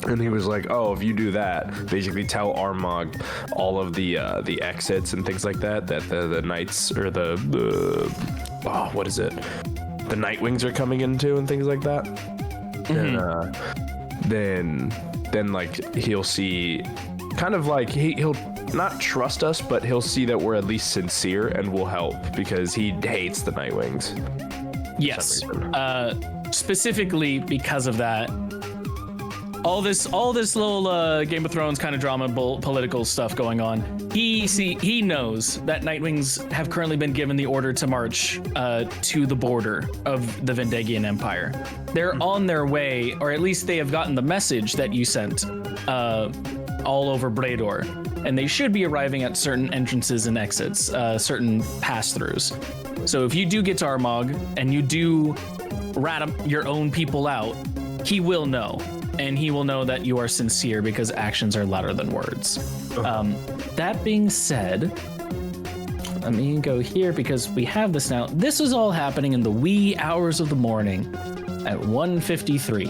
And he was like, "Oh, if you do that, basically tell Armagh all of the exits and things like that the knights or the what is it? The Nightwings are coming into and things like that." Mm-hmm. And then like he'll see, kind of like he'll not trust us, but he'll see that we're at least sincere and will help because he hates the Nightwings. Yes. Specifically because of that. All this little Game of Thrones kind of drama, political stuff going on. He knows that Nightwings have currently been given the order to march to the border of the Vendegian Empire. They're on their way, or at least they have gotten the message that you sent all over Brador, and they should be arriving at certain entrances and exits, certain pass-throughs. So if you do get to Armagh and you do rat your own people out, he will know. And he will know that you are sincere because actions are louder than words. That being said, let me go here because we have this now. This is all happening in the wee hours of the morning at 1:53.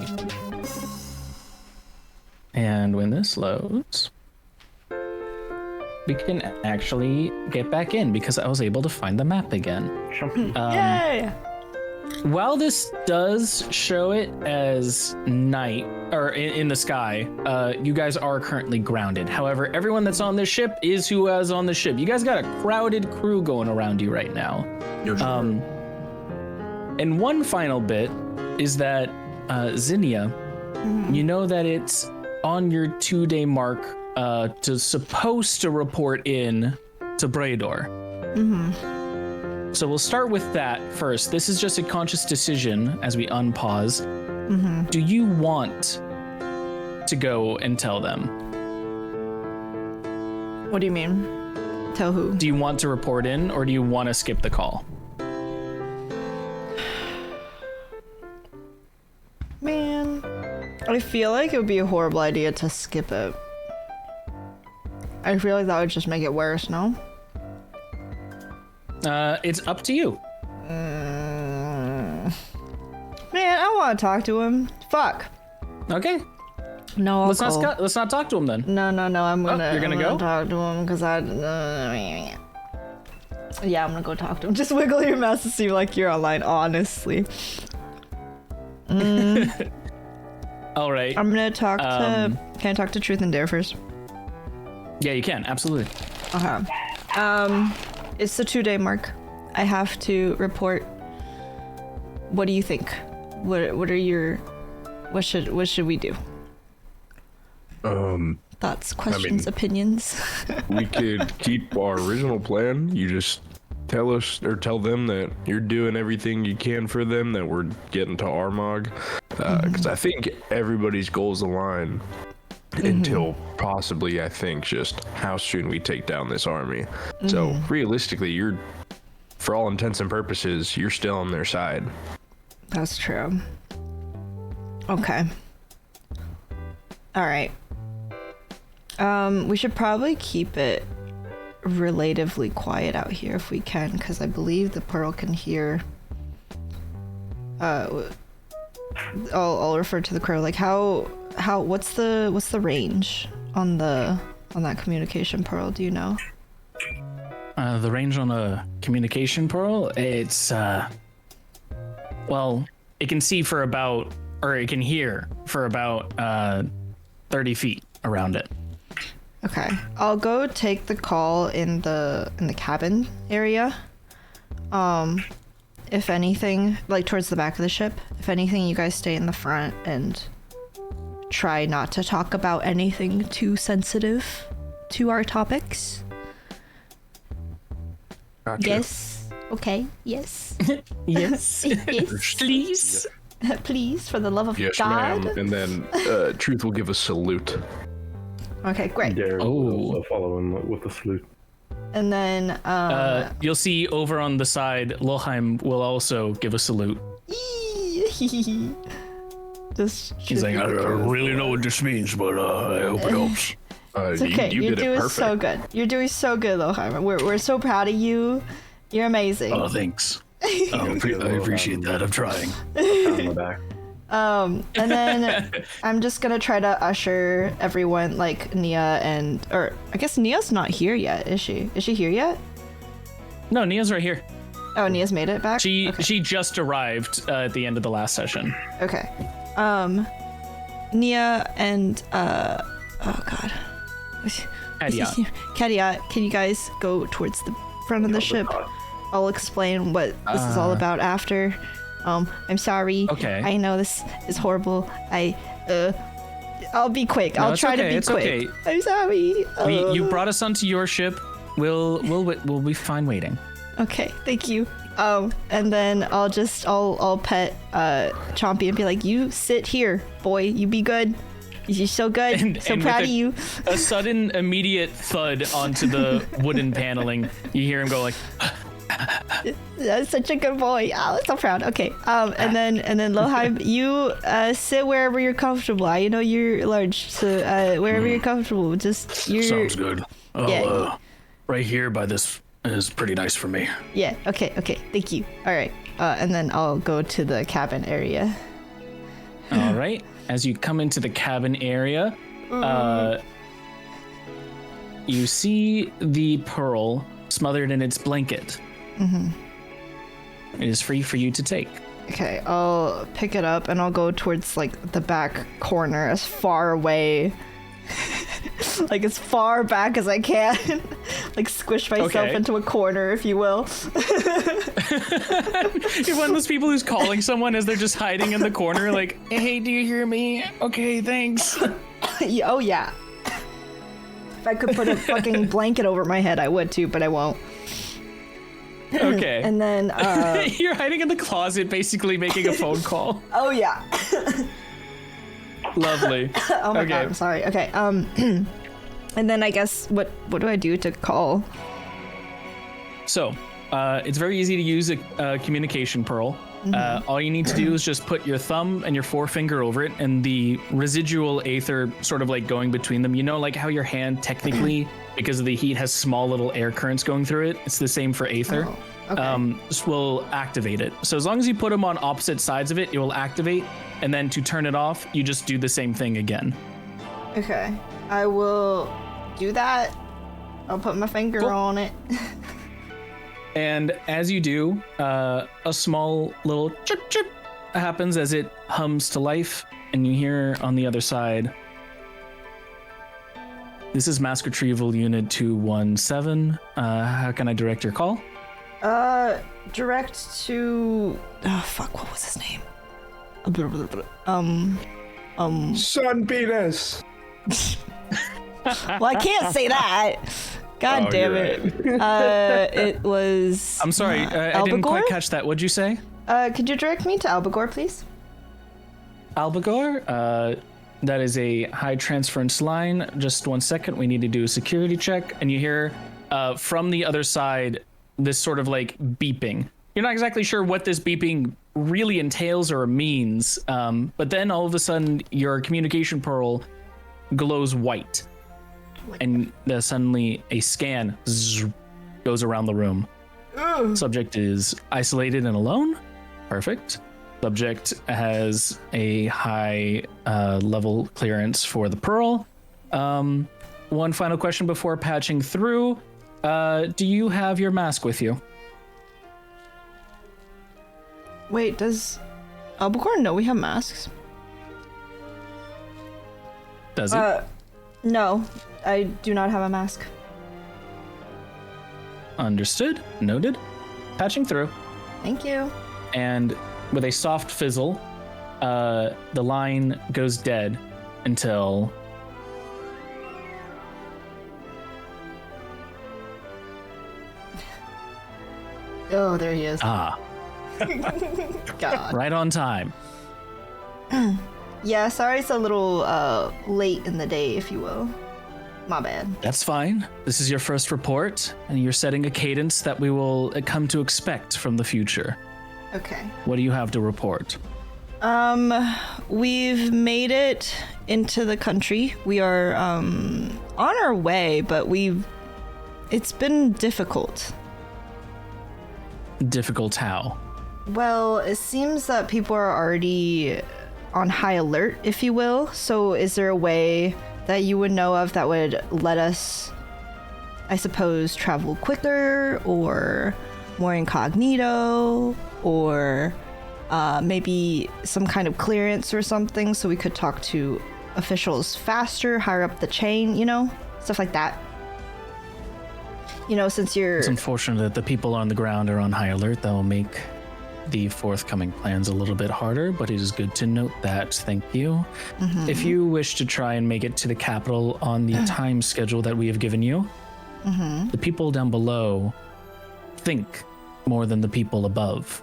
And when this loads, we can actually get back in because I was able to find the map again. Yay! While this does show it as night, or in the sky, you guys are currently grounded. However, everyone that's on this ship is who is on the ship. You guys got a crowded crew going around you right now. And one final bit is that, Zinnia, you know that it's on your 2-day mark supposed to report in to Brador. So we'll start with that first. This is just a conscious decision as we unpause. Do you want to go and tell them? What do you mean? Tell who? Do you want to report in, or do you want to skip the call? Man, I feel like it would be a horrible idea to skip it. I feel like that would just make it worse, no? It's up to you. Man, I want to talk to him. Fuck. Okay. No, let's not talk to him then. No. I'm gonna. You're gonna go? Talk to him because yeah, I'm gonna go talk to him. Just wiggle your mouse to see like you're online. Honestly. All right. I'm gonna talk to. Can I talk to Truth and Dare first? Yeah, you can. Absolutely. Okay. It's the 2-day mark. I have to report. What do you think? What should we do? Thoughts, questions, opinions. We could keep our original plan. You just tell us or tell them that you're doing everything you can for them, that we're getting to Armagh. Because I think everybody's goals align until possibly, I think, just how soon we take down this army. So realistically, you're, for all intents and purposes, you're still on their side. That's true. Okay. All right. We should probably keep it relatively quiet out here if we can, because I believe the Pearl can hear. I'll refer to the crow. Like what's the range on that communication pearl? Do you know? The range on the communication pearl, it's well, it can see for about, or it can hear for about 30 feet around it. Okay, I'll go take the call in the cabin area. If anything, like towards the back of the ship, if anything, you guys stay in the front and try not to talk about anything too sensitive to our topics. Gotcha. Yes. Okay. Yes. Yes. Yes. Please. Please, for the love of Yes, God. ma'am. And then Truth will give a salute. Okay, great. Dare will also follow him with a salute. And then You'll see over on the side, Lilheim will also give a salute. Just He's like, I don't really know what this means, but I hope it helps. it's okay. You You're did it doing perfect. so good. You're doing so good, Loheimer. We're so proud of you. You're amazing. Oh, thanks. I appreciate that. I'm trying. On the back. And then I'm just gonna try to usher everyone, like Nia or I guess Nia's not here yet, is she? Is she here yet? No, Nia's right here. Oh, Nia's made it back? She just arrived at the end of the last session. Okay. Nia and oh god. Katia, can you guys go towards the front of the ship? I'll explain what this is all about after. I'm sorry. Okay. I know this is horrible. I'll be quick. No, I'll try to be it's quick. okay. I'm sorry. You brought us onto your ship. We'll be fine waiting. Okay, thank you. And then I'll pet Chompy and be like, you sit here, boy. You be good. You're so good. So proud of you. A sudden, immediate thud onto the wooden paneling. You hear him go like, That's such a good boy. Oh, I'm so proud. Okay. And then Loheim, you sit wherever you're comfortable. I know you're large, so wherever you're comfortable. sounds good. Yeah. Right here by this is pretty nice for me. Yeah. Okay. Thank you. All right. And then I'll go to the cabin area. All right. As you come into the cabin area, you see the pearl smothered in its blanket. Mm-hmm. It is free for you to take. Okay, I'll pick it up and I'll go towards like the back corner, as far away, like as far back as I can, like squish myself into a corner, if you will. You're one of those people who's calling someone as they're just hiding in the corner, like, hey, do you hear me? Okay, thanks. Oh yeah. If I could put a fucking blanket over my head, I would too, but I won't. Okay. And then you're hiding in the closet, basically making a phone call. Oh yeah. Lovely. Oh my god, I'm sorry. Okay. And then I guess what do I do to call? So, it's very easy to use a communication pearl. All you need to do is just put your thumb and your forefinger over it, and the residual aether sort of like going between them. You know, like how your hand technically, because of the heat, has small little air currents going through it. It's the same for aether. Oh, okay. This will activate it. So as long as you put them on opposite sides of it, it will activate. And then to turn it off, you just do the same thing again. Okay. I will do that. I'll put my finger on it. And as you do, a small little chirp chirp happens as it hums to life, and you hear on the other side, "This is Mass Retrieval Unit 217. How can I direct your call?" Direct to... Oh, fuck, what was his name? Sun penis. Well, I can't say that. God damn it. It was... I'm sorry, I didn't quite catch that. What'd you say? Could you direct me to Albagor, please? Albagor? That is a high transference line. Just 1 second, we need to do a security check. And you hear from the other side this sort of like beeping. You're not exactly sure what this beeping really entails or means, but then all of a sudden your communication pearl glows white. And suddenly a scan goes around the room. Subject is isolated and alone. Perfect. Subject has a high level clearance for the pearl. One final question before patching through. Do you have your mask with you? Wait, does Albagor know we have masks? Does it? No, I do not have a mask. Understood. Noted. Patching through. Thank you. And with a soft fizzle, the line goes dead until... Oh, there he is. Ah. God. Right on time. Yeah, sorry it's a little late in the day, if you will. My bad. That's fine. This is your first report, and you're setting a cadence that we will come to expect from the future. Okay. What do you have to report? We've made it into the country. We are on our way, but it's been difficult. Difficult how? Well, it seems that people are already on high alert, if you will. So is there a way that you would know of that would let us, I suppose, travel quicker or more incognito, or maybe some kind of clearance or something so we could talk to officials faster, higher up the chain, you know? Stuff like that. You know, since you're... It's unfortunate that the people on the ground are on high alert. That will make the forthcoming plans a little bit harder, but it is good to note that. Thank you. If you wish to try and make it to the capital on the time schedule that we have given you, the people down below think more than the people above.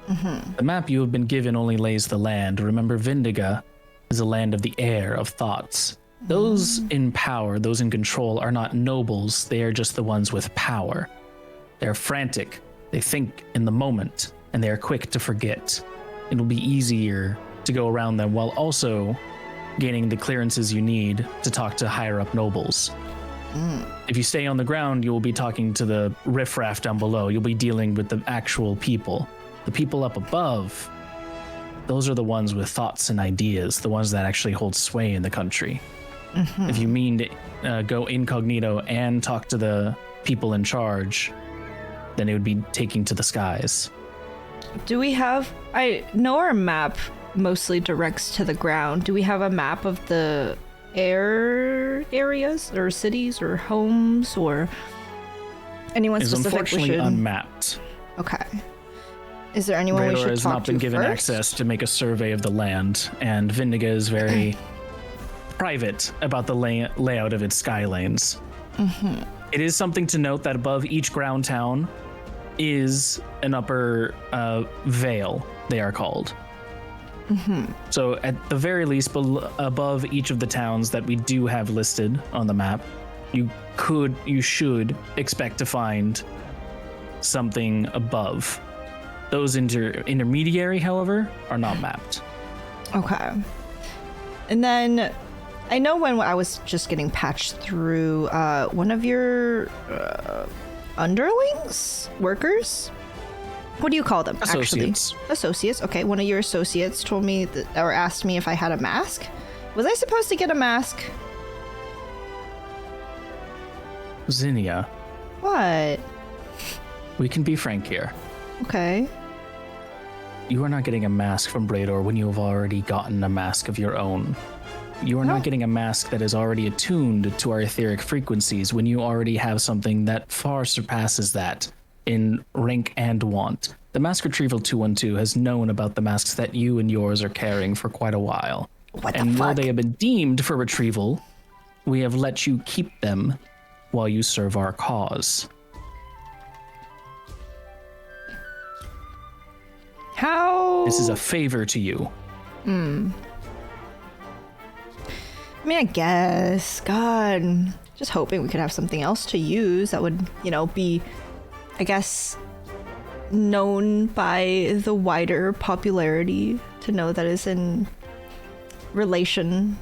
The map you have been given only lays the land. Remember, Vindiga is a land of the air, of thoughts. Those in power, those in control, are not nobles. They are just the ones with power. They're frantic. They think in the moment, and they are quick to forget. It'll be easier to go around them while also gaining the clearances you need to talk to higher up nobles. If you stay on the ground, you will be talking to the riffraff down below. You'll be dealing with the actual people. The people up above, those are the ones with thoughts and ideas, the ones that actually hold sway in the country. If you mean to go incognito and talk to the people in charge, then it would be taking to the skies. Do we have... I know our map mostly directs to the ground. Do we have a map of the air areas or cities or homes or anyone It's specific? unfortunately unmapped. Okay. Is there anyone we Brador should has talk not to been given first? access to make a survey of the land, and Vindiga is very private about the layout of its sky lanes. It is something to note that above each ground town is an upper vale, they are called. So at the very least, above each of the towns that we do have listed on the map, you should expect to find something above. Those intermediary, however, are not mapped. Okay. And then I know when I was just getting patched through, one of your underlings? Workers? What do you call them, Associates. actually? Associates. Okay, one of your associates told me or asked me if I had a mask. Was I supposed to get a mask? Zinnia, What? we can be frank here. Okay. You are not getting a mask from Brador when you have already gotten a mask of your own. You are not getting a mask that is already attuned to our etheric frequencies when you already have something that far surpasses that in rank and want. The Mask Retrieval 212 has known about the masks that you and yours are carrying for quite a while. What the And while fuck? they have been deemed for retrieval, we have let you keep them while you serve our cause. How? This is a favor to you. I mean, I guess. God. Just hoping we could have something else to use that would, be, I guess, known by the wider popularity to know that is in relation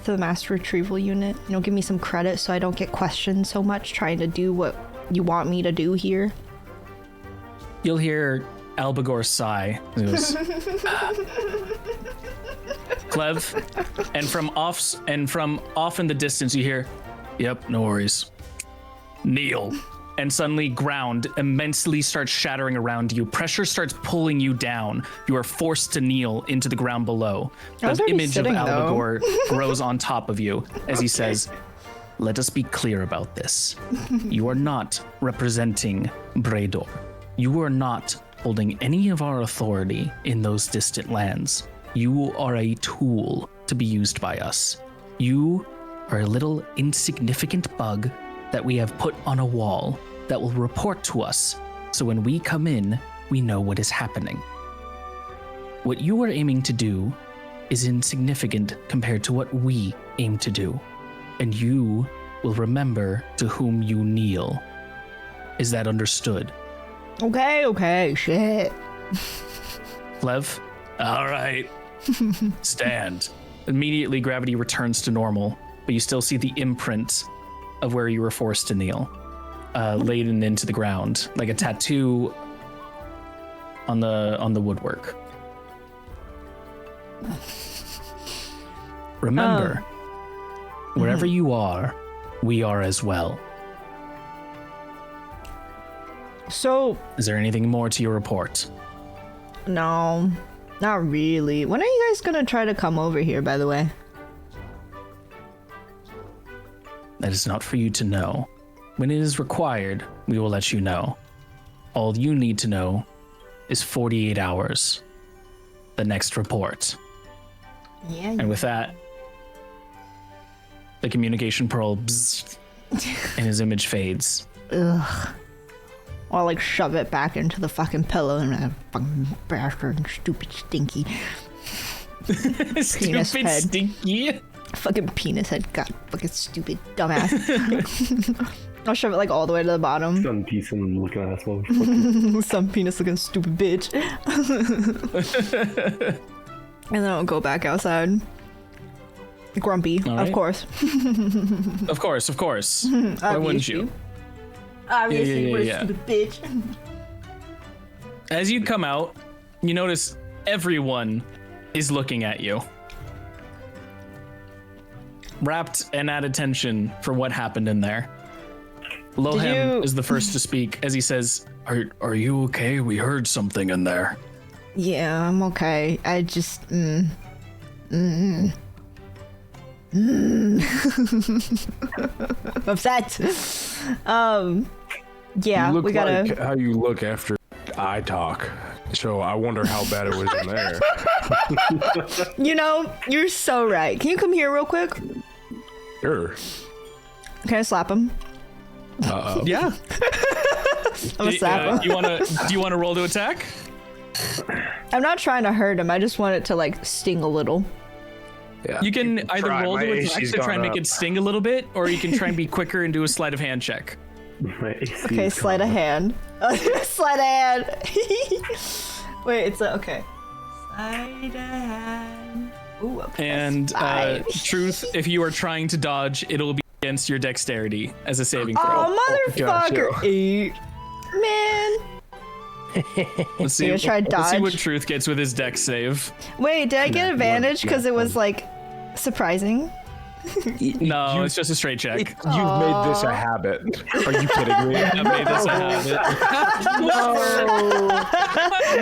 to the mass retrieval unit. Give me some credit so I don't get questioned so much trying to do what you want me to do here. You'll hear Albagor sigh. He goes, Clev, and from off in the distance you hear, "Yep, no worries. Kneel." And suddenly ground immensely starts shattering around you. Pressure starts pulling you down. You are forced to kneel into the ground below. I was The already image of sitting, though. Albagor grows on top of you as he says, "Let us be clear about this. You are not representing Brador. You are not holding any of our authority in those distant lands. You are a tool to be used by us. You are a little insignificant bug that we have put on a wall that will report to us, so when we come in, we know what is happening. What you are aiming to do is insignificant compared to what we aim to do, and you will remember to whom you kneel. Is that understood?" Okay, shit. Clev? All right. Stand. Immediately, gravity returns to normal, but you still see the imprint of where you were forced to kneel, laden into the ground, like a tattoo on the woodwork. Remember, wherever you are, we are as well. So, Is there anything more to your report? no, not really. When are you guys gonna try to come over here, by the way? That is not for you to know. When it is required, we will let you know. All you need to know is 48 hours. The next report. Yeah. And with that, the communication pearl bzzzt, and his image fades. Ugh. Or like shove it back into the fucking pillow and fucking bastard, stupid, stinky. Stupid head. stinky. Fucking penis head, god, fucking stupid, dumbass. I'll shove it like all the way to the bottom. Sun piece and looking ass motherfucker. Some penis looking stupid bitch. And then I'll go back outside. Grumpy, All right. of course. Of course. Why wouldn't you? Obviously, what a yeah. stupid bitch. As you come out, you notice everyone is looking at you. Rapt and at attention for what happened in there. Lohem is the first to speak as he says, Are you okay? We heard something in there. Yeah, I'm okay. I just, upset. Yeah, You look we gotta. like how you look after I talk. So I wonder how bad it was in there. You know, you're so right. Can you come here real quick? Sure. Can I slap him? Yeah. I'm gonna slap him. Do you wanna roll to attack? I'm not trying to hurt him. I just want it to like sting a little. Yeah. You can either Try. roll My to attack AC's to try and gone make up. it sting a little bit, or you can try and be quicker and do a sleight of hand check. My AC Okay, is sleight of gone. hand. Sleight of hand. Wait, it's a okay. Sleight of hand. Ooh, a plus And 5. truth, if you are trying to dodge, it'll be against your dexterity as a saving throw. Oh, motherfucker! Gotcha. 8. Man. Let's see. You gonna try to Let's see what dodge? Truth gets with his dex save. Wait, did I get advantage because it was like surprising? No, it's just a straight check. You've made this a habit. Are you kidding me? I made this a habit.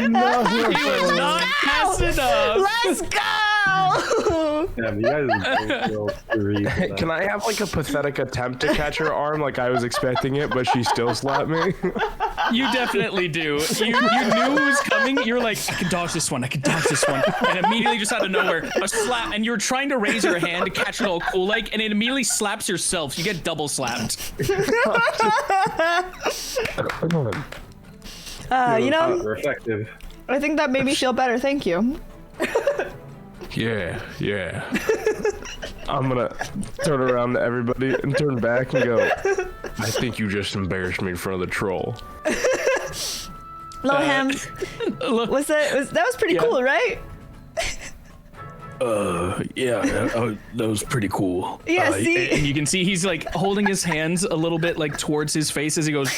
No. He was not fast enough. Let's go! Yeah, you guys are real three for that. Can I have like a pathetic attempt to catch her arm like I was expecting it, but she still slapped me? You definitely do. You knew it was coming. You were like, I can dodge this one. And immediately just out of nowhere, a slap. And you're trying to raise your hand to catch it all cool like, and it immediately slaps yourself. You get double slapped. You know, They're effective. I think that made me feel better. Thank you. Yeah. I'm gonna turn around to everybody and turn back and go, I think you just embarrassed me in front of the troll. Lohem, that was pretty cool, right? Yeah, that was pretty cool. Yeah, see? And you can see he's like holding his hands a little bit like towards his face as he goes,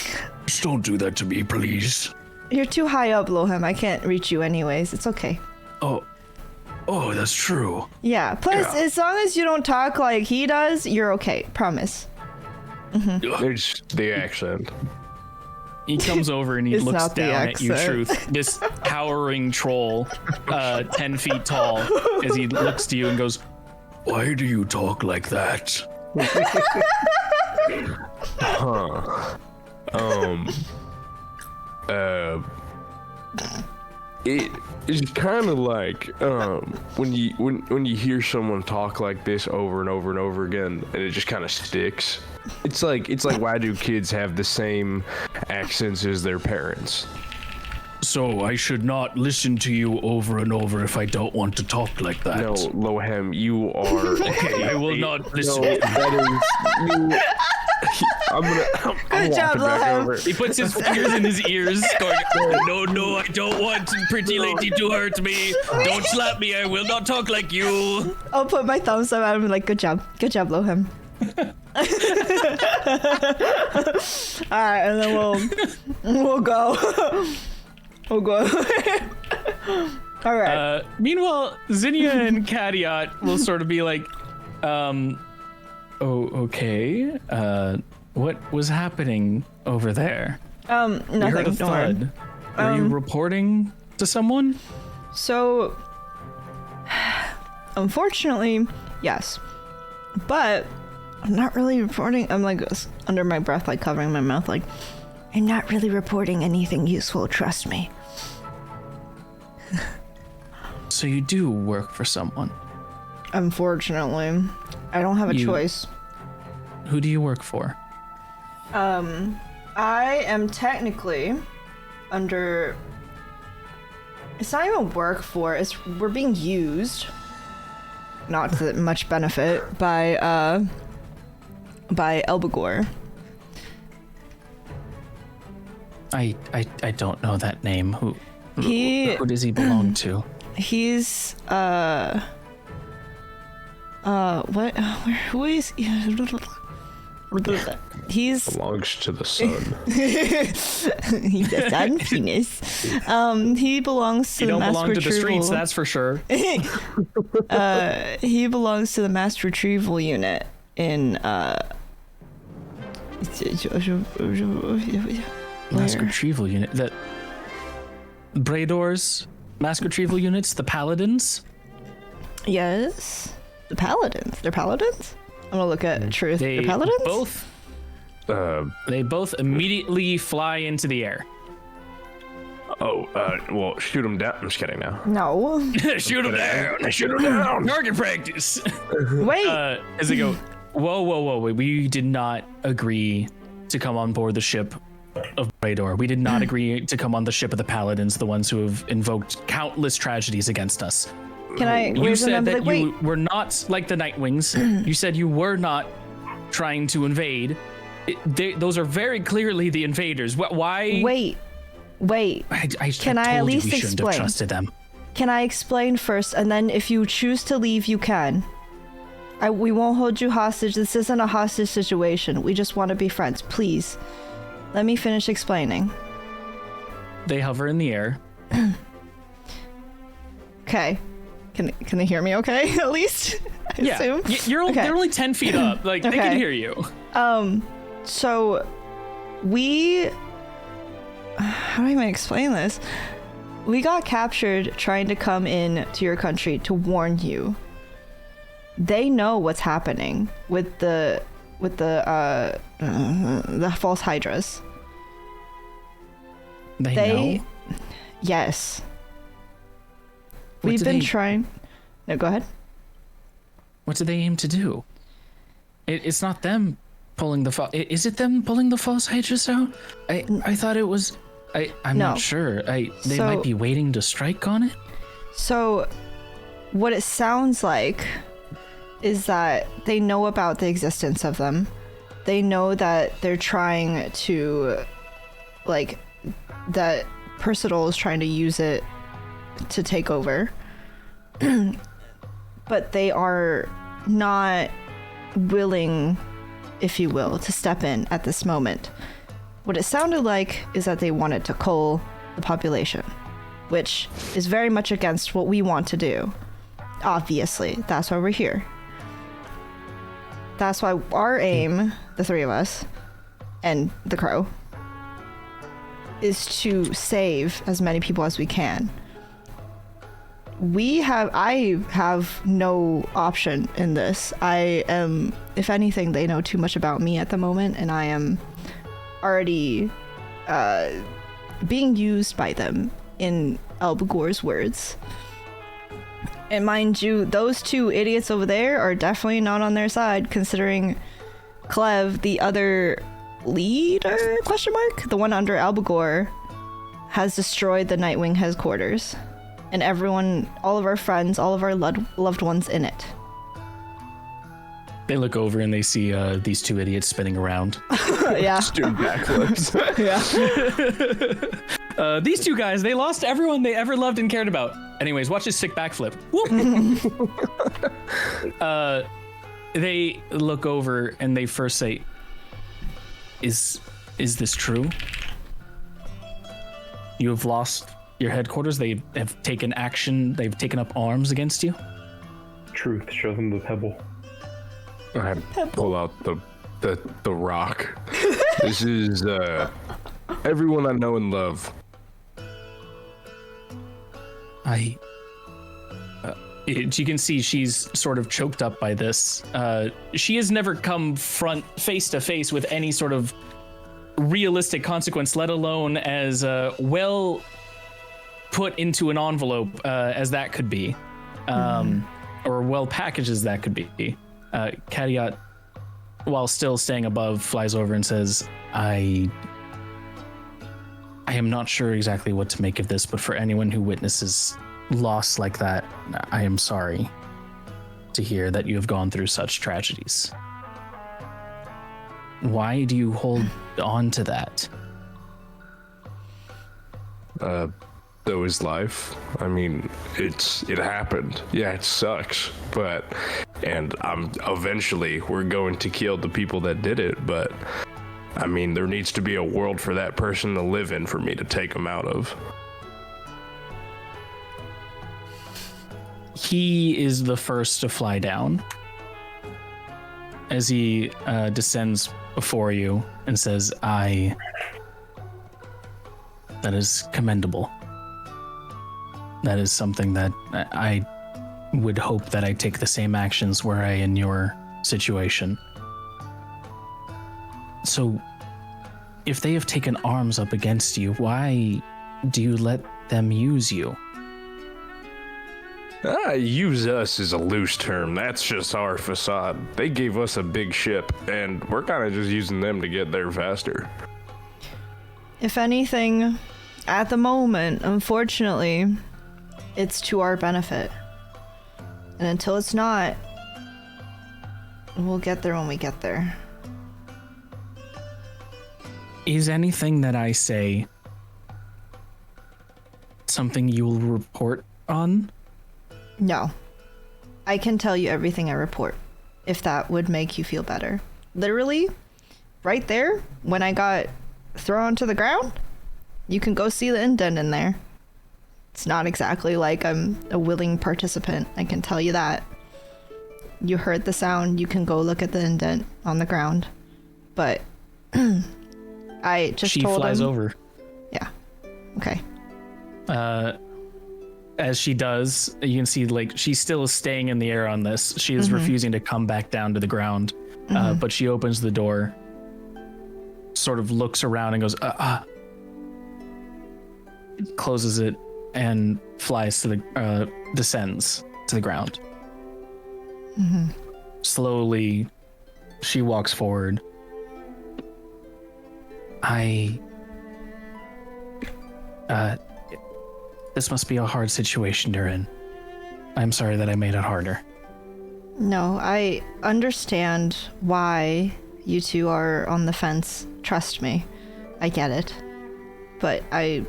just don't do that to me, please. You're too high up, Lohem. I can't reach you anyways. It's okay. Oh, that's true. Yeah, plus, as long as you don't talk like he does, you're okay. Promise. There's the accent. He comes over and he It's looks not the down at you, accent. Truth. This towering troll, 10 feet tall, as he looks to you and goes, why do you talk like that? It's kind of like when you hear someone talk like this over and over and over again, and it just kind of sticks. It's like why do kids have the same accents as their parents? So I should not listen to you over and over if I don't want to talk like that. No, Lohem, you are. I will not listen. No, that is you. I'm Good job, walking back Lohem. over. He puts his fingers in his ears, going, no, I don't want pretty lady to hurt me. Don't slap me, I will not talk like you. I'll put my thumbs up at him and be like, good job, Lohem. Alright, and then we'll go. We'll go. All right. Meanwhile, Zinnia and Cadiot will sort of be like, oh, okay. What was happening over there? We heard Nothing. a Don't worry. thud. Were you reporting to someone? So, unfortunately, yes. But I'm not really reporting. I'm like under my breath, like covering my mouth, like, I'm not really reporting anything useful, trust me. So you do work for someone. Unfortunately, I don't have a choice. Who do you work for? I am technically under. It's not even work for. We're being used, not to much benefit, by Elbagor. I don't know that name. Who does he belong to? He's what? Who is? He's Belongs to the sun. he's a sun penis. He belongs to You the don't mass belong to the retrieval. streets, that's for sure. He belongs to the mass retrieval unit in Mass retrieval unit. The Bradors, mass retrieval units, the Paladins. Yes, the paladins. They're paladins. I'm gonna look at truth. They They're paladins. both. They both immediately fly into the air. Well, shoot him down. I'm just kidding now. No. Shoot them down! Shoot them down! Target practice. Wait. As they go, whoa! Wait, we did not agree to come on board the ship of Brador. We did not agree to come on the ship of the Paladins, the ones who have invoked countless tragedies against us. Can I? You said that wait. you were not like the Nightwings. You said you were not trying to invade. Those are very clearly the invaders. Why? Wait. Can I at least we shouldn't explain? have trusted them. Can I explain first, and then if you choose to leave, you can. We won't hold you hostage. This isn't a hostage situation. We just want to be friends. Please, let me finish explaining. They hover in the air. Okay. Can they hear me? Okay, at least. I assume. They're only 10 feet up. Like they Okay. can hear you. So we. How do I even explain this? We got captured trying to come in to your country to warn you. They know what's happening with the false hydras. They know. Yes. What We've do been they- trying. No, go ahead. What do they aim to do? It's not them pulling the is it them pulling the false hydras out? I thought it was. I'm No. not sure. They So- might be waiting to strike on it. So, what it sounds like is that they know about the existence of them. They know that they're trying to, like, that Percival is trying to use it to take over. But they are not willing, if you will, to step in at this moment. What it sounded like is that they wanted to cull the population, which is very much against what we want to do. Obviously, that's why we're here. That's why our aim, the three of us, and the crow, is to save as many people as we can. I have no option in this. I am, if anything, they know too much about me at the moment, and I am already being used by them, in Elbagor's words. And mind you, those two idiots over there are definitely not on their side, considering Clev, the other leader, question mark? The one under Elbagor, has destroyed the Nightwing headquarters. And everyone, all of our friends, all of our loved ones in it. They look over and they see these two idiots spinning around. Yeah. Just doing backflips. Yeah. These two guys, they lost everyone they ever loved and cared about. Anyways, watch this sick backflip. Whoop. They look over and they first say, "Is this true? You have lost your headquarters? They have taken action. They've taken up arms against you. Truth. Show them the pebble. I pull out the rock. This is everyone I know and love. You can see she's sort of choked up by this. She has never come face to face with any sort of realistic consequence, let alone as well put into an envelope as that could be, or well packaged as that could be. Kadiat, while still staying above, flies over and says, I am not sure exactly what to make of this, but for anyone who witnesses loss like that, I am sorry to hear that you have gone through such tragedies. Why do you hold on to that? So is life. I mean, it happened. Yeah, it sucks, and eventually we're going to kill the people that did it, but I mean, there needs to be a world for that person to live in for me to take them out of. He is the first to fly down as he descends before you and says, that is commendable. That is something that I would hope that I take the same actions were I in your situation. So, if they have taken arms up against you, why do you let them use you? Use us is a loose term. That's just our facade. They gave us a big ship, and we're kind of just using them to get there faster. If anything, at the moment, unfortunately, it's to our benefit. And until it's not, we'll get there when we get there. Is anything that I say something you will report on? No. I can tell you everything I report, if that would make you feel better. Literally, right there, when I got thrown to the ground, you can go see the indent in there. It's not exactly like I'm a willing participant, I can tell you that. You heard the sound, you can go look at the indent on the ground. But I just told him... She flies over. Yeah. Okay. As she does, you can see like she still is staying in the air on this. She is refusing to come back down to the ground, but she opens the door, sort of looks around and goes, closes it and flies to the, descends to the ground. Slowly, she walks forward. This must be a hard situation you're in. I'm sorry that I made it harder. No, I understand why you two are on the fence. Trust me. I get it. But I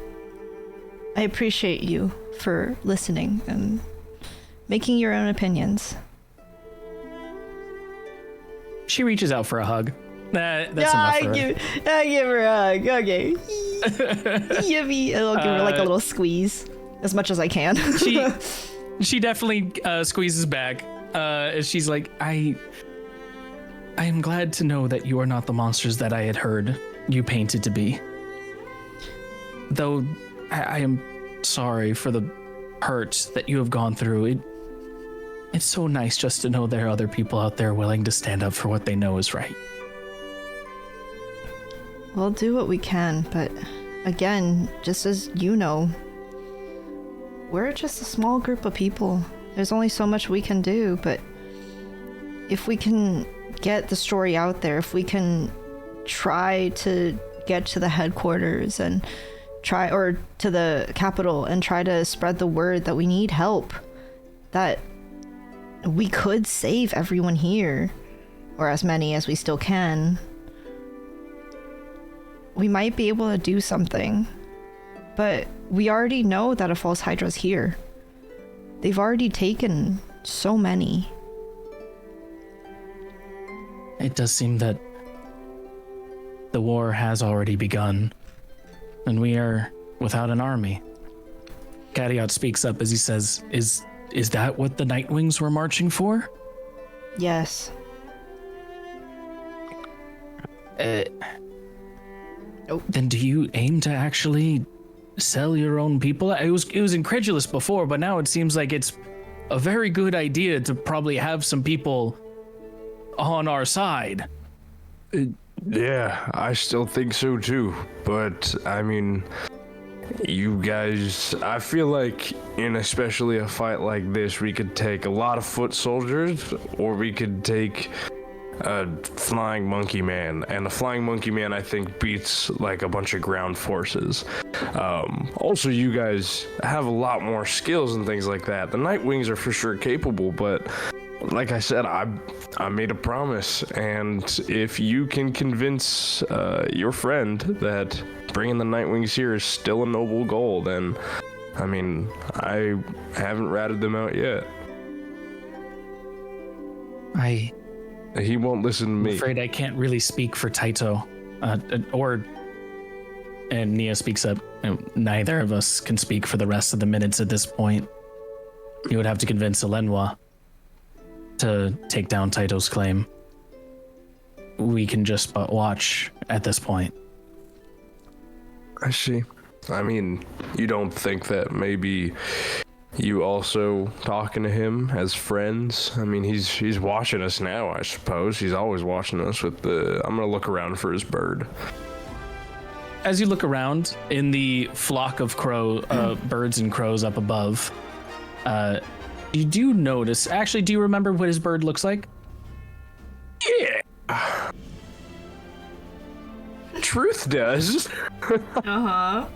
appreciate you for listening and making your own opinions. She reaches out for a hug. That's enough for her. I give her a hug. Okay. Yippee. I'll give her like a little squeeze. As much as I can. She definitely squeezes back as she's like, I am glad to know that you are not the monsters that I had heard you painted to be. Though I am sorry for the hurt that you have gone through. It's so nice just to know there are other people out there willing to stand up for what they know is right. We'll do what we can, but again, just as you know, we're just a small group of people. There's only so much we can do, but if we can get the story out there, if we can try to get to the headquarters and or to the capital and try to spread the word that we need help, that we could save everyone here, or as many as we still can, we might be able to do something. But we already know that a false Hydra's here. They've already taken so many. It does seem that the war has already begun, and we are without an army. Cariot speaks up as he says, Is that what the Nightwings were marching for? Yes. Then do you aim to actually sell your own people? It was incredulous before, but now it seems like it's a very good idea to probably have some people on our side. Yeah, I still think so too. But I mean, you guys, I feel like in especially a fight like this, we could take a lot of foot soldiers, or we could take a flying monkey man, and the flying monkey man I think beats like a bunch of ground forces. Also, you guys have a lot more skills and things like that. The Nightwings are for sure capable, but like I said, I made a promise, and if you can convince your friend that bringing the Nightwings here is still a noble goal, then I mean, I haven't ratted them out yet. He won't listen to me. I'm afraid I can't really speak for Taito, and Nia speaks up. Neither of us can speak for the rest of the minutes at this point. You would have to convince Elenwa to take down Taito's claim. We can just but watch at this point. I see. I mean, you don't think that maybe you also talking to him as friends? I mean, he's watching us now, I suppose. He's always watching us with the... I'm gonna look around for his bird. As you look around in the flock of birds and crows up above, you do notice... Actually, do you remember what his bird looks like? Yeah. Truth does. Uh-huh.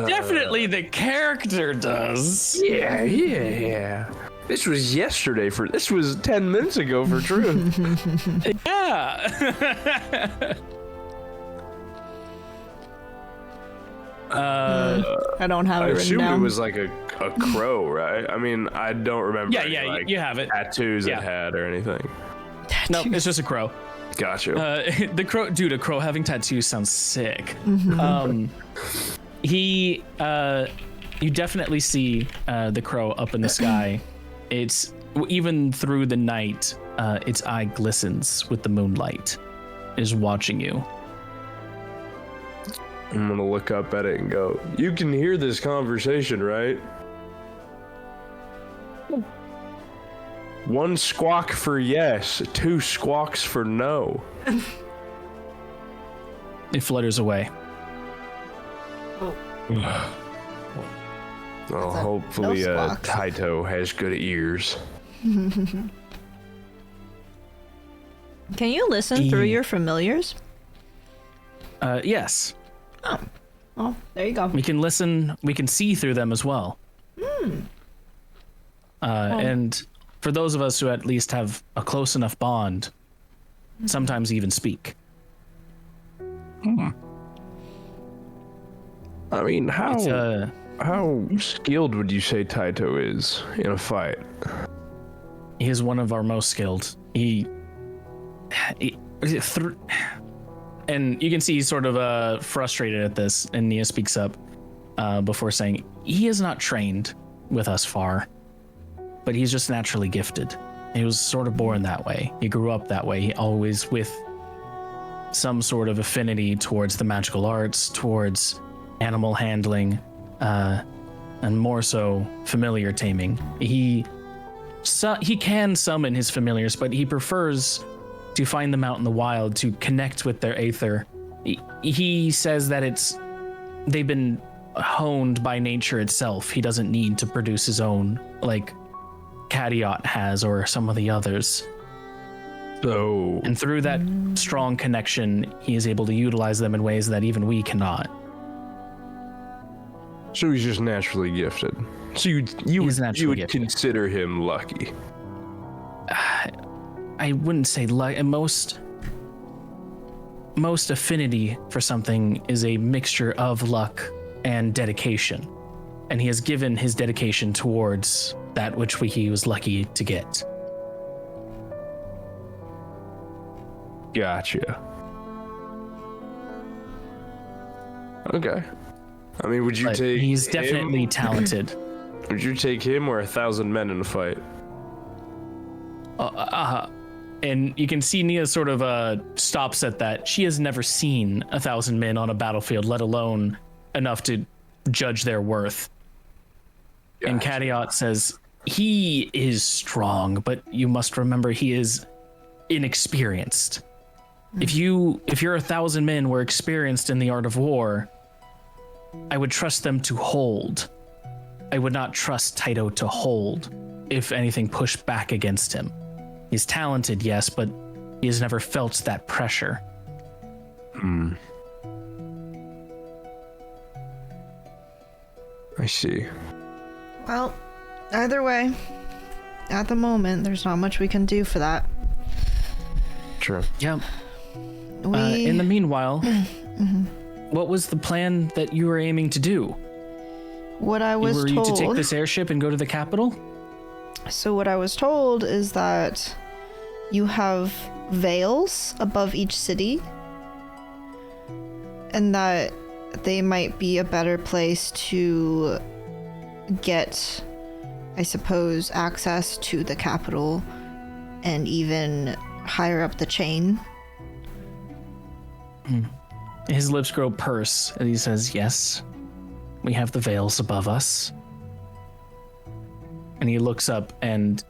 Definitely the character does. Yeah. This was yesterday this was 10 minutes ago for Truth. Yeah. I don't have I it written assumed down. it was like a crow, right? I mean, I don't remember Yeah, any, like, you have it. tattoos Yeah. it had or anything. No, it's just a crow. Gotcha. The crow, dude, a crow having tattoos sounds sick. You definitely see the crow up in the sky. It's even through the night, its eye glistens with the moonlight. It is watching you. I'm gonna look up at it and go, you can hear this conversation, right? One squawk for yes, two squawks for no. It flutters away. Well, hopefully no squawks. Taito has good ears. Can you listen through your familiars? Yes. Oh, there you go. We can listen, we can see through them as well. And for those of us who at least have a close enough bond, sometimes even speak. I mean, It's, how skilled would you say Taito is in a fight? he is one of our most skilled. And you can see he's sort of frustrated at this, and Nia speaks up before saying, he is not trained with us far, but he's just naturally gifted. He was sort of born that way. He grew up that way. He always with some sort of affinity towards the magical arts, towards animal handling, and more so familiar taming. He can summon his familiars, but he prefers to find them out in the wild, to connect with their aether. He says that they've been honed by nature itself. He doesn't need to produce his own, like Cariot has or some of the others. So, And through that strong connection, he is able to utilize them in ways that even we cannot. so he's just naturally gifted. So you would gifted. consider him lucky. I wouldn't say most affinity for something is a mixture of luck and dedication, and he has given his dedication towards that which he was lucky to get. Gotcha. Okay. I mean, would you But take he's him? definitely talented. Would you take him or 1,000 men in a fight? And you can see Nia sort of stops at that. She has never seen 1,000 men on a battlefield, let alone enough to judge their worth. And Cadiot says, he is strong, but you must remember he is inexperienced. If your 1,000 men were experienced in the art of war, I would trust them to hold. I would not trust Taito to hold if anything pushed back against him. He's talented, yes, but he has never felt that pressure. I see. Well, either way, at the moment, there's not much we can do for that. True. Yeah. In the meanwhile, what was the plan that you were aiming to do? What I was Were told. you to take this airship and go to the capital? So what I was told is that you have veils above each city, and that they might be a better place to get, I suppose, access to the capital and even higher up the chain. His lips grow purse, and he says, yes, we have the veils above us. And he looks up, and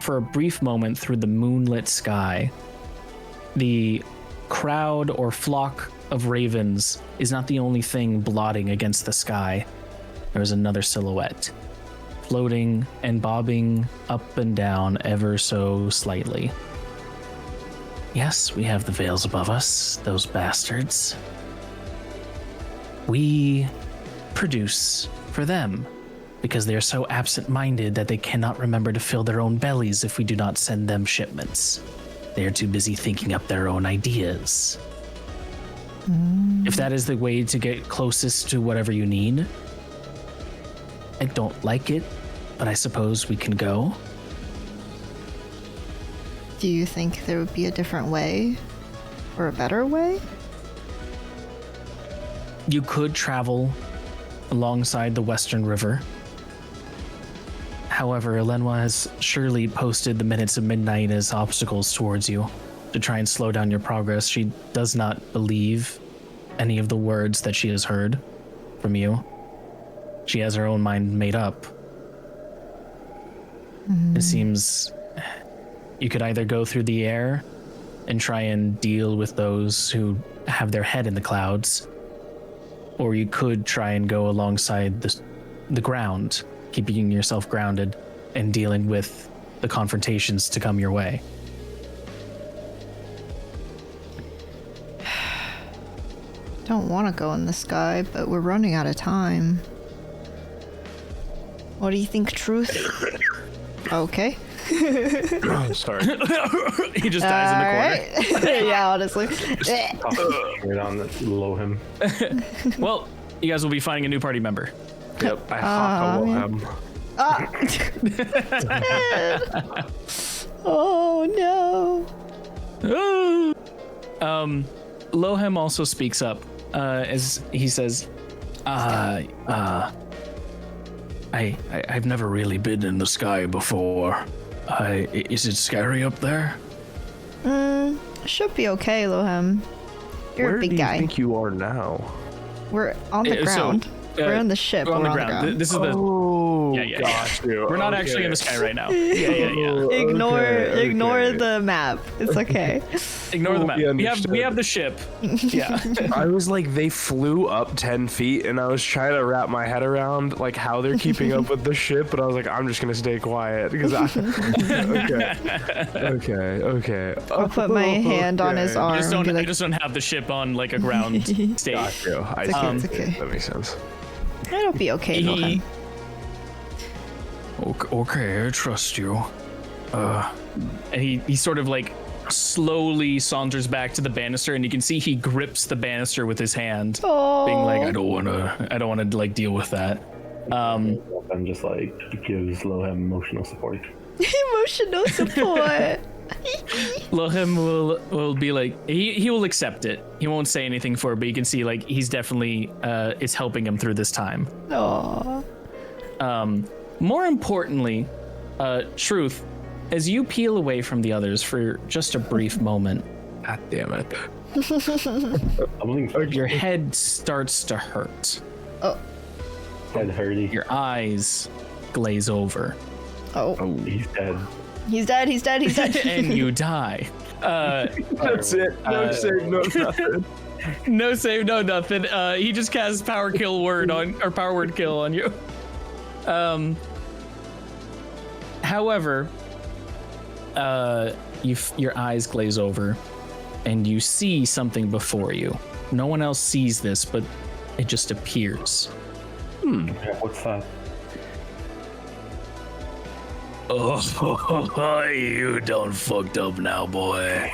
for a brief moment through the moonlit sky, the crowd or flock of ravens is not the only thing blotting against the sky. There's another silhouette, floating and bobbing up and down ever so slightly. Yes, we have the veils above us, those bastards. We produce for them, because they are so absent-minded that they cannot remember to fill their own bellies if we do not send them shipments. They are too busy thinking up their own ideas. If that is the way to get closest to whatever you need, I don't like it, but I suppose we can go. Do you think there would be a different way? Or a better way? You could travel alongside the Western River. However, Elenwa has surely posted the Minutes of Midnight as obstacles towards you to try and slow down your progress. She does not believe any of the words that she has heard from you. She has her own mind made up. It seems you could either go through the air and try and deal with those who have their head in the clouds, or you could try and go alongside the ground, keeping yourself grounded and dealing with the confrontations to come your way. Don't want to go in the sky, but we're running out of time. What do you think, Truth? Okay. Oh, sorry. He just dies in the corner. Alright. Yeah, honestly. Right on the below him. Well, you guys will be finding a new party member. Yep. I will have. Oh no. Lohem also speaks up as he says, I've never really been in the sky before. Is it scary up there? Should be okay, Lohem. You're Where a big do you guy. think you are now? We're on the ground. We're on the ship. We're on the We're ground. This is the. Oh, Yeah. got you. We're not actually in the sky right now. Yeah. Ignore the map. It's okay. Ignore the map. We We have the ship. Yeah. I was like, they flew up 10 feet, and I was trying to wrap my head around like how they're keeping up with the ship, but I was like, I'm just gonna stay quiet because okay. I'll put my hand on his arm. I just don't have the ship on like a ground stage. Got you. It's okay. That makes sense. It'll be okay, Lohem. Okay, I trust you. And he sort of like slowly saunters back to the banister, and you can see he grips the banister with his hand, being like, I don't wanna like deal with that. And just like gives Lohem emotional support. Emotional support. Lohem will be like, he will accept it. He won't say anything for it, but you can see like he's definitely it's helping him through this time. Aww. More importantly, Truth, as you peel away from the others for just a brief moment, God damn it. your head starts to hurt. Oh. Head hurty. Your eyes glaze over. Oh. He's dead. He's dead. He's dead. He's dead. And you die. That's it. No save, no nothing. No save, no nothing. He just casts power word kill on you. However, your eyes glaze over, and you see something before you. No one else sees this, but it just appears. Yeah, what's that? Oh, you done fucked up now, boy.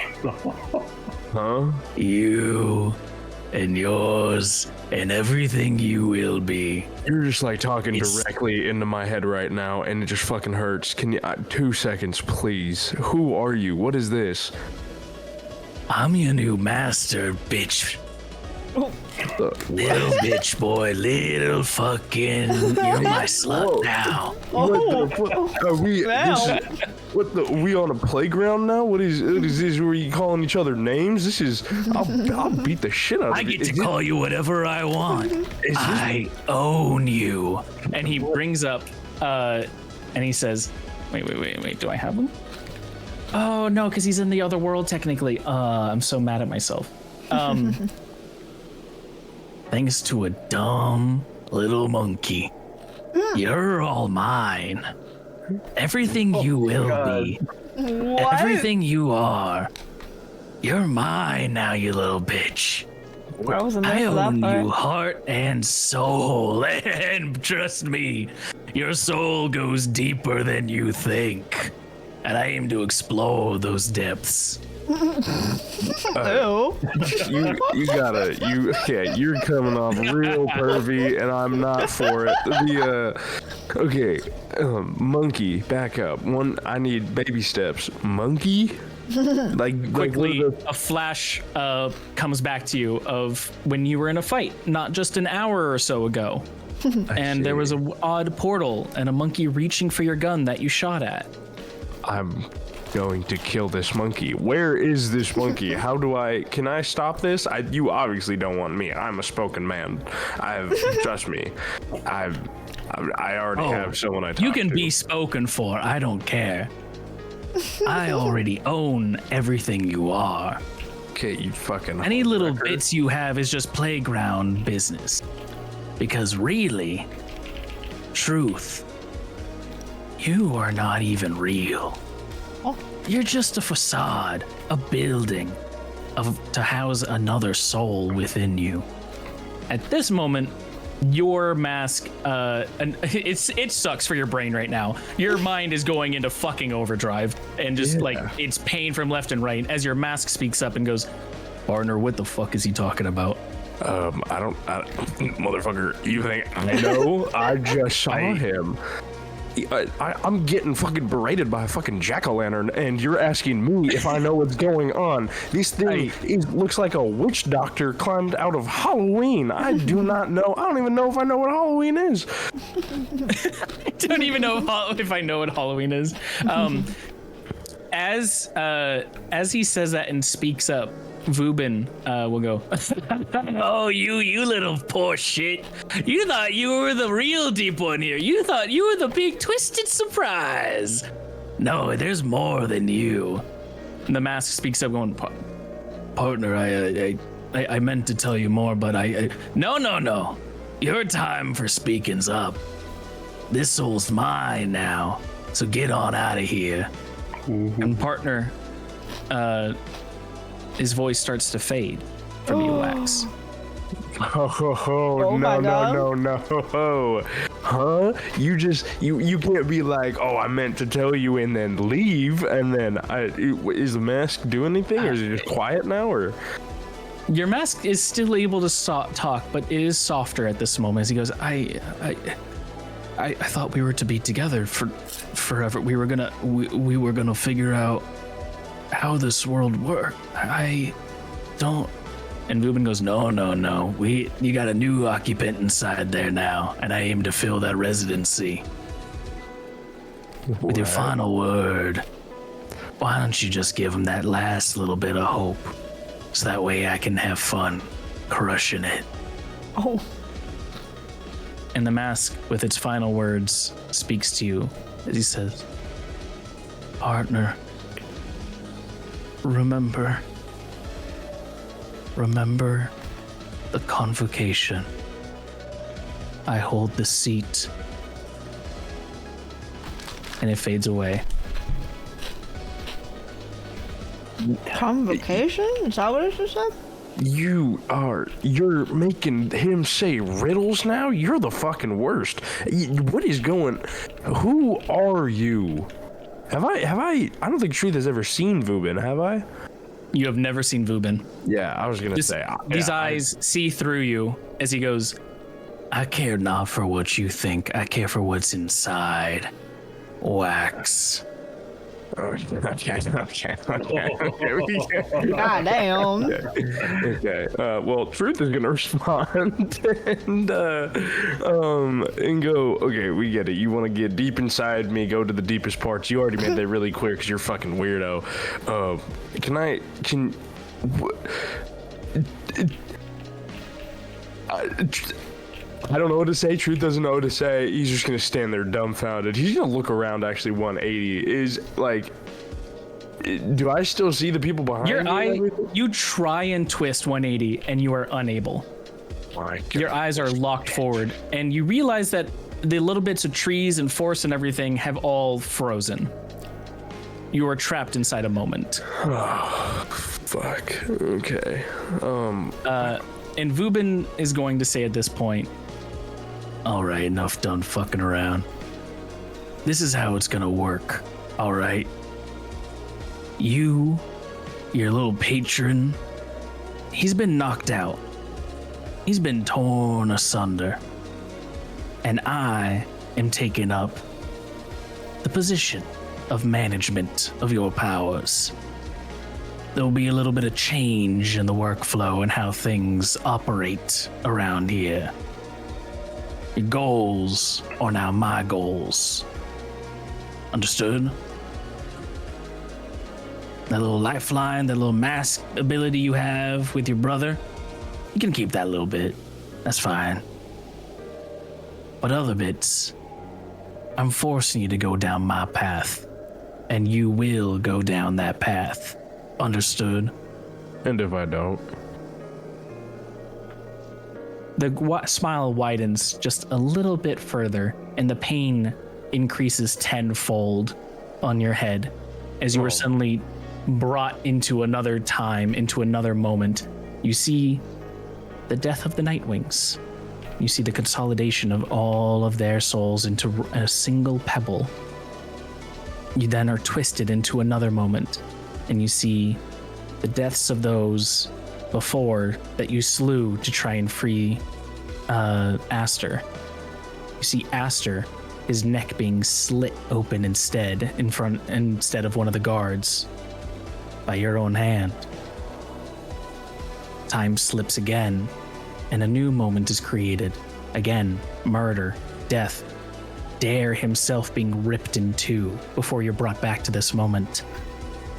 Huh? You and yours and everything you will be. You're just like talking directly into my head right now, and it just fucking hurts. Can you 2 seconds, please? Who are you? What is this? I'm your new master, bitch. Little bitch boy, little fucking, you're my slut now. What the fuck? Are we? We on a playground now? What is this? Were you calling each other names? This is. I'll beat the shit out of you. I get to call you whatever I want. I own you. And he brings up, and he says, wait. Do I have him? Oh no, because he's in the other world technically. I'm so mad at myself. Thanks to a dumb little monkey, you're all mine. Everything you will be, everything you are, you're mine now, you little bitch. I own you heart and soul, and trust me, your soul goes deeper than you think, and I aim to explore those depths. Ew. You're coming off real pervy, and I'm not for it. Monkey, back up. I need baby steps. Monkey? Quickly, a flash comes back to you of when you were in a fight, not just an hour or so ago. And there was an odd portal and a monkey reaching for your gun that you shot at. I'm going to kill this monkey. Where is this monkey? Can I stop this? You obviously don't want me. I'm a spoken man. Trust me. I already have someone I talk to. You can be spoken for. I don't care. I already own everything you are. Okay, you fucking. Any little bits you have is just playground business. Because really, Truth, you are not even real. You're just a facade, a building, to house another soul within you. At this moment, your mask, and it sucks for your brain right now. Your mind is going into fucking overdrive, and just it's pain from left and right as your mask speaks up and goes, "Partner, what the fuck is he talking about?" Motherfucker, you think I know? I just saw him. I'm getting fucking berated by a fucking jack-o'-lantern, and you're asking me if I know what's going on. This thing looks like a witch doctor climbed out of Halloween. I do not know. I don't even know if I know what Halloween is. I don't even know if I know what Halloween is. As he says that and speaks up, Vubin will go, "Oh, you little poor shit. You thought you were the real deep one here. You thought you were the big twisted surprise. No, there's more than you." And the mask speaks up going, "Partner, I meant to tell you more, but No. Your time for speaking's up. This soul's mine now, so get on out of here." And partner, his voice starts to fade from you, Wax. No. Huh? You can't be like, "Oh, I meant to tell you," and then leave, and then is the mask doing anything, or is it just quiet now, or? Your mask is still able to talk, but it is softer at this moment as he goes, I thought we were to be together for forever. We were gonna figure out how this world works. I don't. And Vubin goes, no. You got a new occupant inside there now, and I aim to fill that residency. With your final word, why don't you just give him that last little bit of hope, so that way I can have fun crushing it. Oh. And the mask, with its final words, speaks to you as he says, partner, remember the convocation. I hold the seat. And it fades away. Convocation? Is that what it just said? You're making him say riddles now? You're the fucking worst. What is going? Who are you? Have I don't think Truth has ever seen Vubin, have I? You have never seen Vubin. Yeah, I was gonna say. These eyes see through you as he goes, I care not for what you think. I care for what's inside. Wax. Okay. God damn. Okay. Well, Truth is gonna respond and go. Okay, we get it. You want to get deep inside me? Go to the deepest parts. You already made that really clear because you're a fucking weirdo. I don't know what to say. Truth doesn't know what to say. He's just gonna stand there dumbfounded. He's gonna look around actually 180. Is like, do I still see the people behind your me? eye, you try and twist 180 and you are unable. My God. Your eyes are locked forward and you realize that the little bits of trees and forest and everything have all frozen. You are trapped inside a moment. Oh, fuck. Okay. And Vubin is going to say at this point, all right, enough done fucking around. This is how it's gonna work, all right? Your little patron, he's been knocked out. He's been torn asunder. And I am taking up the position of management of your powers. There will be a little bit of change in the workflow and how things operate around here. Your goals are now my goals. Understood? That little lifeline, that little mask ability you have with your brother, you can keep that a little bit. That's fine. But other bits, I'm forcing you to go down my path, and you will go down that path. Understood? And if I don't? The smile widens just a little bit further, and the pain increases tenfold on your head as you are suddenly brought into another time, into another moment. You see the death of the Nightwings. You see the consolidation of all of their souls into a single pebble. You then are twisted into another moment, and you see the deaths of those before that you slew to try and free Aster. You see Aster, his neck being slit open instead of one of the guards by your own hand. Time slips again, and a new moment is created. Again, murder, death, Dare himself being ripped in two before you're brought back to this moment.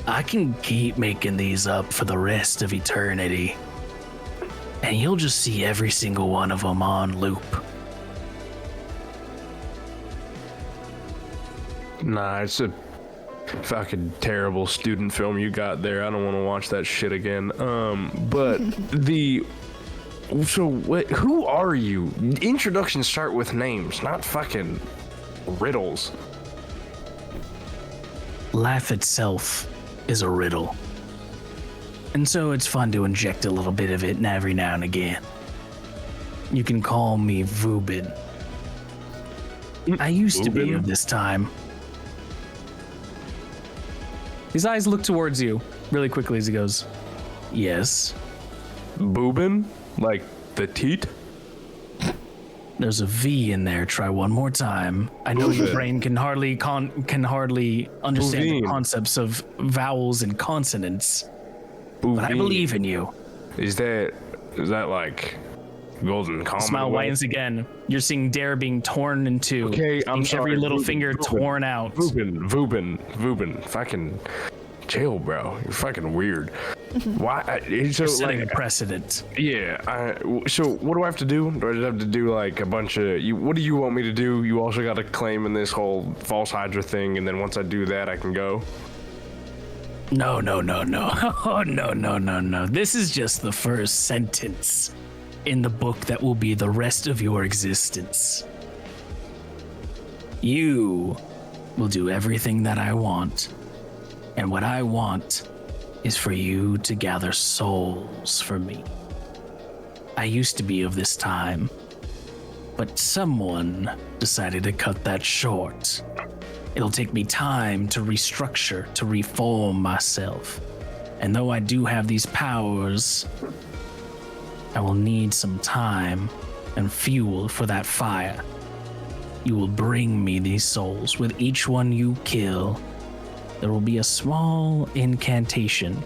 I can keep making these up for the rest of eternity, and you'll just see every single one of them on loop. Nah, it's a fucking terrible student film you got there. I don't want to watch that shit again. But who are you? Introductions start with names, not fucking riddles. Life itself is a riddle. And so it's fun to inject a little bit of it every now and again. You can call me Vubin. I used to be of this time. His eyes look towards you really quickly as he goes, yes. Boobin? Like the teat? There's a V in there. Try one more time. I know your brain can hardly understand the concepts of vowels and consonants, but I believe in you. Is that like golden comma? Smile widens again. You're seeing Dare being torn in two. Okay, I'm sorry. Every little finger torn out. Vubin, fucking chill, bro. You're fucking weird. Why? So, setting a precedent. Yeah. So what do I have to do? Do I just have to do like a bunch of you? What do you want me to do? You also got to claim in this whole false Hydra thing, and then once I do that, I can go. No. Oh, no. This is just the first sentence in the book that will be the rest of your existence. You will do everything that I want, and what I want is for you to gather souls for me. I used to be of this time, but someone decided to cut that short. It'll take me time to restructure, to reform myself. And though I do have these powers, I will need some time and fuel for that fire. You will bring me these souls. With each one you kill, there will be a small incantation,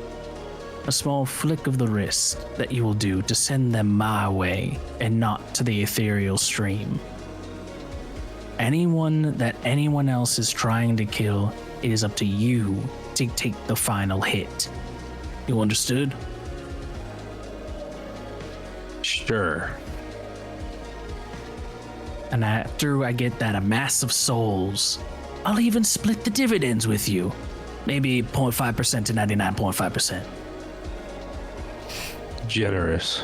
a small flick of the wrist that you will do to send them my way and not to the ethereal stream. Anyone that anyone else is trying to kill, it is up to you to take the final hit. You understood? Sure. And after I get that amass of souls, I'll even split the dividends with you. Maybe 0.5% to 99.5%. Generous.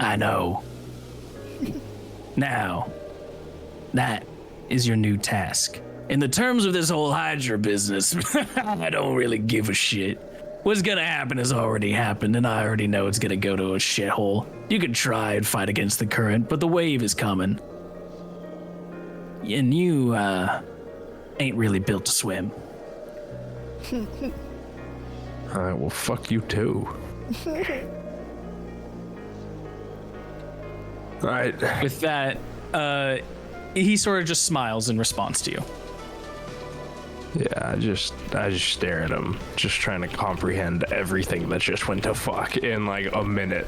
I know. Now, that is your new task. In the terms of this whole Hydra business, I don't really give a shit. What's gonna happen has already happened, and I already know it's gonna go to a shithole. You can try and fight against the current, but the wave is coming. And you, ain't really built to swim. Alright, well, fuck you too. Alright. With that, he sort of just smiles in response to you. Yeah, I just stare at him, just trying to comprehend everything that just went to fuck in like a minute.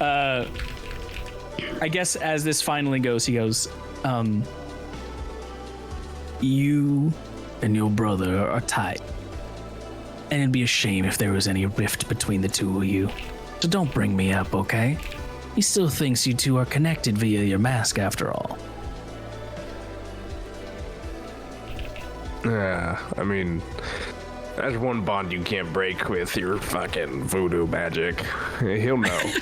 I guess as this finally goes, he goes, you and your brother are tight. And it'd be a shame if there was any rift between the two of you. So don't bring me up, okay? He still thinks you two are connected via your mask after all. Yeah, I mean, that's one bond you can't break with your fucking voodoo magic. He'll know.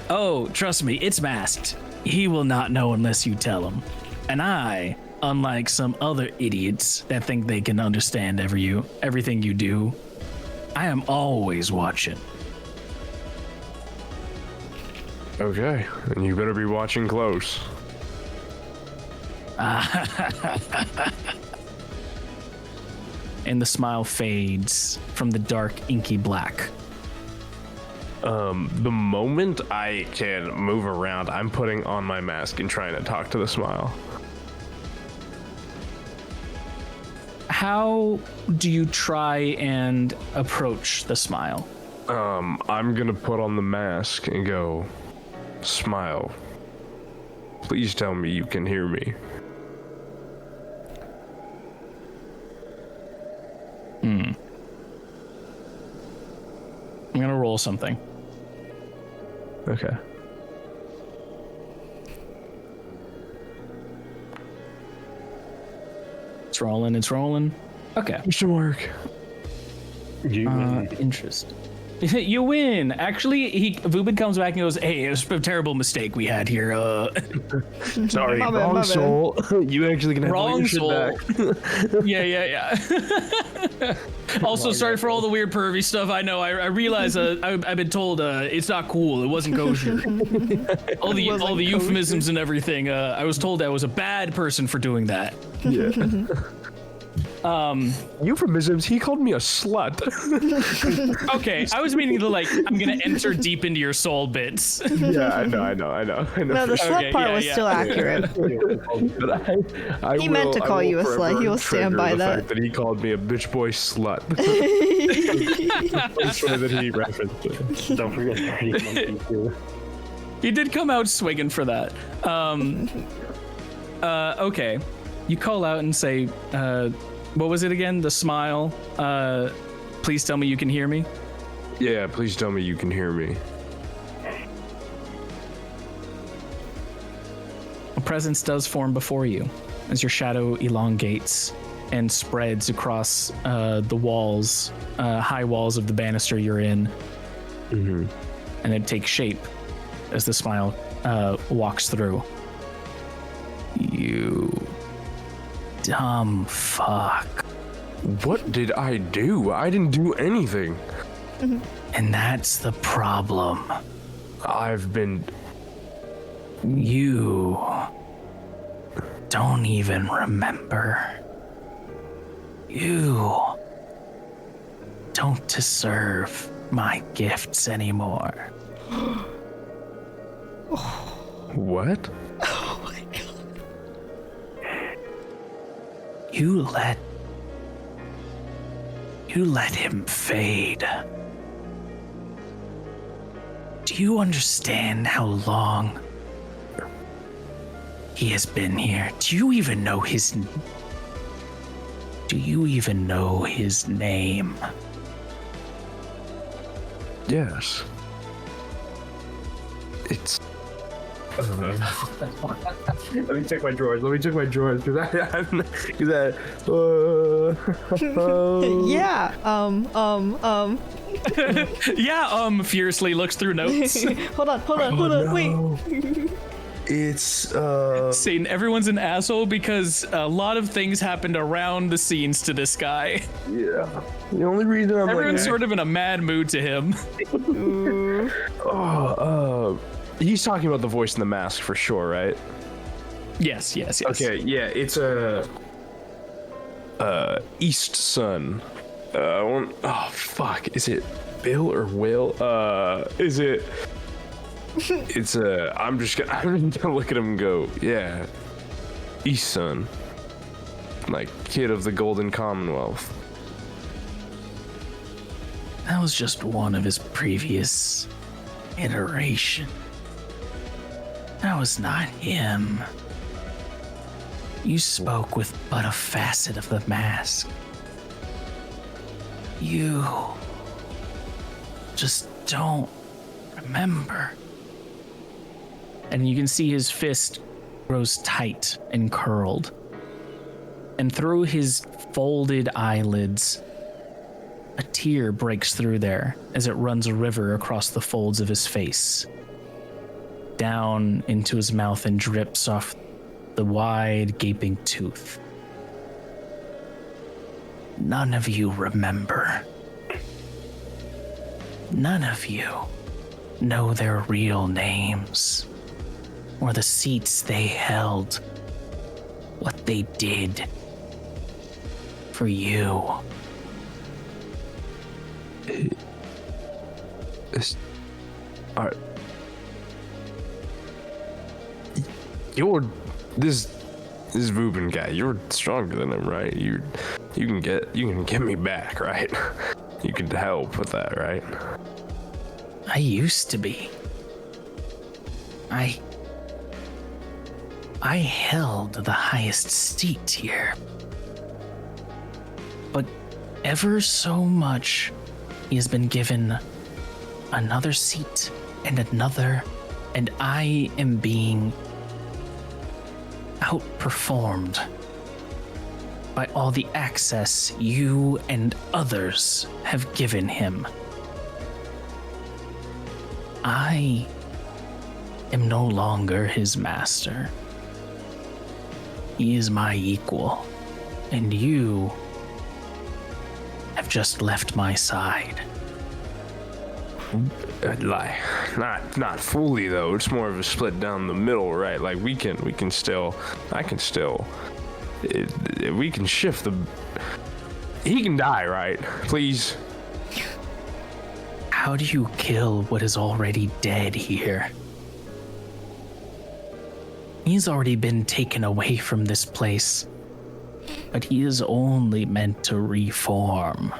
Oh, trust me, it's masked. He will not know unless you tell him. And I, unlike some other idiots that think they can understand everything you do, I am always watching. Okay, and you better be watching close. And the smile fades from the dark, inky black. The moment I can move around, I'm putting on my mask and trying to talk to the smile. How do you try and approach the smile? I'm gonna put on the mask and go, smile. Please tell me you can hear me. I'm gonna roll something. Okay. It's rolling. Okay. Should work. Interest. You win. Actually, Vubin comes back and goes, "Hey, it was a terrible mistake we had here. Sorry, My bad, wrong my bad. soul. You actually can have all Wrong your shit soul." back. Yeah. Also, sorry for all the weird pervy stuff. I know. I realize I've been told it's not cool. It wasn't kosher. all the euphemisms and everything. I was told I was a bad person for doing that. Yeah. Euphemisms. He called me a slut. Okay, I was meaning the like, I'm gonna enter deep into your soul bits. Yeah, I know. No, the slut Okay, part yeah, was yeah. still accurate. But I He meant to call you a slut. forever He will stand treasure by the that. fact that he called me a bitch boy slut. First way that he referenced it. Don't forget Dirty Monkey too. He did come out swinging for that. Okay. You call out and say, what was it again? The smile. Please tell me you can hear me. Yeah, please tell me you can hear me. A presence does form before you as your shadow elongates and spreads across the walls, high walls of the banister you're in. Mm-hmm. And it takes shape as the smile walks through. You dumb fuck. What did I do? I didn't do anything. And that's the problem. I've been... You don't even remember. You don't deserve my gifts anymore. What? Oh my god. You let him fade. Do you understand how long he has been here? Do you even know his name? Yes. It's... Let me check my drawers. Because Yeah. Yeah, furiously looks through notes. Hold on. Wait. It's Satan, everyone's an asshole because a lot of things happened around the scenes to this guy. yeah. The only reason I'm Everyone's sort of in a mad mood to him. he's talking about the voice in the mask for sure, right? Yes. Okay, yeah, it's a East Sun. Oh fuck, is it Bill or Will? Is it? It's I'm just gonna look at him and go, yeah, East Sun, like kid of the Golden Commonwealth. That was just one of his previous iteration. That was not him. You spoke with but a facet of the mask. You just don't remember. And you can see his fist grows tight and curled. And through his folded eyelids, a tear breaks through there as it runs a river across the folds of his face, down into his mouth and drips off the wide, gaping tooth. None of you remember. None of you know their real names, or the seats they held, what they did for you. Alright. You're this Vubin guy. You're stronger than him, right? You can get me back, right? You can help with that, right? I used to be. I held the highest seat here. But ever so much, he has been given another seat and another, and I am being outperformed by all the access you and others have given him. I am no longer his master. He is my equal, and you have just left my side. Lie, not fully though. It's more of a split down the middle, right? Like I can still we can shift the. He can die, right? Please. How do you kill what is already dead here? He's already been taken away from this place, but he is only meant to reform.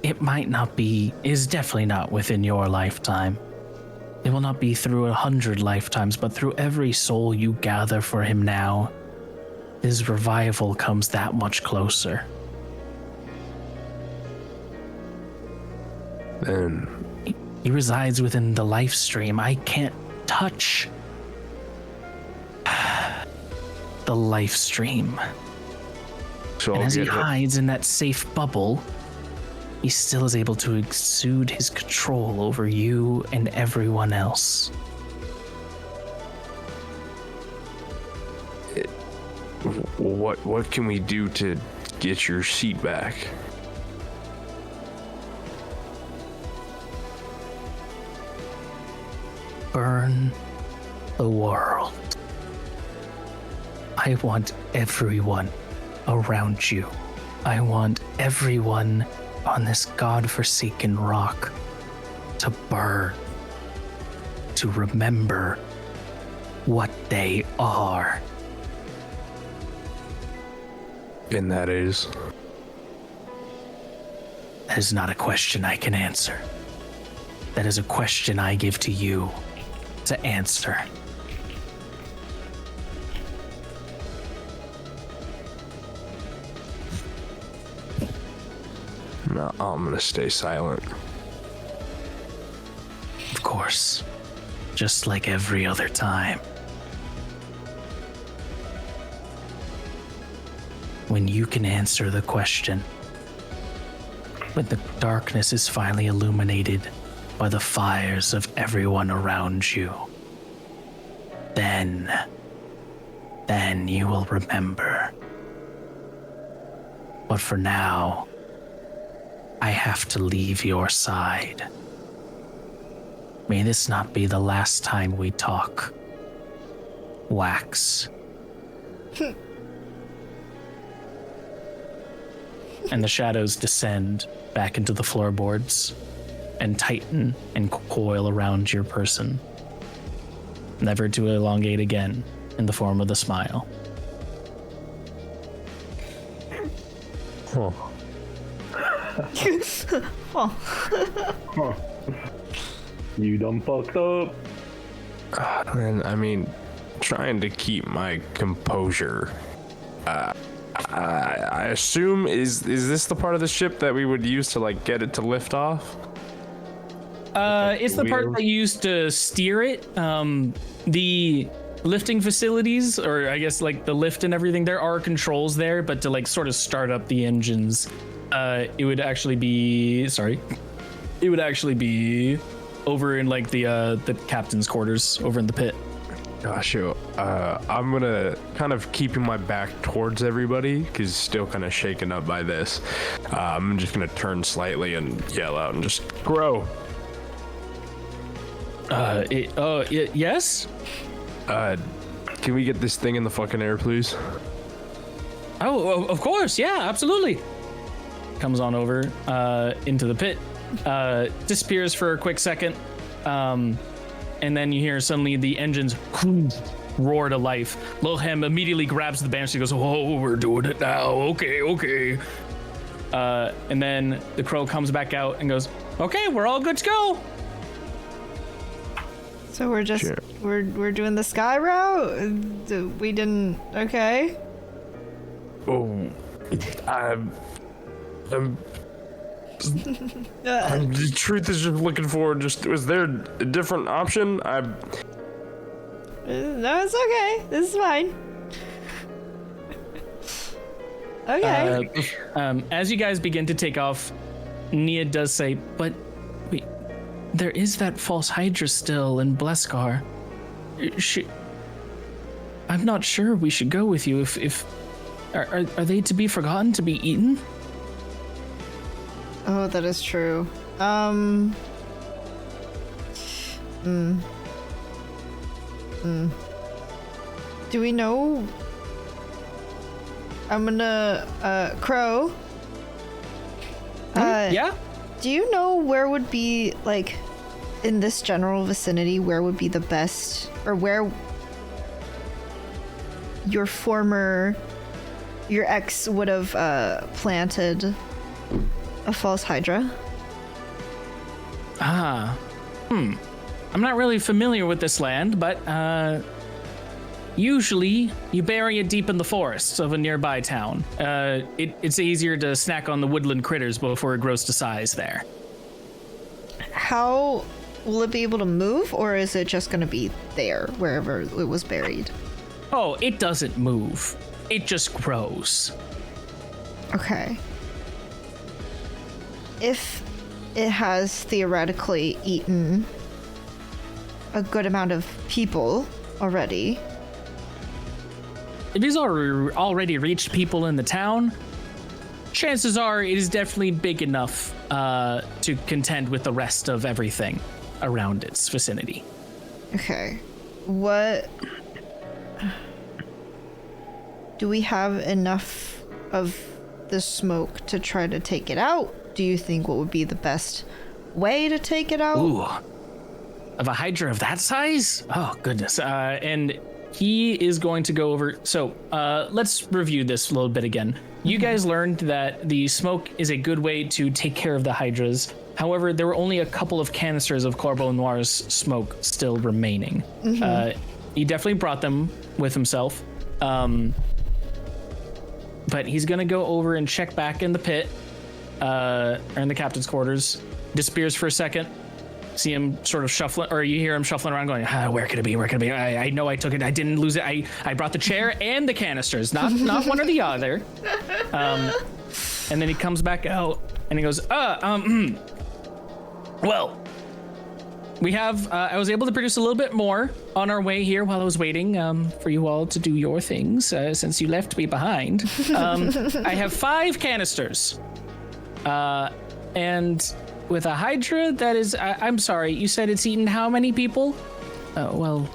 It might not be, is definitely not within your lifetime. It will not be through 100 lifetimes, but through every soul you gather for him now, his revival comes that much closer. Then He resides within the life stream. I can't touch the life stream. so And I'll as he get it. hides in that safe bubble, he still is able to exude his control over you and everyone else. What can we do to get your seat back? Burn the world. I want everyone around you. I want everyone on this godforsaken rock to burn, to remember what they are. And that is. That is not a question I can answer. That is a question I give to you to answer. No, I'm gonna stay silent. Of course, just like every other time. When you can answer the question, when the darkness is finally illuminated by the fires of everyone around you, then you will remember. But for now, I have to leave your side. May this not be the last time we talk. Wax. And the shadows descend back into the floorboards and tighten and coil around your person, never to elongate again in the form of the smile. Huh. Oh. You done fucked up. And I mean, trying to keep my composure. I assume is this the part of the ship that we would use to like get it to lift off? It's the part that you used to steer it. The lifting facilities, or I guess like the lift and everything, there are controls there, but to like sort of start up the engines, it would actually be over in like the captain's quarters over in the pit. Gosh, I'm gonna kind of keeping my back towards everybody because still kind of shaken up by this. I'm just gonna turn slightly and yell out and just grow. Yes? Can we get this thing in the fucking air, please? Oh, of course. Yeah, absolutely. Comes on over into the pit, disappears for a quick second, and then you hear suddenly the engines roar to life. Lilhem immediately grabs the banshee and goes, "Oh, we're doing it now. Okay." And then the crow comes back out and goes, "Okay, we're all good to go." So we're just Sure. we're doing the sky route. We didn't. Okay. Oh, I'm Uh, the truth is just looking for was there a different option? no, it's okay. This is fine. Okay. As you guys begin to take off, Nia does say, "But wait, there is that false Hydra still in Bleskar. I'm not sure we should go with you. If are they to be forgotten, to be eaten?" Oh, that is true. Do we know I'm gonna, Crow. Yeah? Do you know where would be, like, in this general vicinity, where would be the best, or where your ex would have, planted a false hydra? I'm not really familiar with this land, but, usually you bury it deep in the forests of a nearby town. It's easier to snack on the woodland critters before it grows to size there. How will it be able to move, or is it just going to be there wherever it was buried? Oh, it doesn't move. It just grows. Okay. If it has theoretically eaten a good amount of people already. It has already reached people in the town. Chances are it is definitely big enough to contend with the rest of everything around its vicinity. Okay. What... Do we have enough of the smoke to try to take it out? Do you think what would be the best way to take it out? Ooh. Of a hydra of that size? Oh, goodness. And he is going to go over... So, let's review this a little bit again. You guys learned that the smoke is a good way to take care of the hydras. However, there were only a couple of canisters of Corbeau Noir's smoke still remaining. He definitely brought them with himself. But he's going to go over and check back in the pit, or in the captain's quarters. Disappears for a second. See him sort of shuffling, or you hear him shuffling around going, where could it be? Where could it be? I know I took it. I didn't lose it. I brought the chair and the canisters, not one or the other. And then he comes back out and he goes, well, we have, I was able to produce a little bit more on our way here while I was waiting for you all to do your things, since you left me behind. I have 5 canisters. And with a hydra that is, I'm sorry, you said it's eaten how many people? The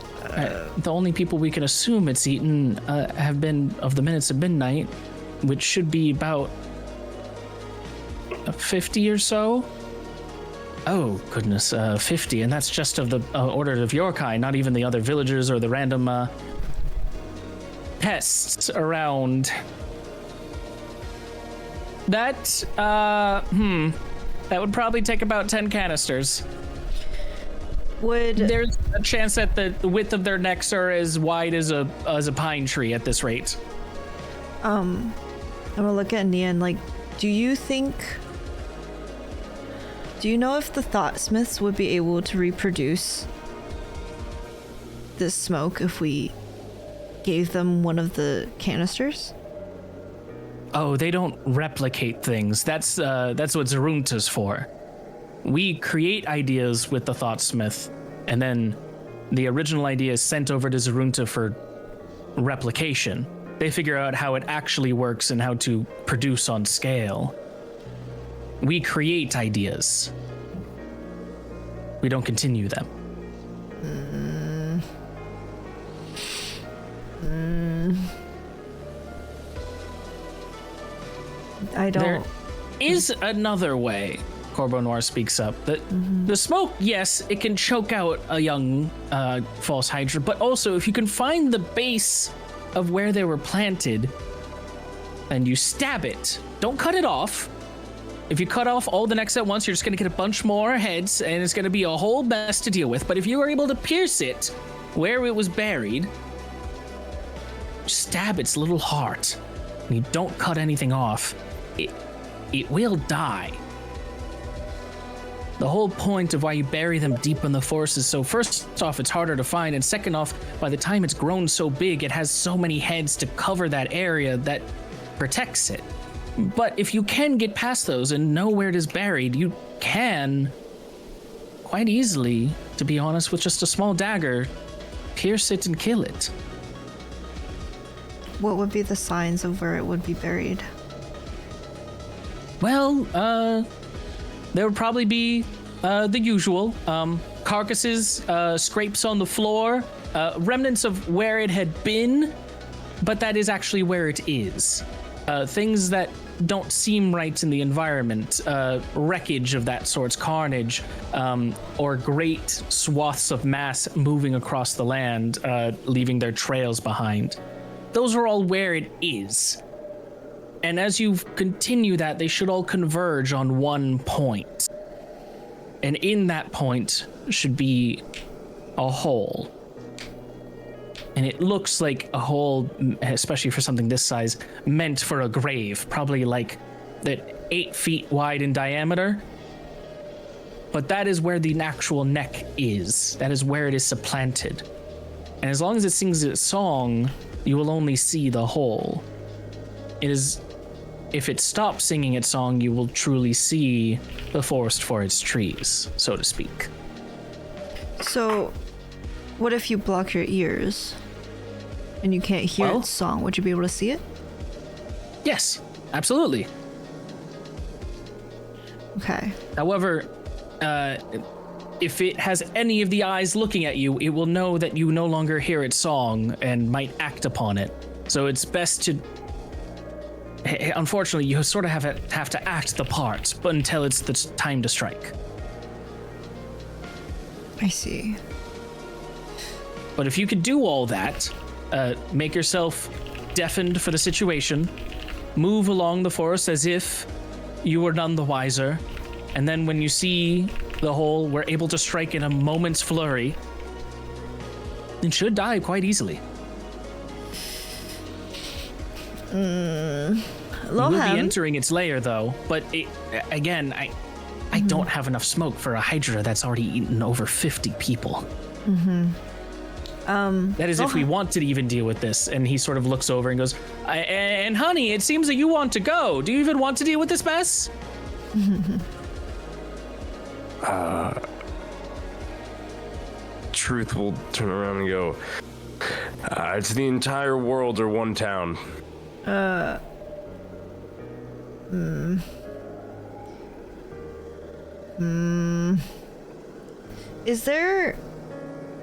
only people we can assume it's eaten have been of the minutes of midnight, which should be about 50 or so. Oh, goodness, 50, and that's just of the order of your kind, not even the other villagers or the random pests around. That would probably take about 10 canisters. There's a chance that the width of their necks are as wide as a pine tree at this rate. I'm gonna look at Nia and, like, do you know if the Thoughtsmiths would be able to reproduce this smoke if we gave them one of the canisters? Oh, they don't replicate things. That's what Zurunta's for. We create ideas with the Thoughtsmith, and then the original idea is sent over to Zurunta for replication. They figure out how it actually works and how to produce on scale. We create ideas. We don't continue them. I don't... There is another way, Corbeau Noir speaks up. The smoke, yes, it can choke out a young false hydra, but also if you can find the base of where they were planted and you stab it, don't cut it off. If you cut off all the necks at once, you're just going to get a bunch more heads, and it's going to be a whole mess to deal with. But if you are able to pierce it where it was buried, stab its little heart, and you don't cut anything off, it will die. The whole point of why you bury them deep in the forest is so, first off, it's harder to find, and second off, by the time it's grown so big, it has so many heads to cover that area that protects it. But if you can get past those and know where it is buried, you can, quite easily, to be honest, with just a small dagger, pierce it and kill it. What would be the signs of where it would be buried? Well, there would probably be the usual. Carcasses, scrapes on the floor, remnants of where it had been, but that is actually where it is. things that don't seem right in the environment, wreckage of that sort's carnage, or great swaths of mass moving across the land, leaving their trails behind. Those are all where it is. And as you continue that, they should all converge on one point. And in that point should be a hole. And it looks like a hole, especially for something this size, meant for a grave, probably like that 8 feet wide in diameter. But that is where the actual neck is. That is where it is supplanted. And as long as it sings its song, you will only see the hole. It is, if it stops singing its song, you will truly see the forest for its trees, so to speak. So, what if you block your ears and you can't hear its song? Would you be able to see it? Yes, absolutely. Okay. However, if it has any of the eyes looking at you, it will know that you no longer hear its song and might act upon it. So it's best to... Unfortunately, you sort of have to act the part, but until it's the time to strike. I see. But if you could do all that, make yourself deafened for the situation, move along the forest as if you were none the wiser, and then when you see the hole, we're able to strike in a moment's flurry, and should die quite easily. You will be entering its lair, though, but again, I don't have enough smoke for a hydra that's already eaten over 50 people. That is if we want to even deal with this. And he sort of looks over and goes, and honey, it seems that you want to go. Do you even want to deal with this mess? Truth will turn around and go, it's the entire world or one town. Is there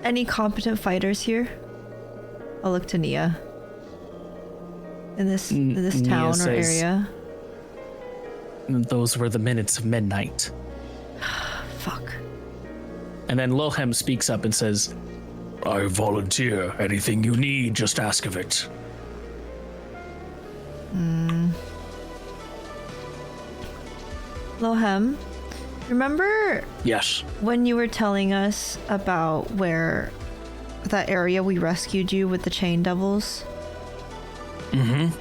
any competent fighters here? I'll look to Nia. In this town or area. Those were the minutes of midnight. Fuck. And then Lohem speaks up and says, I volunteer. Anything you need, just ask of it. Lohem, remember Yes. when you were telling us about where that area we rescued you with the chain devils? Mm-hmm.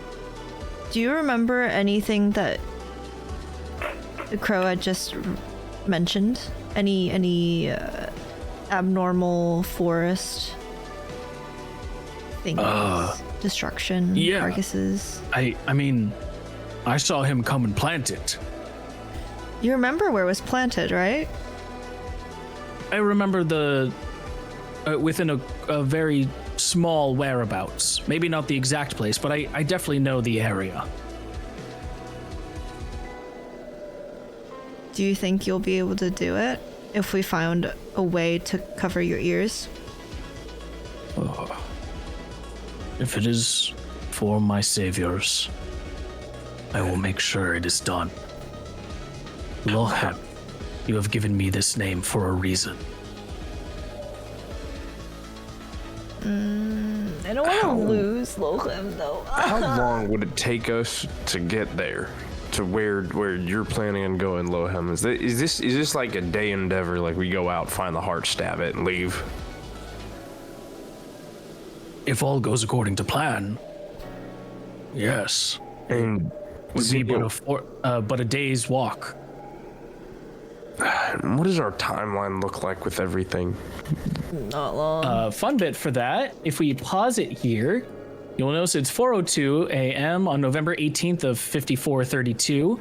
Do you remember anything that the crow had just mentioned? Any abnormal forest things? Destruction? yeah. Carcasses? I mean, I saw him come and plant it. You remember where it was planted, right? I remember the within a very small whereabouts. Maybe not the exact place, but I definitely know the area. Do you think you'll be able to do it if we found a way to cover your ears? If it is for my saviors, I will make sure it is done. Lohem, you have given me this name for a reason. I don't want to lose Lohem, though. How long would it take us to get there? To where you're planning on going, Lohem? Is this like a day endeavor? Like we go out, find the heart, stab it, and leave? If all goes according to plan, yes. And Would be but a day's walk. what does our timeline look like with everything? Not long. Fun bit for that, if we pause it here, you'll notice it's 4:02 a.m. on November 18th of 5432.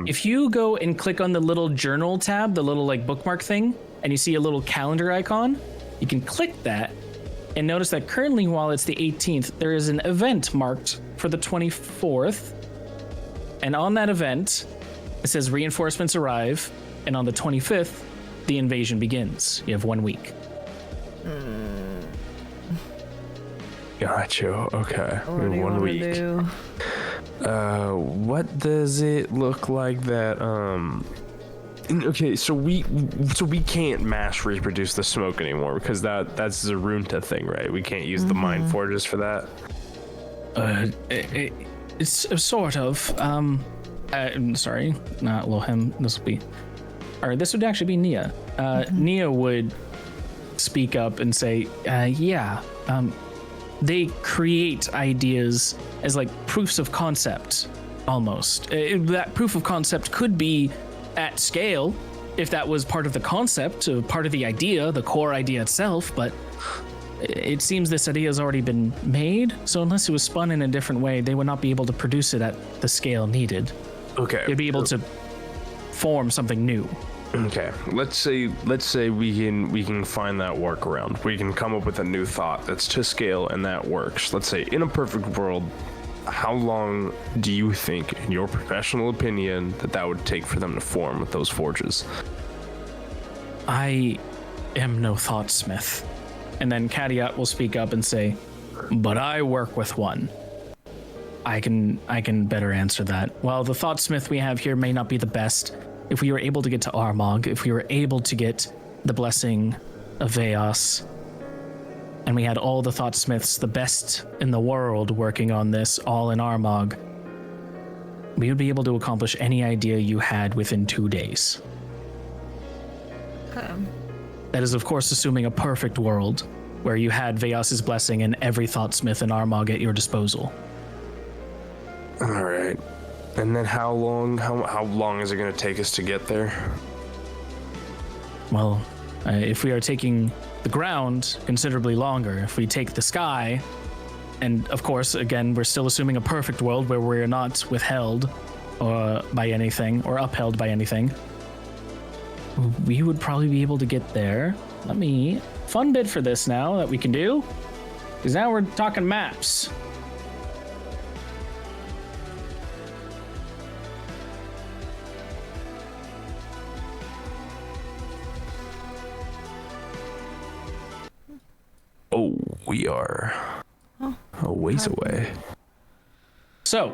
If you go and click on the little journal tab, the little like bookmark thing, and you see a little calendar icon, you can click that and notice that currently, while it's the 18th, there is an event marked for the 24th. And on that event, it says reinforcements arrive. And on the 25th, the invasion begins. You have 1 week. Got you. Okay. What do you 1 wanna week. do? What does it look like that? Okay, so we can't mass reproduce the smoke anymore because that's a Runta thing, right? We can't use the mine forges for that. It's sort of. I'm sorry, not Lohem. This will be, or this would actually be Nia. Nia would speak up and say, they create ideas as like proofs of concept, almost. That proof of concept could be at scale, if that was part of the concept, part of the idea, the core idea itself, but it seems this idea has already been made, so unless it was spun in a different way, they would not be able to produce it at the scale needed. Okay. They'd be able to form something new. Okay, let's say we can find that workaround. We can come up with a new thought that's to scale and that works. Let's say in a perfect world, how long do you think, in your professional opinion, that would take for them to form with those forges? I am no thoughtsmith. And then Kadiat will speak up and say, but I work with one. I can better answer that. While the thoughtsmith we have here may not be the best, if we were able to get to Armagh, if we were able to get the blessing of Veos, and we had all the thoughtsmiths, the best in the world, working on this, all in Armagh, we would be able to accomplish any idea you had within 2 days. That is, of course, assuming a perfect world where you had Veos' blessing and every thoughtsmith in Armagh at your disposal. All right. And then how long is it going to take us to get there? Well, if we are taking the ground, considerably longer. If we take the sky, and of course, again, we're still assuming a perfect world where we're not withheld by anything or upheld by anything, we would probably be able to get there. Fun bit for this now that we can do, because now we're talking maps. Oh, we are a ways away. So,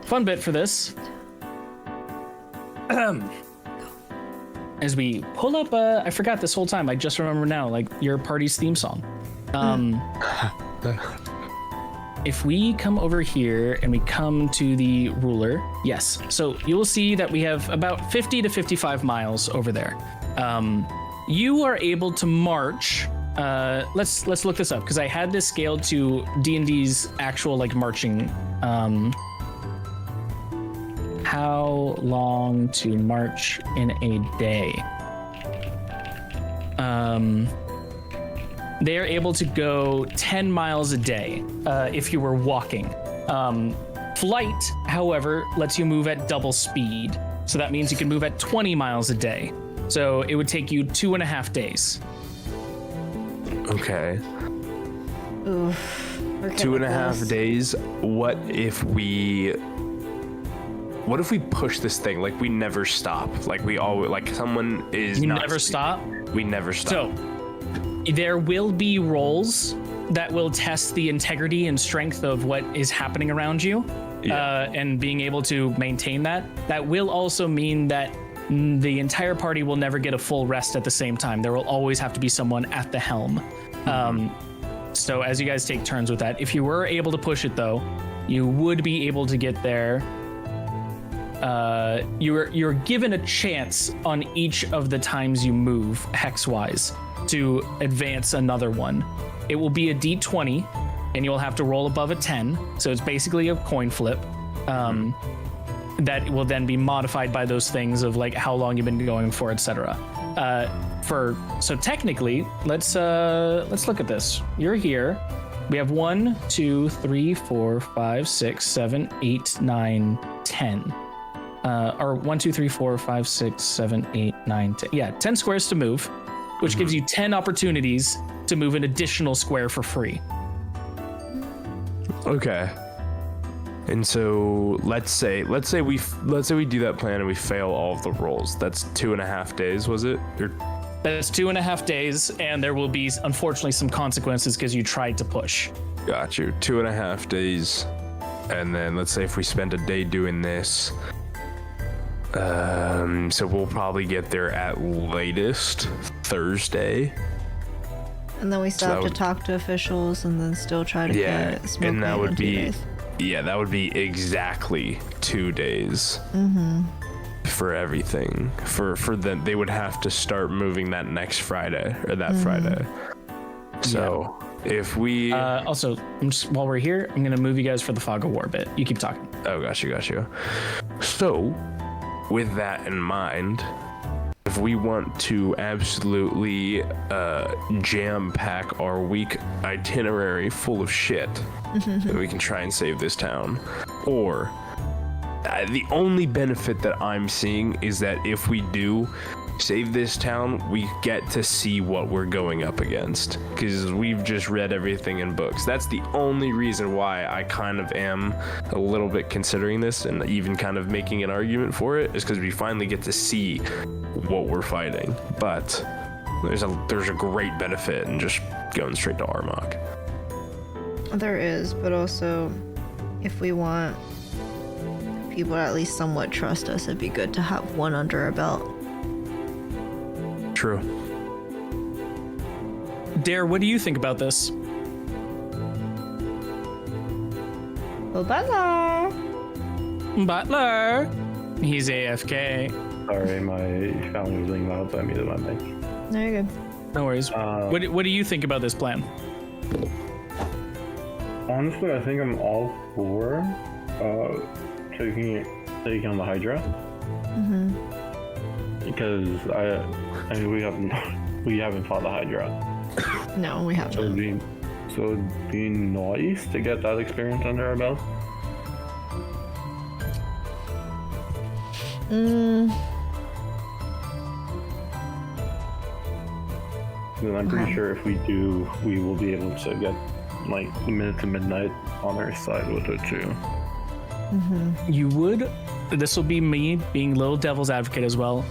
fun bit for this. As we pull up, I forgot this whole time, I just remember now, like your party's theme song. If we come over here and we come to the ruler, yes. So you will see that we have about 50 to 55 miles over there. You are able to march. Let's look this up because I had this scaled to D&D's actual like marching. How long to march in a day? They are able to go 10 miles a day if you were walking. Flight, however, lets you move at double speed. So that means you can move at 20 miles a day. So it would take you 2.5 days. Okay. Oof. 2.5 days. What if we push this thing like we never stop? Like we always, like someone is You not never stop? We never stop. So there will be rolls that will test the integrity and strength of what is happening around you, and being able to maintain that. That will also mean that the entire party will never get a full rest at the same time. There will always have to be someone at the helm. So as you guys take turns with that, if you were able to push it though, you would be able to get there. You're given a chance on each of the times you move hex-wise to advance another one. It will be a d20, and you'll have to roll above a 10. So it's basically a coin flip. That will then be modified by those things of like how long you've been going for, etc. So technically, let's look at this. You're here. We have 1, 2, 3, 4, 5, 6, 7, 8, 9, 10. Or 1, 2, 3, 4, 5, 6, 7, 8, 9, 10. Yeah, 10 squares to move, which gives you 10 opportunities to move an additional square for free. Okay. And so let's say we do that plan and we fail all of the rolls. That's 2.5 days, was it? That's 2.5 days, and there will be unfortunately some consequences because you tried to push. Got you. 2.5 days. and then let's say if we spend a day doing this, so we'll probably get there at latest Thursday. And then we still So have that to talk to officials and then still try to get smoke and that in would 2 be days. that would be exactly 2 days for everything. For them, they would have to start moving that next Friday or that Friday. So if we Also, while we're here, I'm gonna move you guys for the fog of war bit. You keep talking. oh, got you. So with that in mind, if we want to absolutely jam pack our week itinerary full of shit, then we can try and save this town. Or the only benefit that I'm seeing is that if we do save this town, we get to see what we're going up against, because we've just read everything in books. That's the only reason why I kind of am a little bit considering this and even kind of making an argument for it, is because we finally get to see what we're fighting. But there's a great benefit in just going straight to Armagh. There is, but also, if we want people to at least somewhat trust us, it'd be good to have one under our belt. True. Dare, what do you think about this? Well, bye. Butler. He's AFK. Sorry, my family was being loud, so I muted my mic. No, you're good. No worries. What do you think about this plan? Honestly, I think I'm all for taking on the Hydra. Because I mean we haven't fought the Hydra. No, we haven't. So it'd be nice to get that experience under our belt. And I'm pretty sure if we do, we will be able to get like the minute to midnight on our side with it too. You would. This will be me being little devil's advocate as well.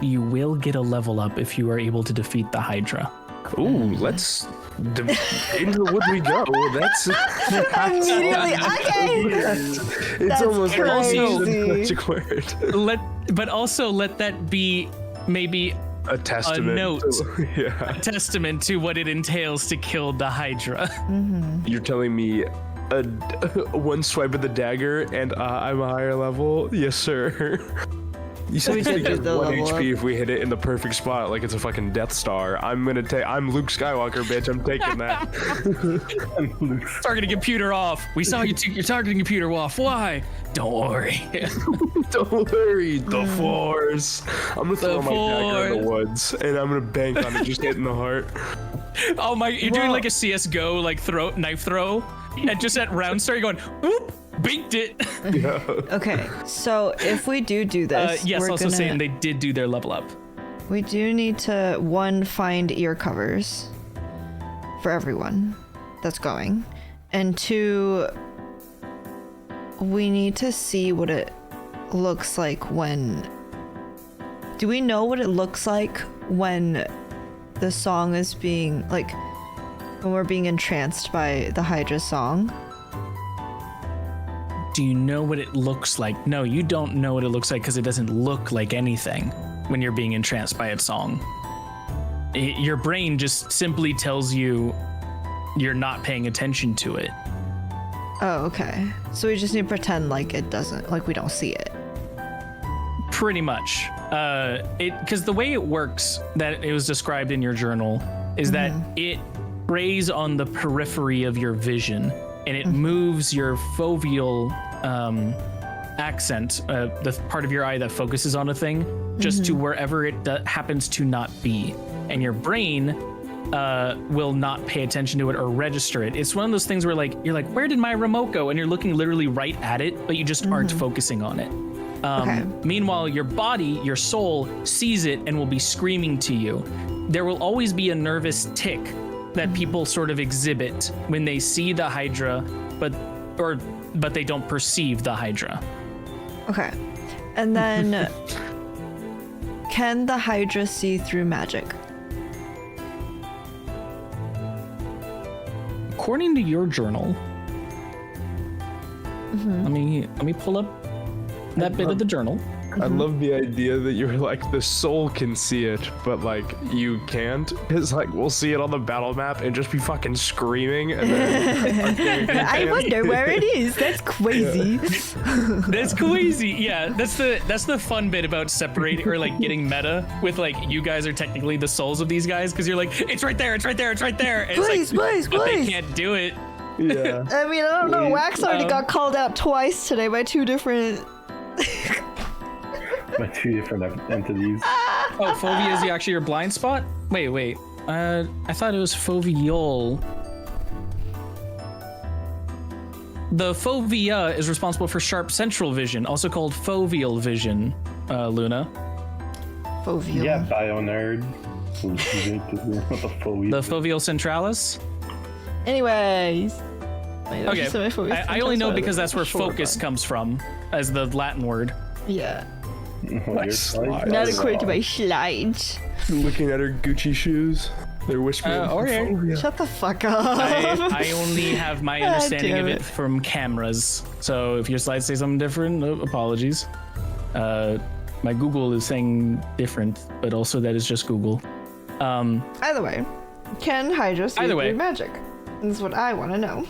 You will get a level up if you are able to defeat the Hydra. Ooh, let's into the wood we go. That's Immediately, okay. it's That's almost crazy. magic word. But also let that be maybe A testament. a note, Yeah. a testament to what it entails to kill the Hydra. You're telling me one swipe of the dagger and I'm a higher level? Yes, sir. You said We we did get the 1 level HP up. if we hit it in the perfect spot, like it's a fucking Death Star. I'm Luke Skywalker, bitch. I'm taking that. Targeting computer off. We saw you took your targeting computer off. Why? Don't worry. Don't worry, the Force. I'm gonna throw my dagger in the Force. woods, and I'm gonna bank on it just hitting the heart. Oh my! You're doing like a CS:GO like knife throw, and just at round start you're going whoop, binked it. Yeah. Okay, so if we do this, Yes. we're Also gonna, saying they did do their level up. we do need to, one, find ear covers for everyone that's going, and two, we need to see what it looks like when. Do we know what it looks like when the song is being, like, when we're being entranced by the Hydra song? Do you know what it looks like? No, you don't know what it looks like because it doesn't look like anything when you're being entranced by its song. Your brain just simply tells you you're not paying attention to it. Oh, okay. So we just need to pretend like it doesn't, like we don't see it. Pretty much. Because the way it works, that it was described in your journal, is that it preys on the periphery of your vision, and it moves your foveal accent, the part of your eye that focuses on a thing, just to wherever it happens to not be. And your brain will not pay attention to it or register it. It's one of those things where you're like, where did my remote go? And you're looking literally right at it, but you just aren't focusing on it. Okay. Meanwhile, your body, your soul, sees it and will be screaming to you. There will always be a nervous tick that people sort of exhibit when they see the Hydra, but they don't perceive the Hydra. Okay. And then, can the Hydra see through magic? According to your journal, Let me pull up that bit of the journal. I love the idea that you're like, the soul can see it, but like you can't. It's like, we'll see it on the battle map and just be fucking screaming. And then I wonder where it is. That's crazy. That's crazy. Yeah, that's the fun bit about separating or like getting meta with like you guys are technically the souls of these guys because you're like, it's right there, it's right there, it's right there. And Please, it's like, please, but please. they can't do it. Yeah. I mean, I don't know. Wax already got called out twice today by two different. By two different entities. Oh, Fovea is actually your blind spot? Wait. I thought it was Foveal. The Fovea is responsible for sharp central vision, also called foveal vision, Luna. Foveal. Yeah, bio nerd. What the phobia? The Foveal centralis? Anyways. Okay, I only know because that's where focus comes from, as the Latin word. Yeah. Slide. Not according to my slides. Looking at her Gucci shoes. They're whispering. Okay. Shut the fuck up. I only have my understanding damn of it. it from cameras. So if your slides say something different, apologies. My Google is saying different, but also that is just Google. Either way, can Hydra see Either way. through magic? This is what I want to know.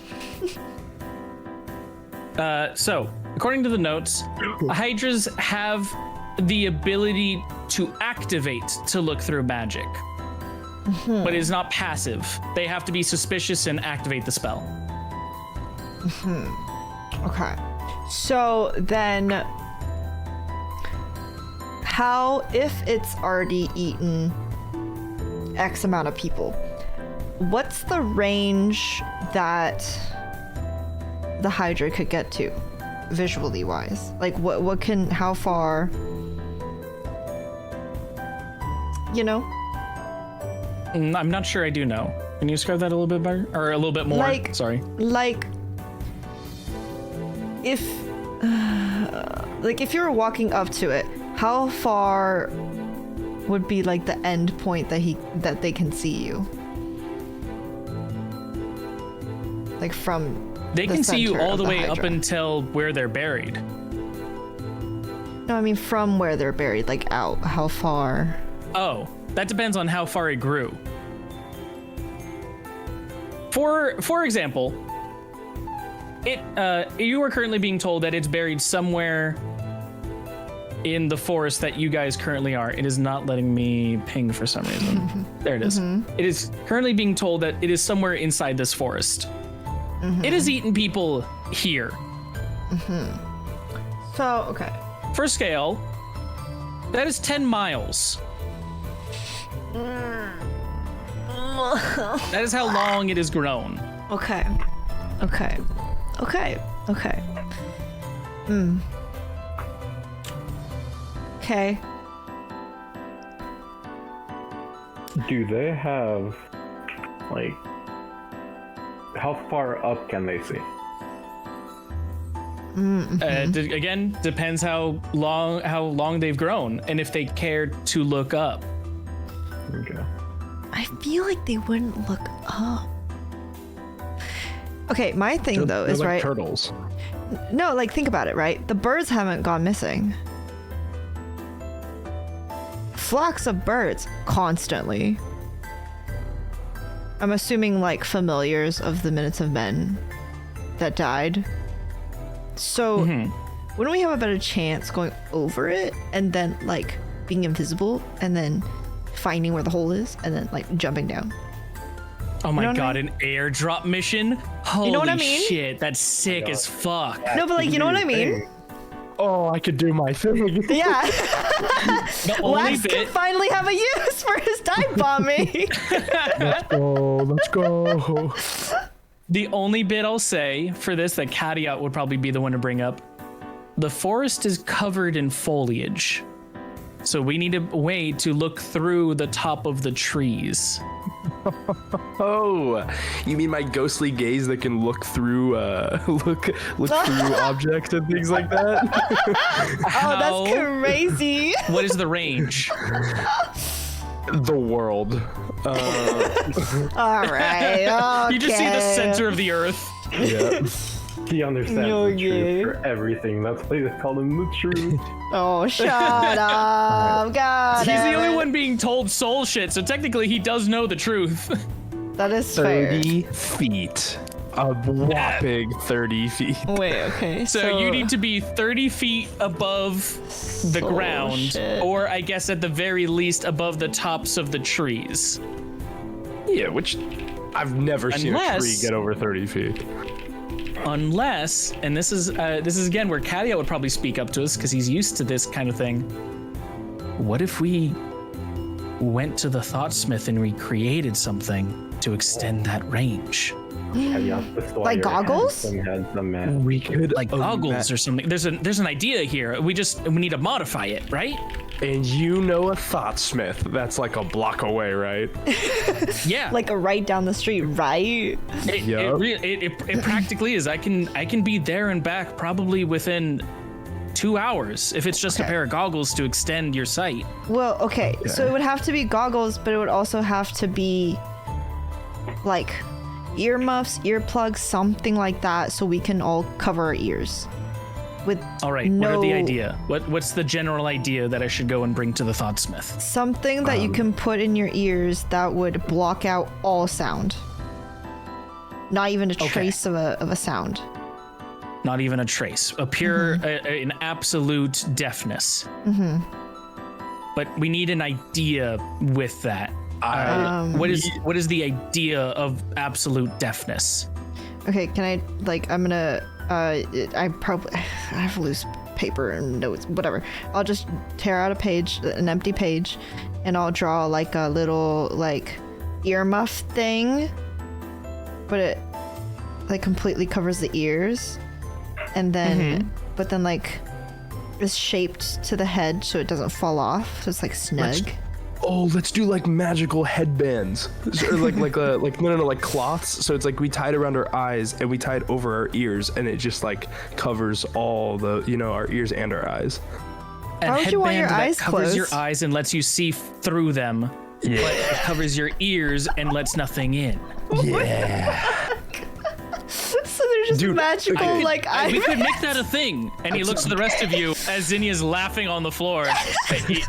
So, according to the notes, Hydras have the ability to activate to look through magic, but it is not passive. They have to be suspicious and activate the spell. Okay. So then, how, if it's already eaten X amount of people, what's the range that the Hydra could get to, visually wise? Like, how far? You know? I'm not sure I do know. Can you describe that a little bit better? Or a little bit more? Like- Sorry. Like, if you were walking up to it, how far would be like the end point that they can see you? Like from They the can see you center all of the way up Hydra. until where they're buried. No, I mean from where they're buried, like out. How far? Oh, that depends on how far it grew. For example, you are currently being told that it's buried somewhere in the forest that you guys currently are. It is not letting me ping for some reason. There it is. It is currently being told that it is somewhere inside this forest. It has eaten people here. So, okay. For scale, that is 10 miles. That is how long it has grown. Okay. Okay. Do they have, like, how far up can they see? Again, depends how long they've grown and if they care to look up. Okay. I feel like they wouldn't look up. Okay, my thing though They're is like right. turtles. No, like think about it, right? The birds haven't gone missing. Flocks of birds constantly. I'm assuming like familiars of the Minutes of Men that died. So wouldn't we have a better chance going over it and then like being invisible and then finding where the hole is and then like jumping down? Oh my know what I god, an airdrop mission? Holy know what I mean? shit, that's sick as fuck. No, but like you know what I mean? Oh, I could do my thing. Yeah. The only Wax can bit, finally have a use for his dive bombing. Let's go. the only bit I'll say for this, that caveat would probably be the one to bring up. The forest is covered in foliage. So we need a way to look through the top of the trees. Oh, you mean my ghostly gaze that can look through look through objects and things like that? Oh, that's crazy. What is the range? The world. All right. Okay. You just see the center of the earth. Yeah. He understands the Okay. truth for everything. That's why they call him the truth. Oh, shut up. God. He's the damn only it. one being told soul shit, so technically he does know the truth. That is fair. 30 feet. A whopping 30 feet. Wait, okay. So you need to be 30 feet above the Soul ground, shit. or I guess at the very least above the tops of the trees. Yeah, which I've never seen a tree Unless- get over 30 feet. Unless, and this is again where Cadia would probably speak up to us because he's used to this kind of thing. What if we went to the Thoughtsmith and recreated something to extend that range? Like goggles? We could Like goggles or something. There's an idea here. We need to modify it, right? And you know a Thoughtsmith that's like a block away, right? Yeah. Like a right down the street, right? It practically is. I can be there and back probably within 2 hours if it's just a pair of goggles to extend your sight. Well, okay. So it would have to be goggles, but it would also have to be like earmuffs, earplugs, something like that, so we can all cover our ears. With All right. What are the idea? What's the general idea that I should go and bring to the Thoughtsmith? something that you can put in your ears that would block out all sound. Not even a trace of a sound. Not even a trace. A pure, an absolute deafness. But we need an idea with that. What is the idea of absolute deafness? Okay, can I, like, I'm gonna, I have loose paper and notes, whatever. I'll just tear out a page, an empty page, and I'll draw, like, a little, like, earmuff thing, but it, like, completely covers the ears, and then, but then, like, is shaped to the head so it doesn't fall off, so it's, like, snug. Let's do like magical headbands, or like cloths. So it's like we tie it around our eyes and we tie it over our ears, and it just like covers all the, our ears and our eyes. A Why would you want your headband that eyes covers your closed? eyes and lets you see through them, but it covers your ears and lets nothing in. Yeah. So they're just Dude, magical, okay. like, We could make that a thing. And he looks to the rest of you as Zinnia's laughing on the floor.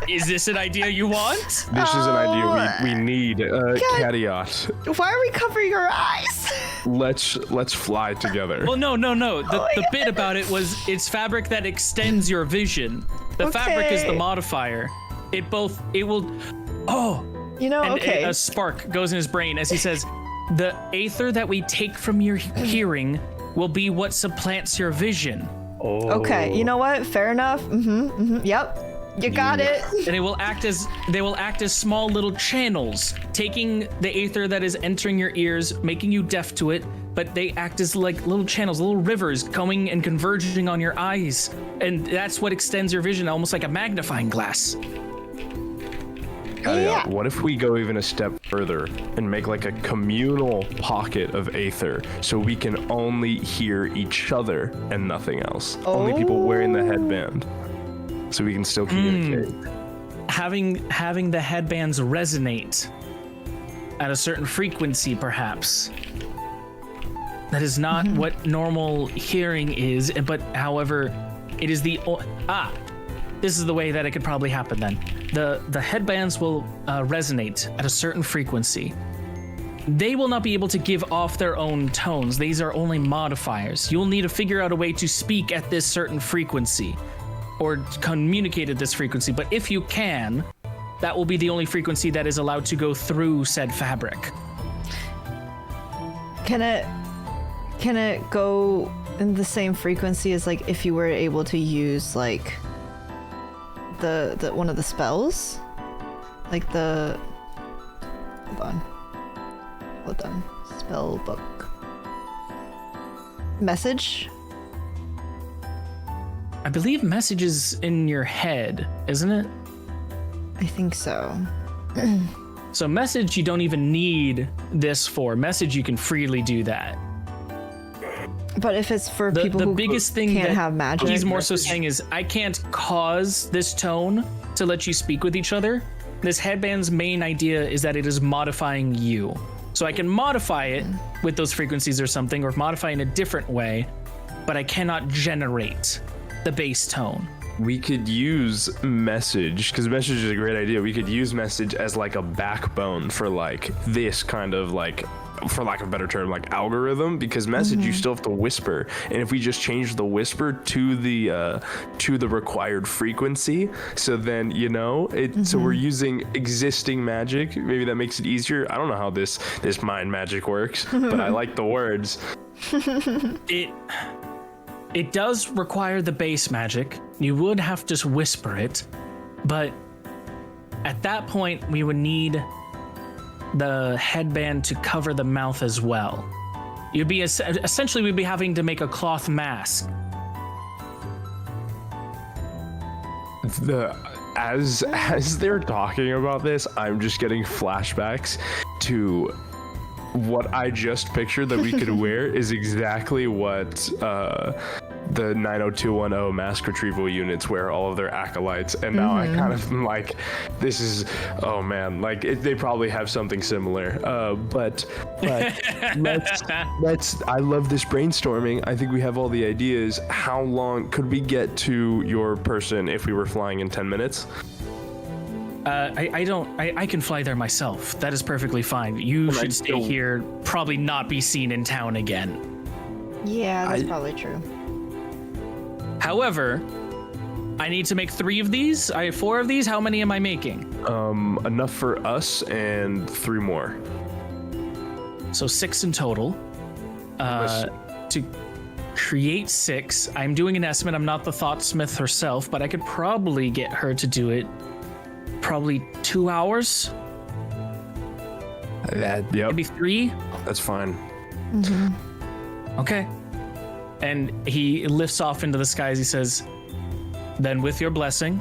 Is this an idea you want? This is an idea we need. Caveat. Why are we covering our eyes? Let's fly together. Well, no. The bit about it was it's fabric that extends your vision. The fabric is the Okay. modifier. It will. Oh, You know, and okay. a spark goes in his brain as he says, "The aether that we take from your hearing will be what supplants your vision, Okay, you know what? Fair enough. Yep. You got it. and they will act as small little channels, taking the aether that is entering your ears, making you deaf to it. But they act as like little channels, little rivers coming and converging on your eyes, and that's what extends your vision, almost like a magnifying glass." Yeah. What if we go even a step further and make like a communal pocket of aether so we can only hear each other and nothing else? Only people wearing the headband, so we can still communicate. Having the headbands resonate at a certain frequency, perhaps. That is not what normal hearing is, but however, it is this is the way that it could probably happen then. The headbands will resonate at a certain frequency. They will not be able to give off their own tones. These are only modifiers. You'll need to figure out a way to speak at this certain frequency or communicate at this frequency. But if you can, that will be the only frequency that is allowed to go through said fabric. Can it go in the same frequency as, like, if you were able to use, like, the one of the spells? Like the... Hold on. Spell book. Message? I believe message is in your head, isn't it? I think so. So message you don't even need this for. Message you can freely do that. But if it's for The people who biggest thing can't that have magic... he's more so saying is, I can't cause this tone to let you speak with each other. This headband's main idea is that it is modifying you. So I can modify it with those frequencies or something, or modify in a different way, but I cannot generate the bass tone. We could use message, because message is a great idea. We could use message as like a backbone for like this kind of like, for lack of a better term, like algorithm, because message you still have to whisper, and if we just change the whisper to the required frequency, so then so we're using existing magic. Maybe that makes it easier. I don't know how this mind magic works, but I like the words. It does require the base magic. You would have to whisper it, but at that point we would need the headband to cover the mouth as well. You'd be essentially we'd be having to make a cloth mask. As they're talking about this, I'm just getting flashbacks to what I just pictured that we could wear is exactly what the 90210 mask retrieval units wear, all of their acolytes, and now I kind of am like, this is, oh man, like they probably have something similar, but let's I love this brainstorming. I think we have all the ideas. How long could we get to your person if we were flying in 10 minutes? I can fly there myself. That is perfectly fine. You should stay here, probably not be seen in town again. Yeah, that's probably true. However, I need to make 3 of these. I have 4 of these. How many am I making? Enough for us and 3 more. So 6 in total. To create 6, I'm doing an estimate. I'm not the Thoughtsmith herself, but I could probably get her to do it. Probably 2 hours. Yep. Maybe 3. That's fine. Okay. And he lifts off into the skies. He says, then with your blessing,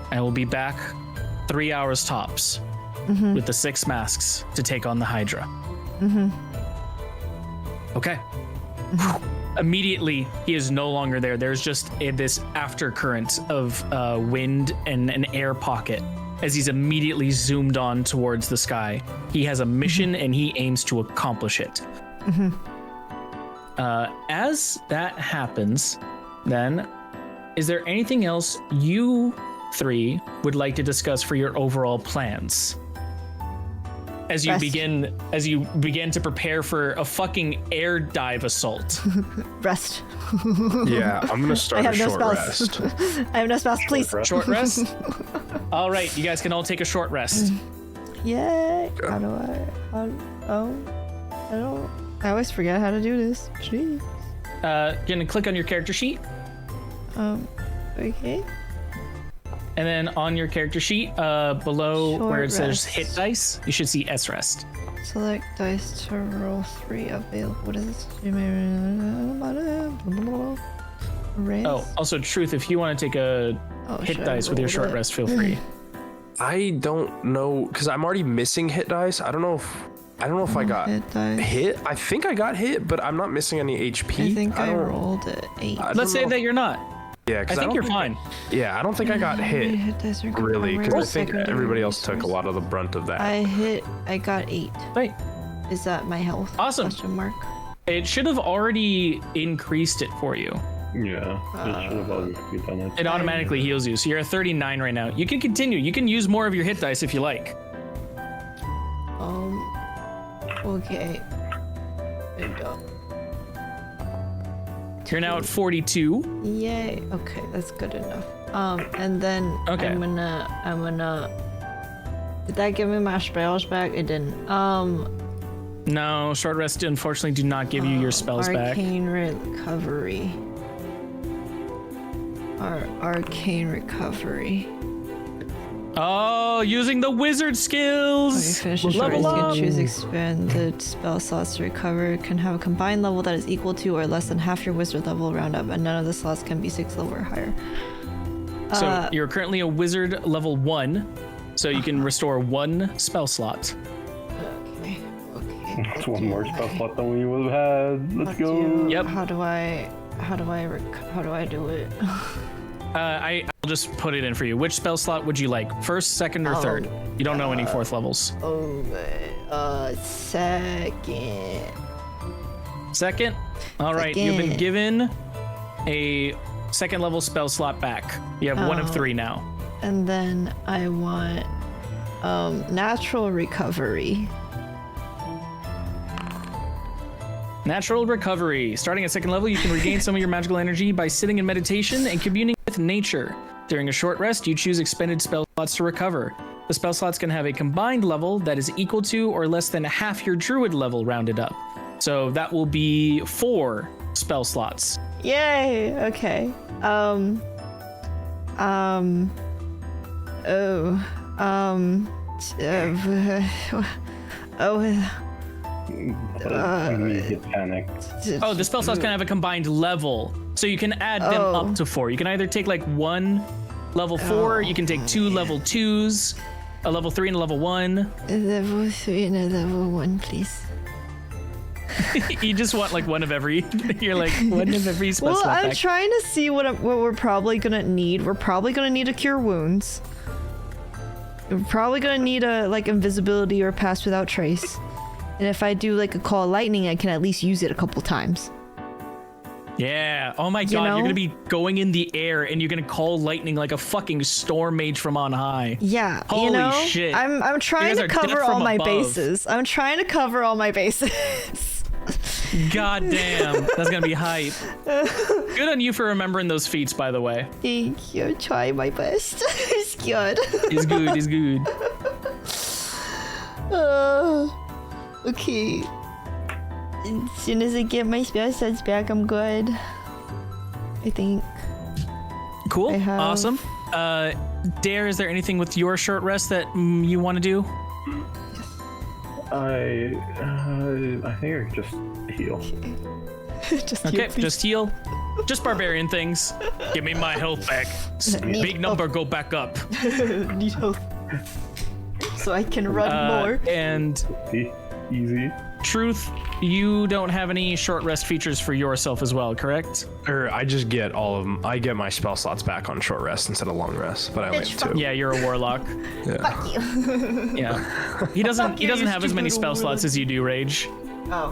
I will be back 3 hours tops with the 6 masks to take on the Hydra. Okay. Immediately, he is no longer there. There's just this aftercurrent of wind and an air pocket as he's immediately zoomed on towards the sky. He has a mission and he aims to accomplish it. As that happens, then, is there anything else you 3 would like to discuss for your overall plans? As you begin to prepare for a fucking air dive assault. Rest. Yeah, I'm gonna start a short rest. I have no spells, please. Short rest? All right, you guys can all take a short rest. Yay. I always forget how to do this. Jeez. Gonna click on your character sheet. Okay. And then on your character sheet, below Short where it says rest. hit dice, you should see S rest. Select dice to roll 3 available. What is this? Raise. Oh, also truth, if you want to take a hit should I dice with your roll short it? rest, feel free. I don't know, because I'm already missing hit dice. I don't know if I got hit dice. hit. I think I got hit, but I'm not missing any HP. I think I don't- rolled it 8. Let's say that you're not. Yeah, I because think you're fine. Yeah, I don't think I got hit dice are really, because I think secondary everybody else took a resource. lot of the brunt of that. I got 8. Right. Is that my health? Awesome. Question mark. It should have already increased it for you. Yeah, it should have obviously done it. It automatically heals you, so you're at 39 right now. You can continue. You can use more of your hit dice if you like. Okay. You're now at 42. Yay. Okay, that's good enough. And then Okay. I'm gonna. Did that give me my spells back? It didn't. No, short rest unfortunately do not give you your spells back. Arcane recovery. Arcane recovery. Oh, using the wizard When you skills. finish a short Level rest, you up. can choose expanded spell slots to recover. Can have a combined level that is equal to or less than half your wizard level round up, and none of the slots can be 6th level or higher. So you're currently a wizard level 1, so you can restore 1 spell slot. Okay. That's one more spell slot than we would have had. Let's go. Yep. How do I do it? I'll just put it in for you. Which spell slot would you like? 1st, 2nd, or 3rd? You don't know any 4th levels. Oh, second. 2nd? All right, you've been Second. given a second level spell slot back. You have one of 3 now. And then I want natural recovery. Natural recovery. Starting at second level, you can regain some of your magical energy by sitting in meditation and communing with nature. During a short rest, you choose expended spell slots to recover. The spell slots can have a combined level that is equal to or less than half your druid level rounded up. So that will be 4 spell slots. Yay! Okay. You get panicked. Oh, the spell slots can have a combined level. So you can add them up to 4. You can either take like 1 level 4, you can take 2 level 2s, a level 3 and a level 1. Level 3 and a level 1, please. You just want like one of every. You're like one of every spell Well, slot I'm back. trying to see what we're probably gonna need. We're probably gonna need to cure wounds. We're probably gonna need a like invisibility or pass without trace. And if I do like a call of lightning, I can at least use it a couple times. Yeah. Oh my god, know? you're gonna be going in the air and you're gonna call lightning like a fucking storm mage from on high. Yeah, Holy you know, shit. I'm trying guys to are cover death all from my above. bases. I'm trying to cover all my bases. God damn, that's gonna be hype. Good on you for remembering those feats, by the way. Thank you. I'm trying my best. It's good. It's good. It's good. Okay. As soon as I get my spell sets back, I'm good. I think. Cool. I have- Awesome. Dare, is there anything with your short rest that you want to do? I think I could just heal. Just Okay, heal, please. just heal. Just barbarian things. Give me my health back. Need Big number, go back up. Need health. So I can run more. And Easy. Truth, you don't have any short rest features for yourself as well, correct? Or I just get all of them. I get my spell slots back on short rest instead of long rest, but I only have fuck 2. Yeah, you're a warlock. Fuck you. Yeah. He doesn't you, you have as many stupid spell slots as you do, Rage. Oh,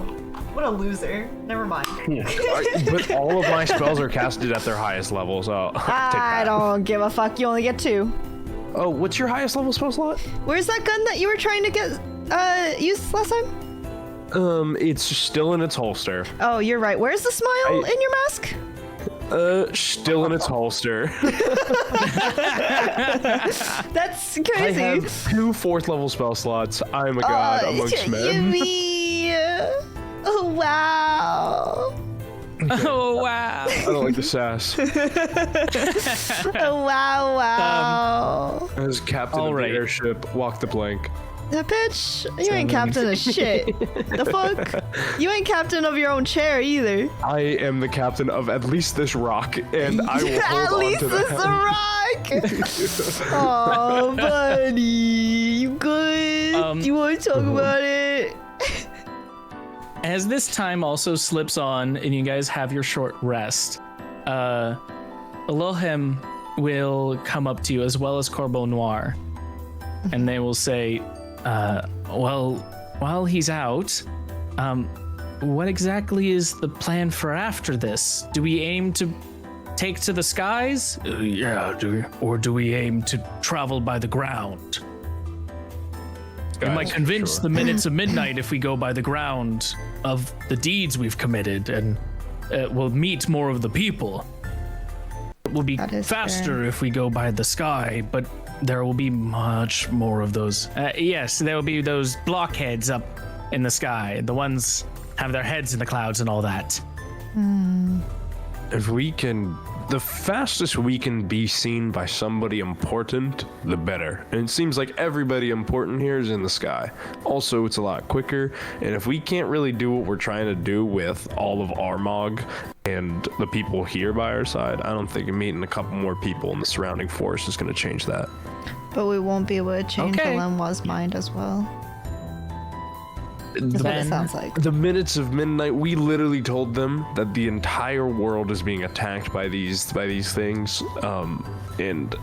what a loser. Never mind. But all of my spells are casted at their highest level, so take I that. don't give a fuck. You only get 2. Oh, what's your highest level spell slot? Where's that gun that you were trying to get used last time? It's still in its holster. Oh, you're right. Where's the smile in your mask? Still in its holster. That's I crazy. have 2 4th level spell slots. I am a god amongst men. Oh, wow. Oh, wow. I don't like the sass. Oh, wow. As captain All of right. the airship, walk the plank. Bitch, you ain't captain of shit. The fuck? You ain't captain of your own chair either. I am the captain of at least this rock, and I will At hold on least to it's that. a rock. Oh, buddy. You good? You want to talk about it? As this time also slips on and you guys have your short rest, Elohim will come up to you as well as Corbeau Noir, and they will say, well, while he's out, what exactly is the plan for after this? Do we aim to take to the skies? Or do we aim to travel by the ground? We might convince the Minutes of Midnight if we go by the ground of the deeds we've committed, and we'll meet more of the people. It will be That is faster fair. if we go by the sky, but there will be much more of those. Yes, there will be those blockheads up in the sky. The ones have their heads in the clouds and all that. If we can, the fastest we can be seen by somebody important, the better. And it seems like everybody important here is in the sky. Also, it's a lot quicker. And if we can't really do what we're trying to do with all of Armagh and the people here by our side, I don't think meeting a couple more people in the surrounding forest is going to change that. But we won't be able to change Okay. Lenoir's mind as well. That's what it Then- sounds like. The Minutes of Midnight, we literally told them that the entire world is being attacked by these things, and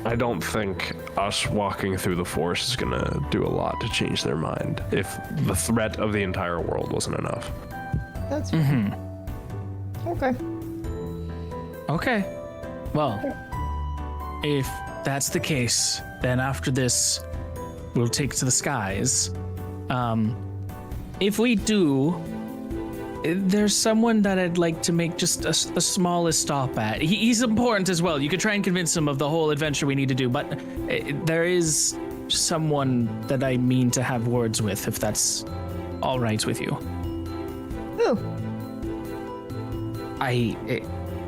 I don't think us walking through the forest is gonna do a lot to change their mind if the threat of the entire world wasn't enough. That's Okay. Okay. Well, if that's the case, then after this, we'll take to the skies. If we do, there's someone that I'd like to make just a smallest stop at. He's important as well. You could try and convince him of the whole adventure we need to do, but there is someone that I mean to have words with, if that's all right with you. Who?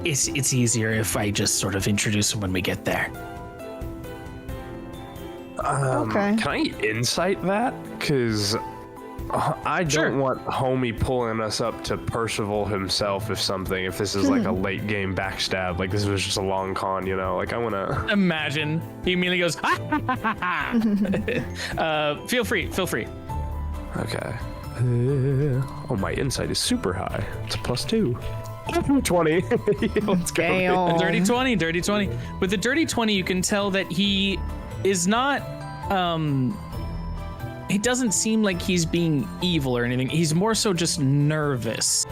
It's easier if I just sort of introduce him when we get there. Okay. Can I insight that? Because I don't want homie pulling us up to Percival himself if this is like a late game backstab, like this was just a long con, you know, like I want to imagine he immediately goes feel free. Okay. Oh, my insight is super high. It's a +2. 20. Let's go. Damn. Dirty 20. With the dirty 20, you can tell that he is not it doesn't seem like he's being evil or anything. He's more so just nervous.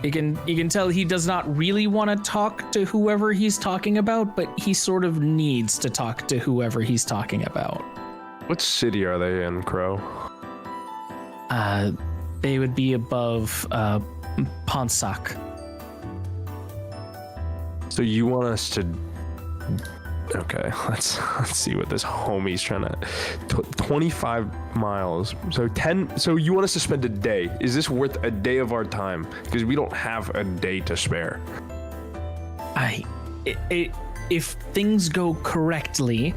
You can tell he does not really want to talk to whoever he's talking about, but he sort of needs to talk to whoever he's talking about. What city are they in, Crow? They would be above Ponsak. So you want us to... Okay, let's see what this homie's trying to... 25 miles. So 10... So you want us to spend a day. Is this worth a day of our time? Because we don't have a day to spare. If things go correctly,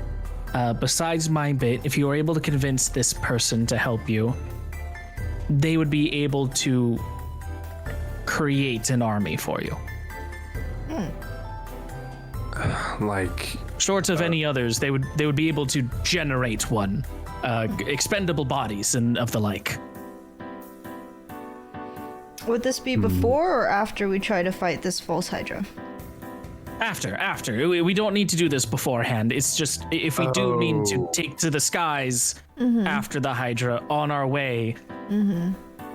besides my bit, if you are able to convince this person to help you, they would be able to create an army for you. Like... Short of any others, they would be able to generate one. Expendable bodies and of the like. Would this be before or after we try to fight this false Hydra? After. We don't need to do this beforehand. It's just, if we do mean to take to the skies after the Hydra on our way,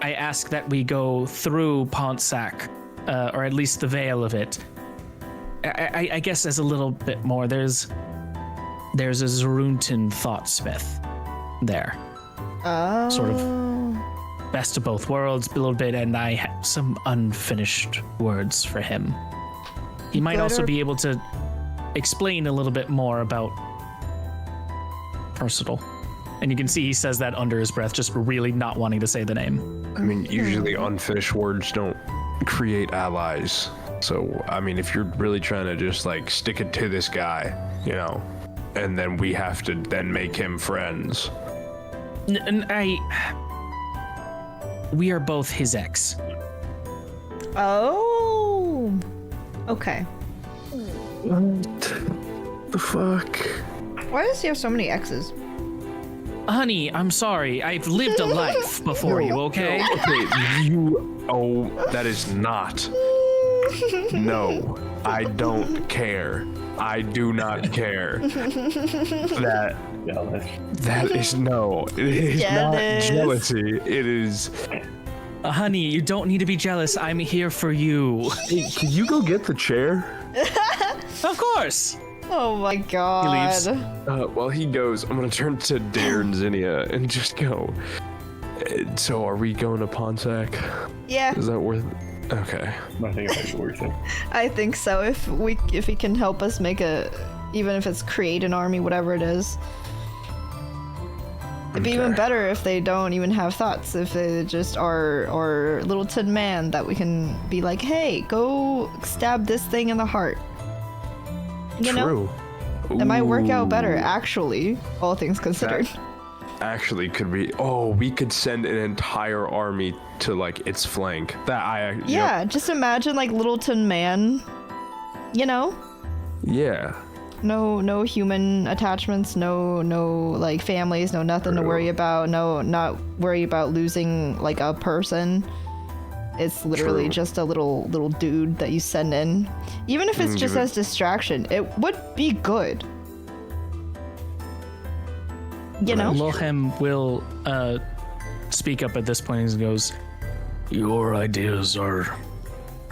I ask that we go through Ponsak, or at least the veil of it. I guess as a little bit more, there's a Zuruntan thoughtsmith there. Oh. Sort of best of both worlds a little bit, and I have some unfinished words for him. He might also be able to explain a little bit more about Percival. And you can see he says that under his breath, just really not wanting to say the name. I mean, usually unfinished words don't create allies. So, I mean, if you're really trying to just, like, stick it to this guy, you know, and then we have to then make him friends. We are both his ex. Oh. Okay. What the fuck? Why does he have so many X's? Honey, I'm sorry. I've lived a life before you, okay? Okay, that is not... No, I don't care. I do not care. That is no. It is not jealousy. It is. Honey, you don't need to be jealous. I'm here for you. Hey, can you go get the chair? Of course. Oh my god. He leaves. Well, he goes. I'm gonna turn to Dare and Zinnia and just go. So, are we going to Ponsak? Yeah. Is that worth? Okay. I think it might be worth it. I think so. If he can help us make even if it's create an army, whatever it is. It'd be even better if they don't even have thoughts. If they just are little tin man that we can be like, hey, go stab this thing in the heart. You know? It might work out better, actually, all things considered. Actually could be. Oh, we could send an entire army to like its flank. Just imagine like Littleton Man, you know? Yeah. No human attachments, no like families, no nothing to worry about, not worry about losing like a person. It's literally just a little dude that you send in. Even if it's just as distraction, it would be good. You know? Lohem will speak up at this point and goes, your ideas are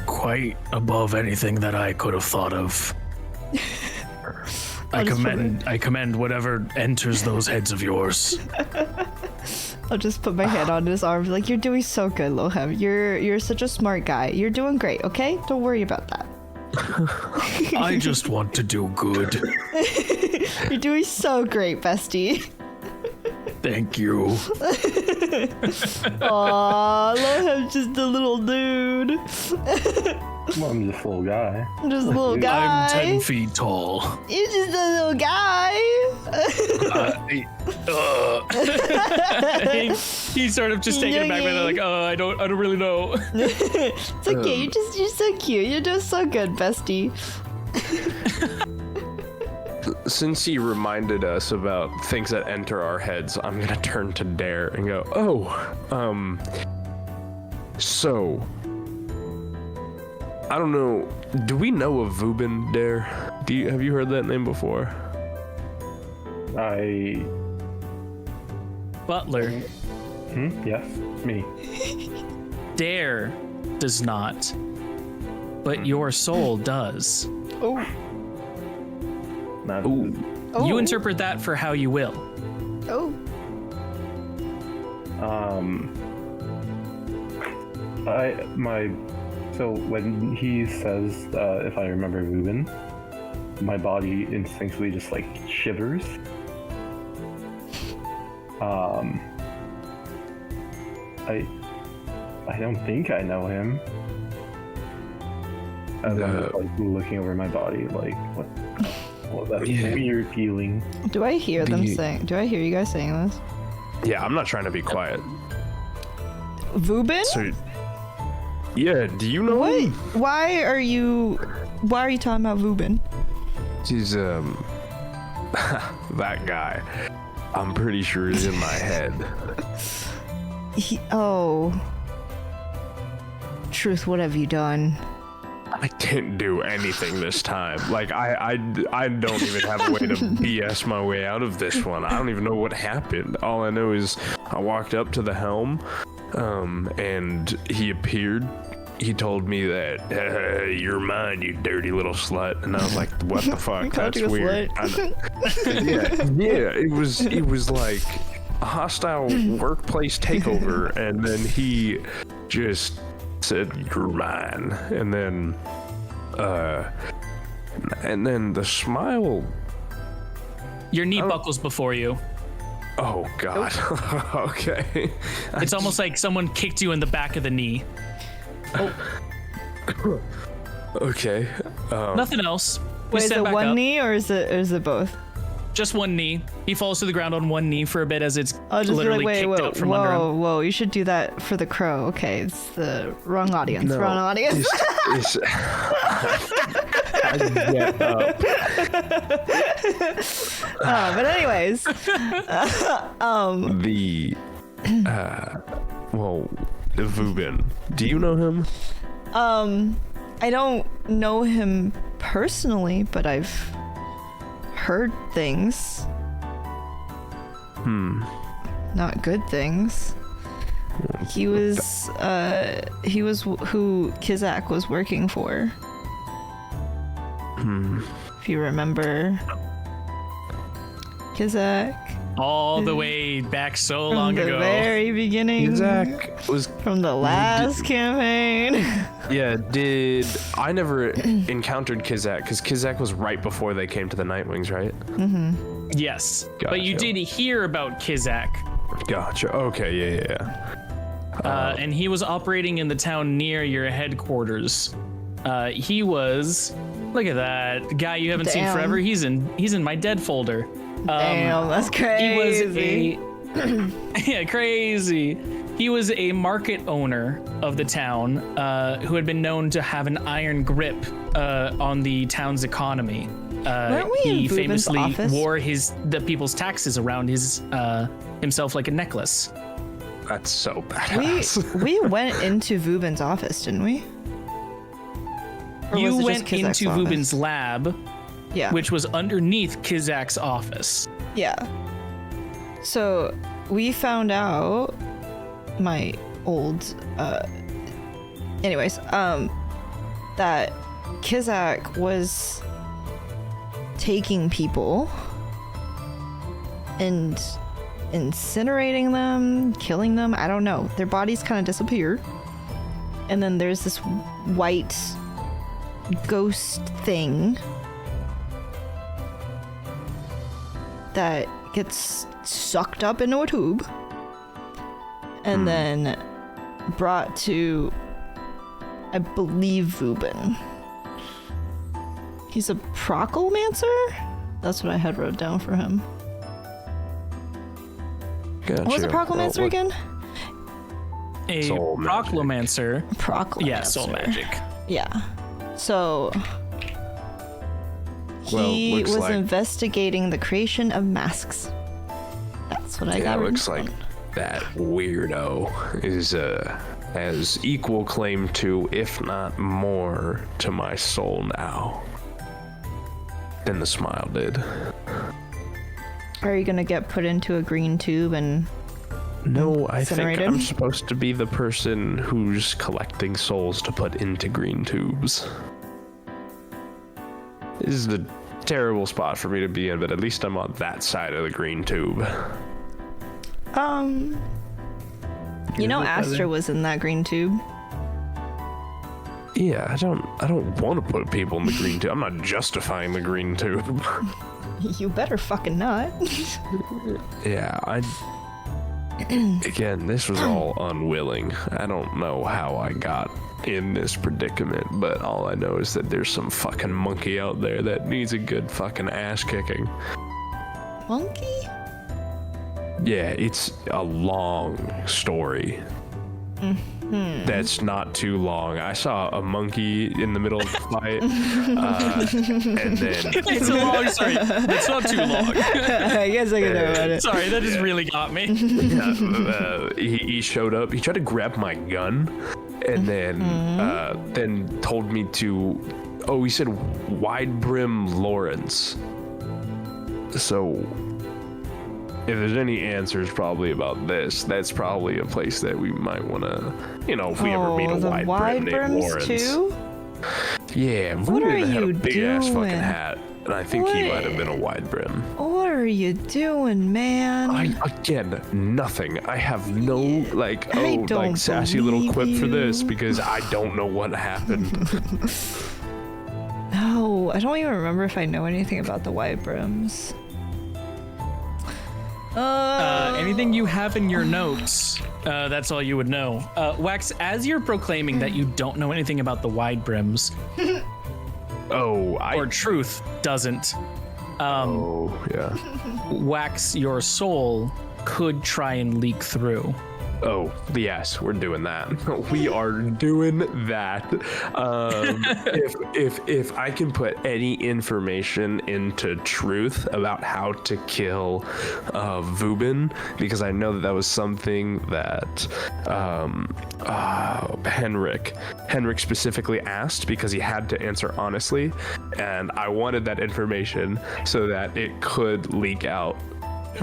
quite above anything that I could have thought of. I commend whatever enters those heads of yours. I'll just put my hand on his arm, like, you're doing so good, Lohem. You're such a smart guy. You're doing great, okay? Don't worry about that. I just want to do good. You're doing so great, bestie. Thank you. Aw, Lohem's just a little dude. Well, I'm just a little guy. I'm just a little guy. I'm 10 feet tall. You're just a little guy. He's sort of just taking it back, but like, I don't really know. It's okay. You're so cute. You're doing so good, bestie. Since he reminded us about things that enter our heads, I'm gonna turn to Dare and go, so, I don't know, do we know of Vubin, Dare? Have you heard that name before? Butler. Yes, me. Dare does not, but your soul does. Oh. Not Oh. You interpret that for how you will. Oh. So when he says, if I remember Ruben, my body instinctually just like shivers. I don't think I know him. As I'm just, like looking over my body, like what that weird feeling. Do I hear them saying? Do I hear you guys saying this? Yeah, I'm not trying to be quiet. Vubin? So, yeah, do you know What? him? Why are you talking about Vubin? He's that guy. I'm pretty sure he's in my head. Truth, what have you done? I didn't do anything this time. Like I don't even have a way to BS my way out of this one. I don't even know what happened. All I know is I walked up to the helm, and he appeared. He told me that you're mine, you dirty little slut, and I was like, "What the fuck? That's weird." Yeah. It was like a hostile workplace takeover, and then he just said, "You're mine," and then the smile. Your knee buckles before you. Oh God. Okay. It's almost like someone kicked you in the back of the knee. Okay. Nothing else. Wait, is stand it back one up. knee or is it both? Just one knee. He falls to the ground on one knee for a bit as it's Oh, just literally like, kicked out from under him. whoa! You should do that for the crow. Okay, it's the wrong audience. No, Wrong audience. I get up. But anyways, The Vubin. Do you know him? I don't know him personally, but I've heard things. Not good things. He was who Kizak was working for. If you remember. Kizak. All the way back so long From the ago. very beginning. Kizak was From the last campaign. Yeah, I never encountered Kizak, because Kizak was right before they came to the Nightwings, right? Yes. But you Gotcha. did hear about Kizak. Gotcha. Okay, yeah. And he was operating in the town near your headquarters. He was, look at that guy you haven't seen Damn. forever. He's in my dead folder. Damn, that's crazy. He was yeah, crazy. He was a market owner of the town, who had been known to have an iron grip on the town's economy. Weren't we He in Booben's famously office? wore the people's taxes around himself like a necklace. That's so badass. We went into Vubin's office, didn't we? Or You was it went just Kizak's into office? Vubin's lab, Yeah. which was underneath Kizak's office. Yeah. So we found out my old anyways, that Kizak was taking people and incinerating them, killing them. I don't know. Their bodies kind of disappeared. And then there's this white ghost thing that gets sucked up into a tube and then brought to, I believe, Vubin. He's a proclomancer? That's what I had wrote down for him. Gotcha. What was a proclomancer again? A Soul magic. proclomancer. Proclomancer. Yeah, soul magic. Yeah. So Well, he looks was like- investigating the creation of masks. That's what I Yeah, got. it written looks like down. that weirdo is has equal claim to, if not more, to my soul now than the smile did. Are you gonna get put into a green tube and No, I think Incinerated? I'm supposed to be the person who's collecting souls to put into green tubes. This is a terrible spot for me to be in, but at least I'm on that side of the green tube. you know Astra was in that green tube? Yeah, I don't want to put people in the green tube. I'm not justifying the green tube. You better fucking not. Yeah, again, this was all unwilling. I don't know how I got in this predicament, but all I know is that there's some fucking monkey out there that needs a good fucking ass kicking. Monkey? Yeah, it's a long story. That's not too long. I saw a monkey in the middle of the fight, and then It's a long story. It's not too long. I guess I can know about it. Sorry, that just really got me. he showed up. He tried to grab my gun, and then told me to. Oh, he said wide brim Lawrence. So, if there's any answers probably about this, that's probably a place that we might want to, if we ever meet a the wide wide brim named brims Lawrence. too? Yeah, What are Ruben had a you big ass fucking doing? hat, and I think he What? might have been a wide brim. What are you doing, man? Again, nothing. I have no I don't sassy little believe quip for this you. because I don't know what happened. No, I don't even remember if I know anything about the white brims. Anything you have in your notes, that's all you would know. Wax, as you're proclaiming that you don't know anything about the wide brims, or Truth doesn't, yeah. Wax, your soul could try and leak through. Oh, yes, we're doing that. We are doing that. If I can put any information into Truth about how to kill Vubin, because I know that was something that Henrik specifically asked because he had to answer honestly, and I wanted that information so that it could leak out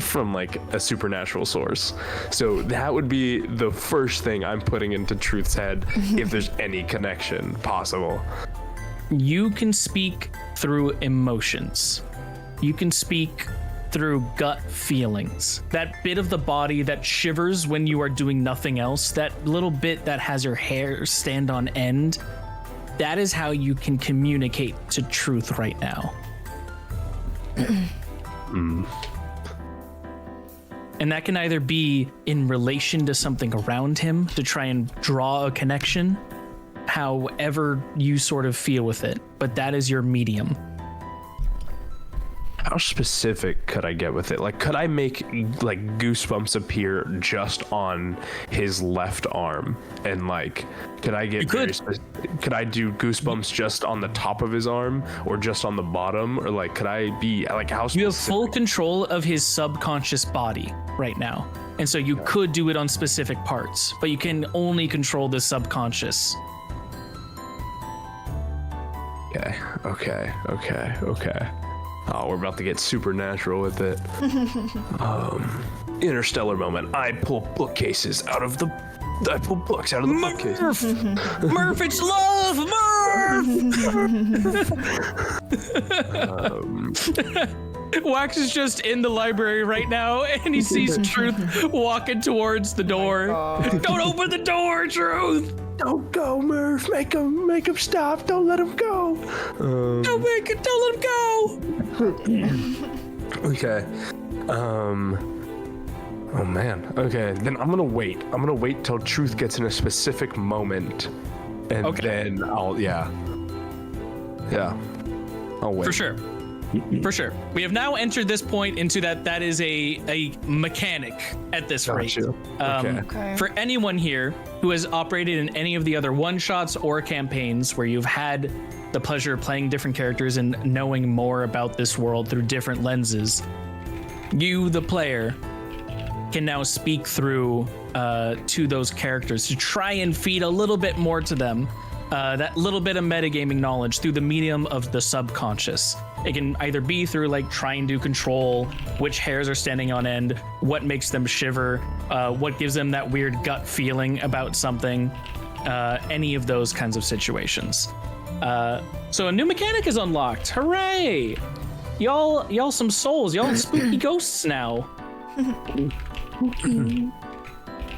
from a supernatural source. So that would be the first thing I'm putting into Truth's head if there's any connection possible. You can speak through emotions. You can speak through gut feelings. That bit of the body that shivers when you are doing nothing else, that little bit that has your hair stand on end, that is how you can communicate to Truth right now. And that can either be in relation to something around him to try and draw a connection, however you sort of feel with it, but that is your medium. How specific could I get with it? Could I make goosebumps appear just on his left arm? And could I get could I do goosebumps just on the top of his arm or just on the bottom? Or could I be how specific? You have full control of his subconscious body right now. And so you could do it on specific parts, but you can only control the subconscious. Okay. Oh, we're about to get supernatural with it. Interstellar moment. I pull bookcases out of the bookcase. Murph, it's love, Murph! Wax is just in the library right now, and he sees Truth walking towards the door. Don't open the door, Truth! Don't go, Murph. Make him stop. Don't let him go. Don't let him go! Okay. Oh man. Okay. Then I'm gonna wait. I'm gonna wait till Truth gets in a specific moment, and then I'll. Yeah. I'll wait. For sure. For sure. We have now entered this point into that is a mechanic at this rate. Okay. For anyone here who has operated in any of the other one-shots or campaigns where you've had the pleasure of playing different characters and knowing more about this world through different lenses, you, the player, can now speak through to those characters to try and feed a little bit more to them. That little bit of metagaming knowledge through the medium of the subconscious. It can either be through like trying to control which hairs are standing on end, what makes them shiver, what gives them that weird gut feeling about something, any of those kinds of situations. So a new mechanic is unlocked. Hooray! Y'all some souls. Y'all spooky ghosts now.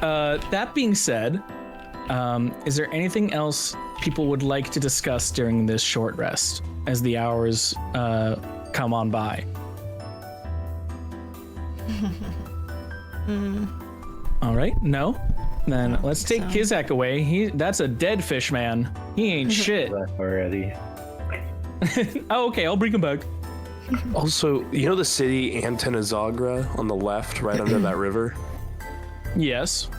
That being said, is there anything else people would like to discuss during this short rest as the hours come on by? All right, no? Then let's take Kizak away. That's a dead fish man. He ain't shit. Already. Oh, okay, I'll bring him back. Also, you know the city Antenazagra on the left, right under that river? Yes.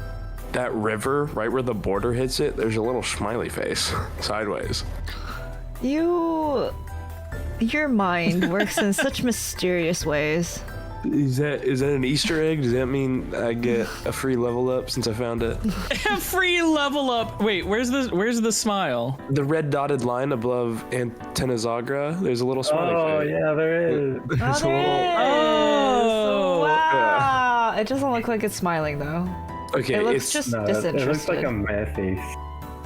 That river, right where the border hits it, there's a little smiley face sideways. Your mind works in such mysterious ways. Is that an Easter egg? Does that mean I get a free level up since I found it? A free level up. Wait, where's the smile? The red dotted line above Antenazagra, there's a little smiley face. Yeah, there is. There's a little. Oh, Wow! It doesn't look like it's smiling though. Okay, It looks it's just No, disinterested. it looks like a mad face.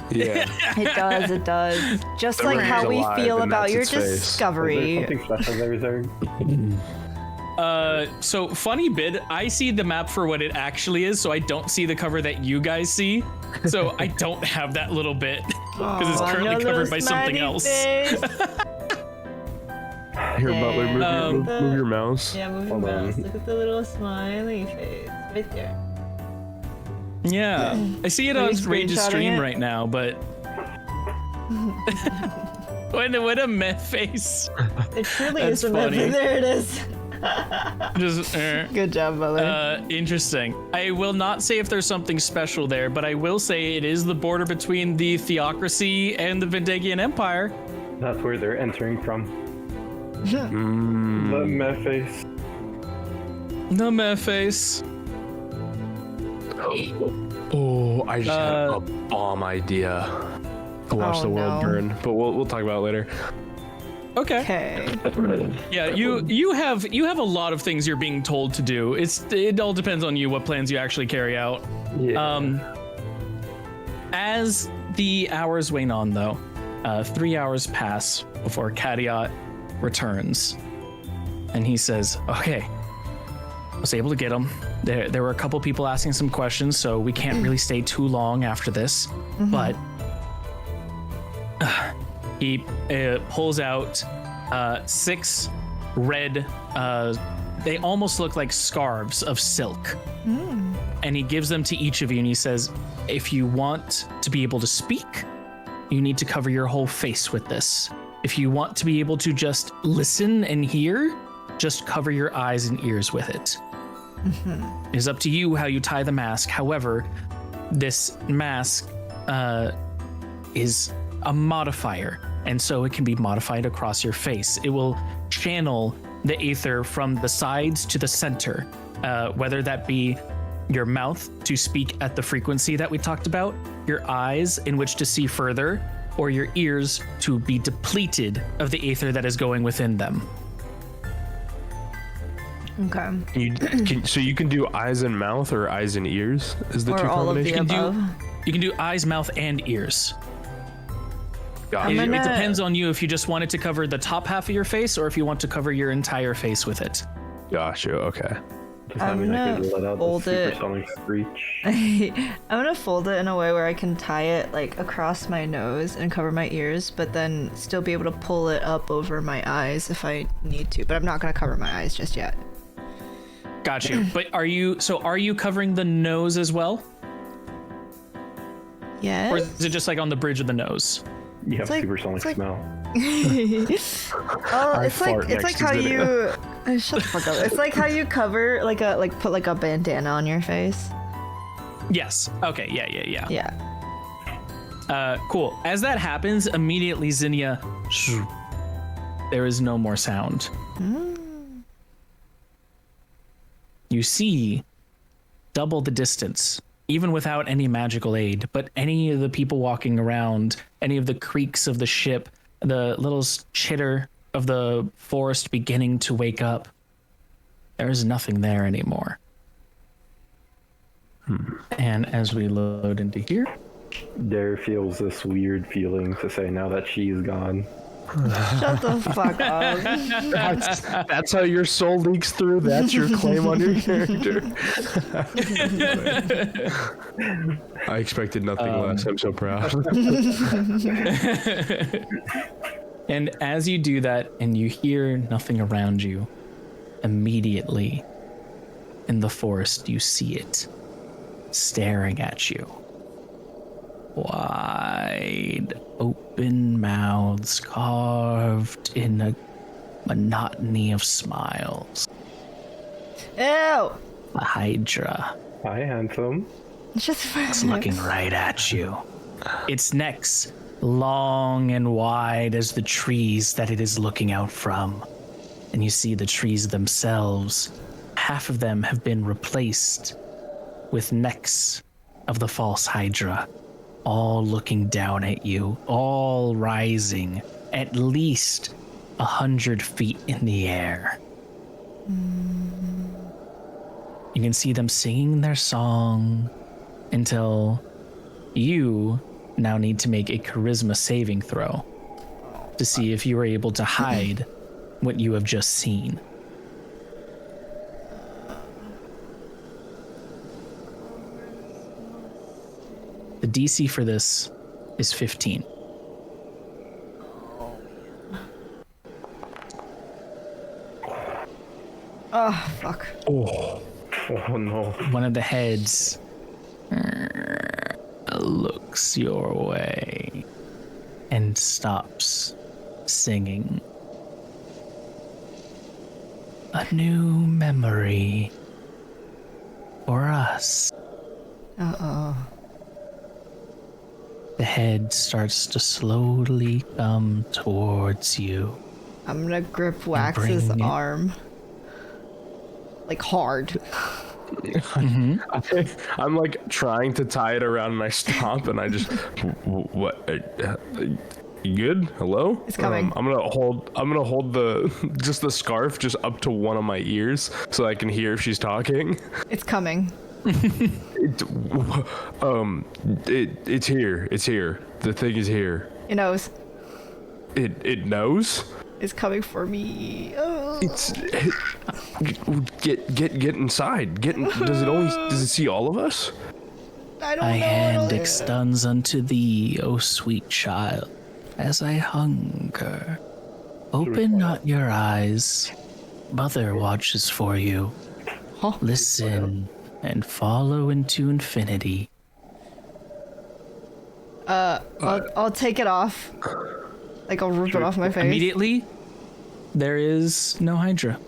yeah. It does. Just The like ring's how we alive, feel and about that's your its face. Is there discovery. something special there, Zurg? So funny bit, I see the map for what it actually is, so I don't see the cover that you guys see. So I don't have that little bit because it's currently covered by something else. Here, Butler, move your mouse. Yeah, move your Hold on. mouse. Look at the little smiley face right there. Yeah, I see it Are on you Rage's screenshotting stream it? right now, but what a meh face. It truly That's is a map. funny. There it is. Just Good job, Butler. interesting. I will not say if there's something special there, but I will say it is the border between the Theocracy and the Vendagian Empire. That's where they're entering from. The mad face. The meh face. Oh, I just had a bomb idea. To watch Oh, the world no. burn, but we'll talk about it later. Okay. Okay. Yeah, you have a lot of things you're being told to do. It all depends on you what plans you actually carry out. Yeah. As the hours wane on, though, 3 hours pass before Kadiot returns, and he says, "Okay, I was able to get him. There were a couple people asking some questions, so we can't really stay too long after this. But he pulls out 6 red. They almost look like scarves of silk, and he gives them to each of you. And he says, if you want to be able to speak, you need to cover your whole face with this. If you want to be able to just listen and hear, just cover your eyes and ears with it. It is up to you how you tie the mask. However, this mask is a modifier, and so it can be modified across your face. It will channel the aether from the sides to the center, whether that be your mouth to speak at the frequency that we talked about, your eyes in which to see further, or your ears to be depleted of the aether that is going within them. Okay. So you can do eyes and mouth or eyes and ears is the Or two all of the combinations? above. You can do eyes, mouth, and ears. Gotcha. I'm It gonna- depends on you if you just want it to cover the top half of your face or if you want to cover your entire face with it. Gotcha. Okay. Does that I'm mean I gonna could let out the fold it. supersonic screech? I'm gonna fold it in a way where I can tie it like across my nose and cover my ears, but then still be able to pull it up over my eyes if I need to. But I'm not gonna cover my eyes just yet. Got you. But are you covering the nose as well? Yeah. Or is it just like on the bridge of the nose? You have like- supersonic it's like- smell. Oh, it's fart like next how to you shut the fuck up. It's like how you cover put like a bandana on your face. Yes. Okay. Yeah. Yeah. Cool. As that happens, immediately Zinnia, there is no more sound. You see double the distance, even without any magical aid, but any of the people walking around, any of the creaks of the ship, the little chitter of the forest beginning to wake up, there is nothing there anymore. And as we load into here, Dare feels this weird feeling to say now that she's gone. Shut the fuck up. That's how your soul leaks through. That's your claim on your character. I expected nothing less. I'm so proud. and as you do that and you hear nothing around you, immediately in the forest you see it staring at you. Wide open mouths carved in a monotony of smiles. Ew. A hydra Hi, handsome. Just is looking right at you. Its neck's long and wide as the trees that it is looking out from. And you see the trees themselves. Half of them have been replaced with necks of the false hydra, all looking down at you, all rising at least 100 feet in the air. You can see them singing their song until you now need to make a charisma saving throw to see if you are able to hide what you have just seen. The DC for this is 15. Oh, fuck. Oh no. One of the heads looks your way and stops singing. A new memory for us. Uh-oh. The head starts to slowly come towards you. I'm gonna grip Wax's bring it- arm. Like hard. I'm like trying to tie it around my stomp, and I just, what? You good? Hello? It's coming. I'm gonna hold the just the scarf just up to one of my ears so I can hear if she's talking. It's coming. It's here. It's here. The thing is here. It knows. It knows. It's coming for me. Oh. It's get inside. Does it see all of us? I don't My know. hand extends unto thee, O sweet child, as I hunger. Open not your eyes. Mother watches for you. Huh? Listen and follow into infinity. I'll take it off. Like I'll rip it off my face. Immediately, there is no hydra.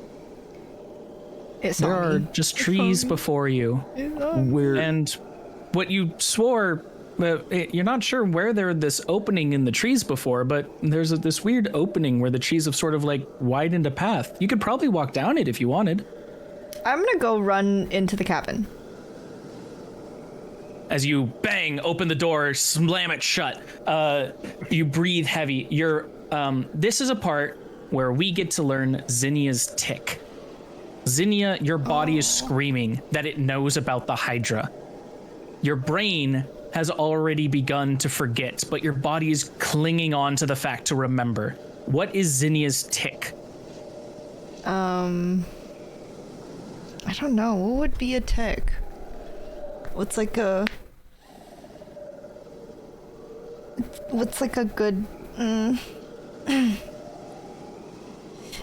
It There saw are me. just trees before you. And what you swore, you're not sure where there this opening in the trees before, but there's this weird opening where the trees have sort of like widened a path. You could probably walk down it if you wanted. I'm gonna go run into the cabin. As you bang, open the door, slam it shut, you breathe heavy. This is a part where we get to learn Zinnia's tick. Zinnia, your body is screaming that it knows about the Hydra. Your brain has already begun to forget, but your body is clinging on to the fact to remember. What is Zinnia's tick? I don't know. What would be a tick? What's like a good...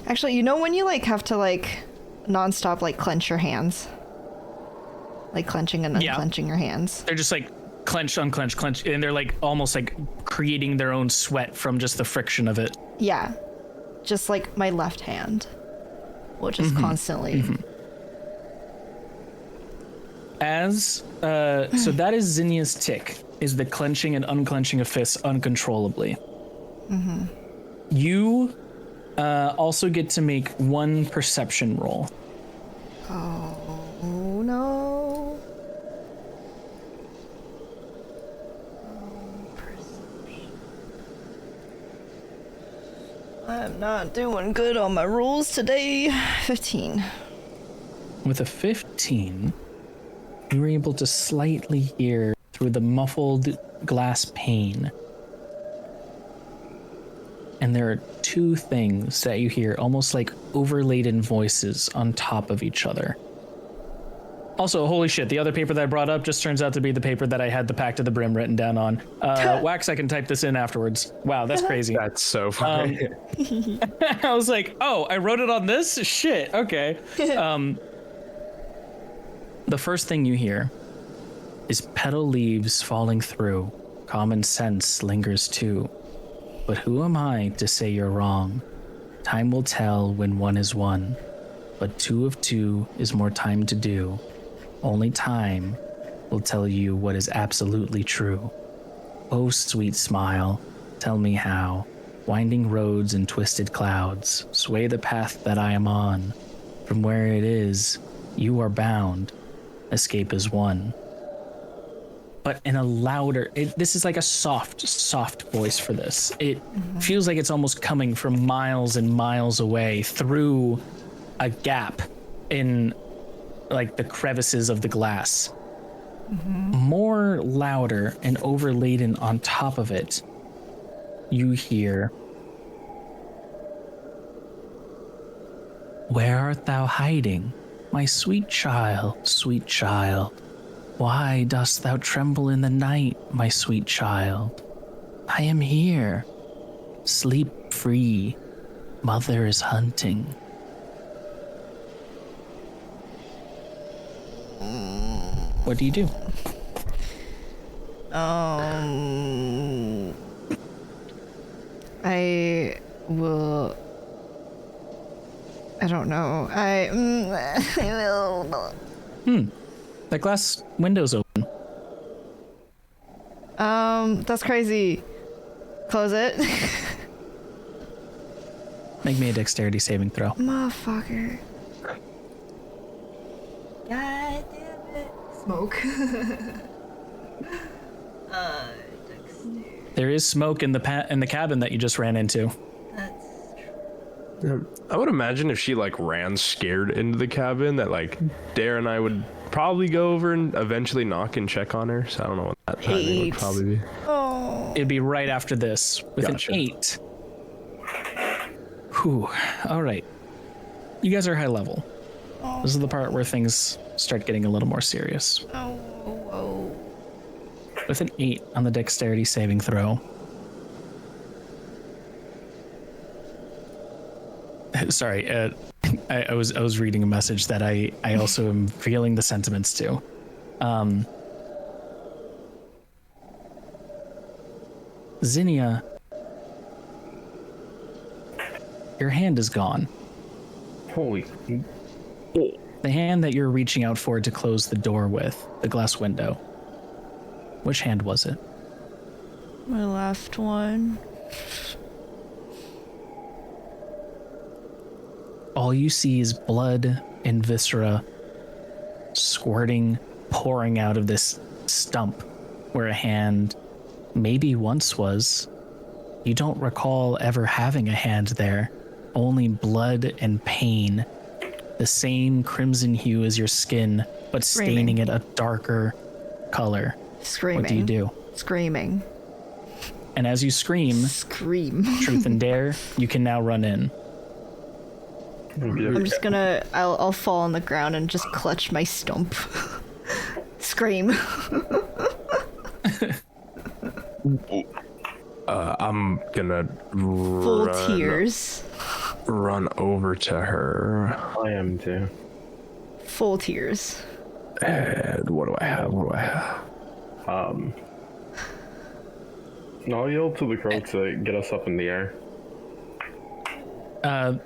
Actually, you know when you like have to like non-stop like clench your hands? Like clenching and unclenching your hands. They're just like clench, unclench, clench, and they're like almost like creating their own sweat from just the friction of it. Yeah. Just like my left hand. Will just constantly... So that is Zinnia's tick, is the clenching and unclenching of fists uncontrollably. You also get to make one perception roll. Oh no. I'm not doing good on my rules today. 15. With a 15, you were able to slightly hear through the muffled glass pane. And there are two things that you hear, almost like overladen voices on top of each other. Also, holy shit, the other paper that I brought up just turns out to be the paper that I had the Pact of the Brim written down on. Wax, I can type this in afterwards. Wow, that's crazy. That's so funny. I was like, oh, I wrote it on this? Shit, okay. The first thing you hear is petal leaves falling through. Common sense lingers too. But who am I to say you're wrong? Time will tell when one is one. But two of two is more time to do. Only time will tell you what is absolutely true. Oh, sweet smile, tell me how. Winding roads and twisted clouds sway the path that I am on. From where it is, you are bound. Escape is one. But in a louder, this is like a soft voice for this. It feels like it's almost coming from miles and miles away through a gap in like the crevices of the glass. More louder and overladen on top of it, you hear, "Where art thou hiding, my sweet child, sweet child? Why dost thou tremble in the night, my sweet child? I am here. Sleep free. Mother is hunting." What do you do? I will... I don't know. I will... That glass window's open. That's crazy. Close it. Make me a dexterity saving throw. Motherfucker. God damn it. Smoke. There is smoke in the cabin that you just ran into. I would imagine if she like ran scared into the cabin that like Dare and I would probably go over and eventually knock and check on her. So I don't know what that timing would probably be. Oh. It'd be right after this with Gotcha. an 8. Whew. All right. You guys are high level. This is the part where things start getting a little more serious. Oh. With an 8 on the dexterity saving throw. Sorry, I was reading a message that I also am feeling the sentiments to. Zinnia, your hand is gone. Holy. The hand that you're reaching out for to close the door with, the glass window. Which hand was it? My left one. All you see is blood and viscera squirting, pouring out of this stump where a hand maybe once was. You don't recall ever having a hand there, only blood and pain. The same crimson hue as your skin, but staining it a darker color. Screaming. What do you do? Screaming. And as you scream, truth and dare, you can now run in. I'm just gonna, I'll fall on the ground and just clutch my stump. Scream. I'm gonna Full tears. run over to her. I am too. Full tears. And what do I have? I'll yell to the crow to get us up in the air.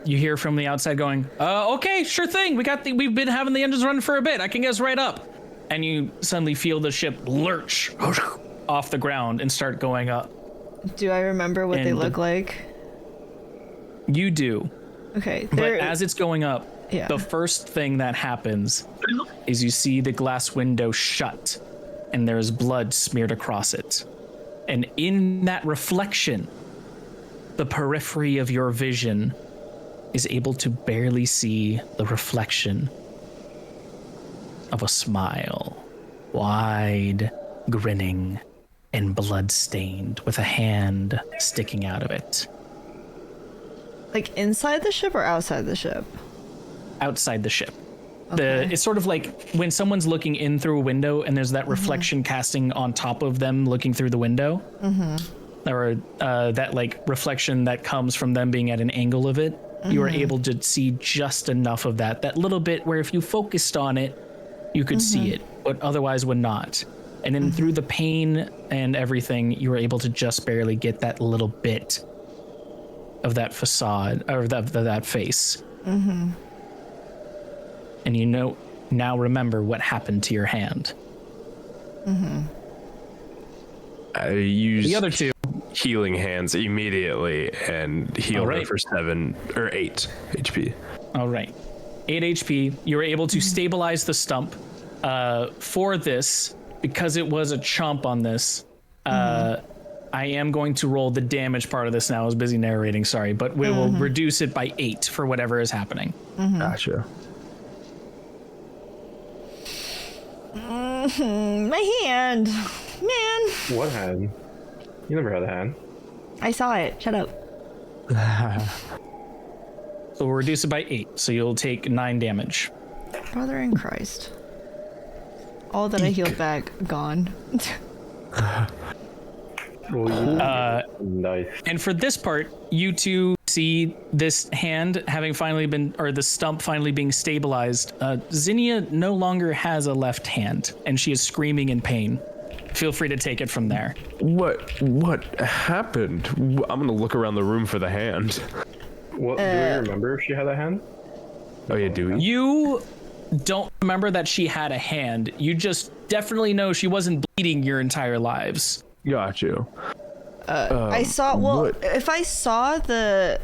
You hear from the outside going, okay, sure thing. We've been having the engines running for a bit. I can get us right up. And you suddenly feel the ship lurch off the ground and start going up. Do I remember what they look like? You do. Okay. But as it's going up, Yeah. the first thing that happens is you see the glass window shut and there's blood smeared across it. And in that reflection, the periphery of your vision is able to barely see the reflection of a smile, wide, grinning, and blood-stained, with a hand sticking out of it. Like inside the ship or outside the ship? Outside the ship. Okay. It's sort of like when someone's looking in through a window and there's that reflection casting on top of them looking through the window. Or that like reflection that comes from them being at an angle of it. You are able to see just enough of that little bit where if you focused on it, you could see it, but otherwise would not. And then through the pain and everything, you were able to just barely get that little bit of that facade, or that face. And you know, now remember what happened to your hand. I used The other two. healing hands immediately and healed her for 7 or 8 HP. All right. 8 HP. You were able to stabilize the stump. For this, because it was a chomp on this, I am going to roll the damage part of this now. I was busy narrating, sorry, but we will reduce it by 8 for whatever is happening. Gotcha. My hand. Man. What hand? You never had a hand. I saw it. Shut up. So we'll reduce it by 8, so you'll take 9 damage. Brother in Christ. All that I healed back, gone. Nice. And for this part, you two see this hand having finally been, or the stump finally being stabilized. Zinnia no longer has a left hand, and she is screaming in pain. Feel free to take it from there. What happened? I'm gonna look around the room for the hand. What do we remember if she had a hand? Oh yeah, do we? You don't remember that she had a hand. You just definitely know she wasn't bleeding your entire lives. Got you. I saw, well, what? if I saw the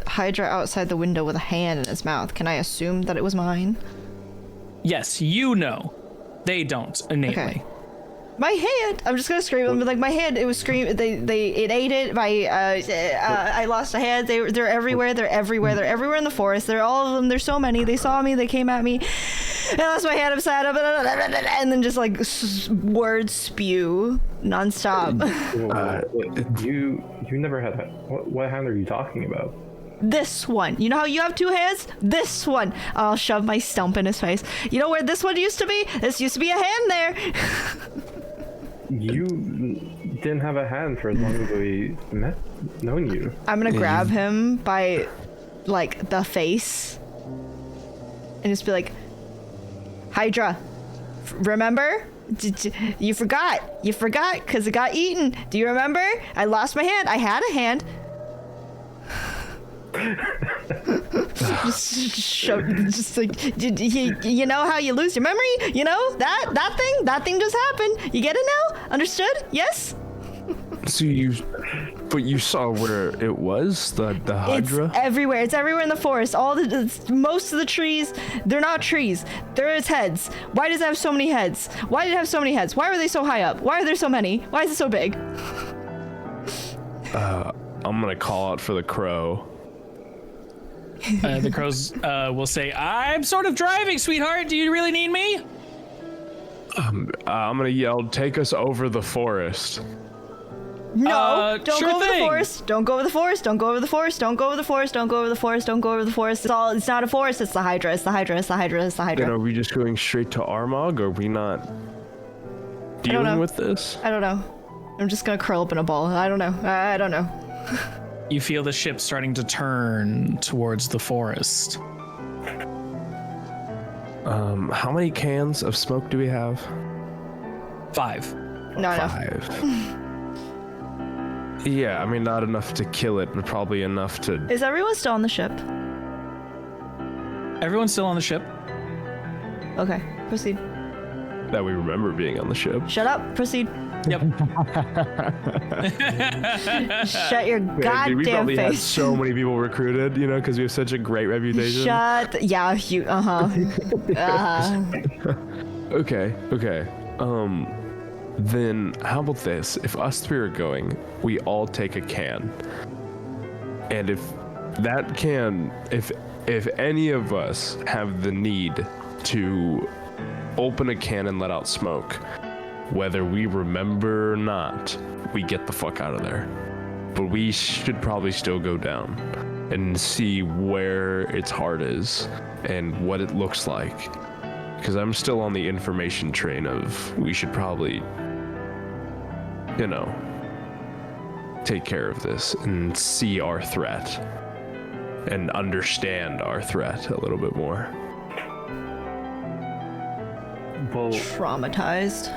Hydra outside the window with a hand in its mouth, can I assume that it was mine? Yes, you know. They don't, innately. Okay. My hand! I'm just gonna scream. I'm like, my hand, it was screaming. It ate it. I lost a hand. They're everywhere. They're everywhere. They're everywhere in the forest. They're all of them. There's so many. They saw me. They came at me. I lost my hand. I'm sad. And then just like words spew nonstop. You never had that. What hand are you talking about? This one. You know how you have 2 hands? This one. I'll shove my stump in his face. You know where this one used to be? This used to be a hand there. You didn't have a hand for as long as we known you. I'm gonna grab him by, like, the face and just be like, Hydra, remember? You forgot. You forgot because it got eaten. Do you remember? I lost my hand. I had a hand. just like, you know how you lose your memory? You know, that thing just happened. You get it now? Understood? Yes? So you saw where it was, the Hydra? It's everywhere. It's everywhere in the forest. Most of the trees, they're not trees. They're its heads. Why does it have so many heads? Why did it have so many heads? Why were they so high up? Why are there so many? Why is it so big? I'm gonna call out for the crow. The crows will say, I'm sort of driving, sweetheart. Do you really need me? I'm gonna yell, "Take us over the forest." No, don't sure go over the thing. forest. Don't go over the forest. Don't go over the forest. Don't go over the forest. Don't go over the forest. Don't go over the forest. It's not a forest. It's the Hydra. It's the Hydra. It's the Hydra. It's the Then Hydra. are we just going straight to Armagh? Are we not know. dealing with this? I don't know. I'm just gonna curl up in a ball. I don't know. I don't know. You feel the ship starting to turn towards the forest. How many cans of smoke do we have? 5. No. 5. Yeah, I mean, not enough to kill it, but probably enough to. Is everyone still on the ship? Everyone's still on the ship. Okay, proceed. That we remember being on the ship. Shut up. Proceed. Yep. Shut your Dude, we goddamn probably had face. so many people recruited, you know, because we have such a great reputation. Shut. Yeah. You. Okay. Then how about this? If us three are going, we all take a can. And if that can, if any of us have the need to open a can and let out smoke, whether we remember or not, we get the fuck out of there. But we should probably still go down and see where its heart is and what it looks like. Because I'm still on the information train of we should probably, you know, take care of this and see our threat and understand our threat a little bit more. Well, Traumatized.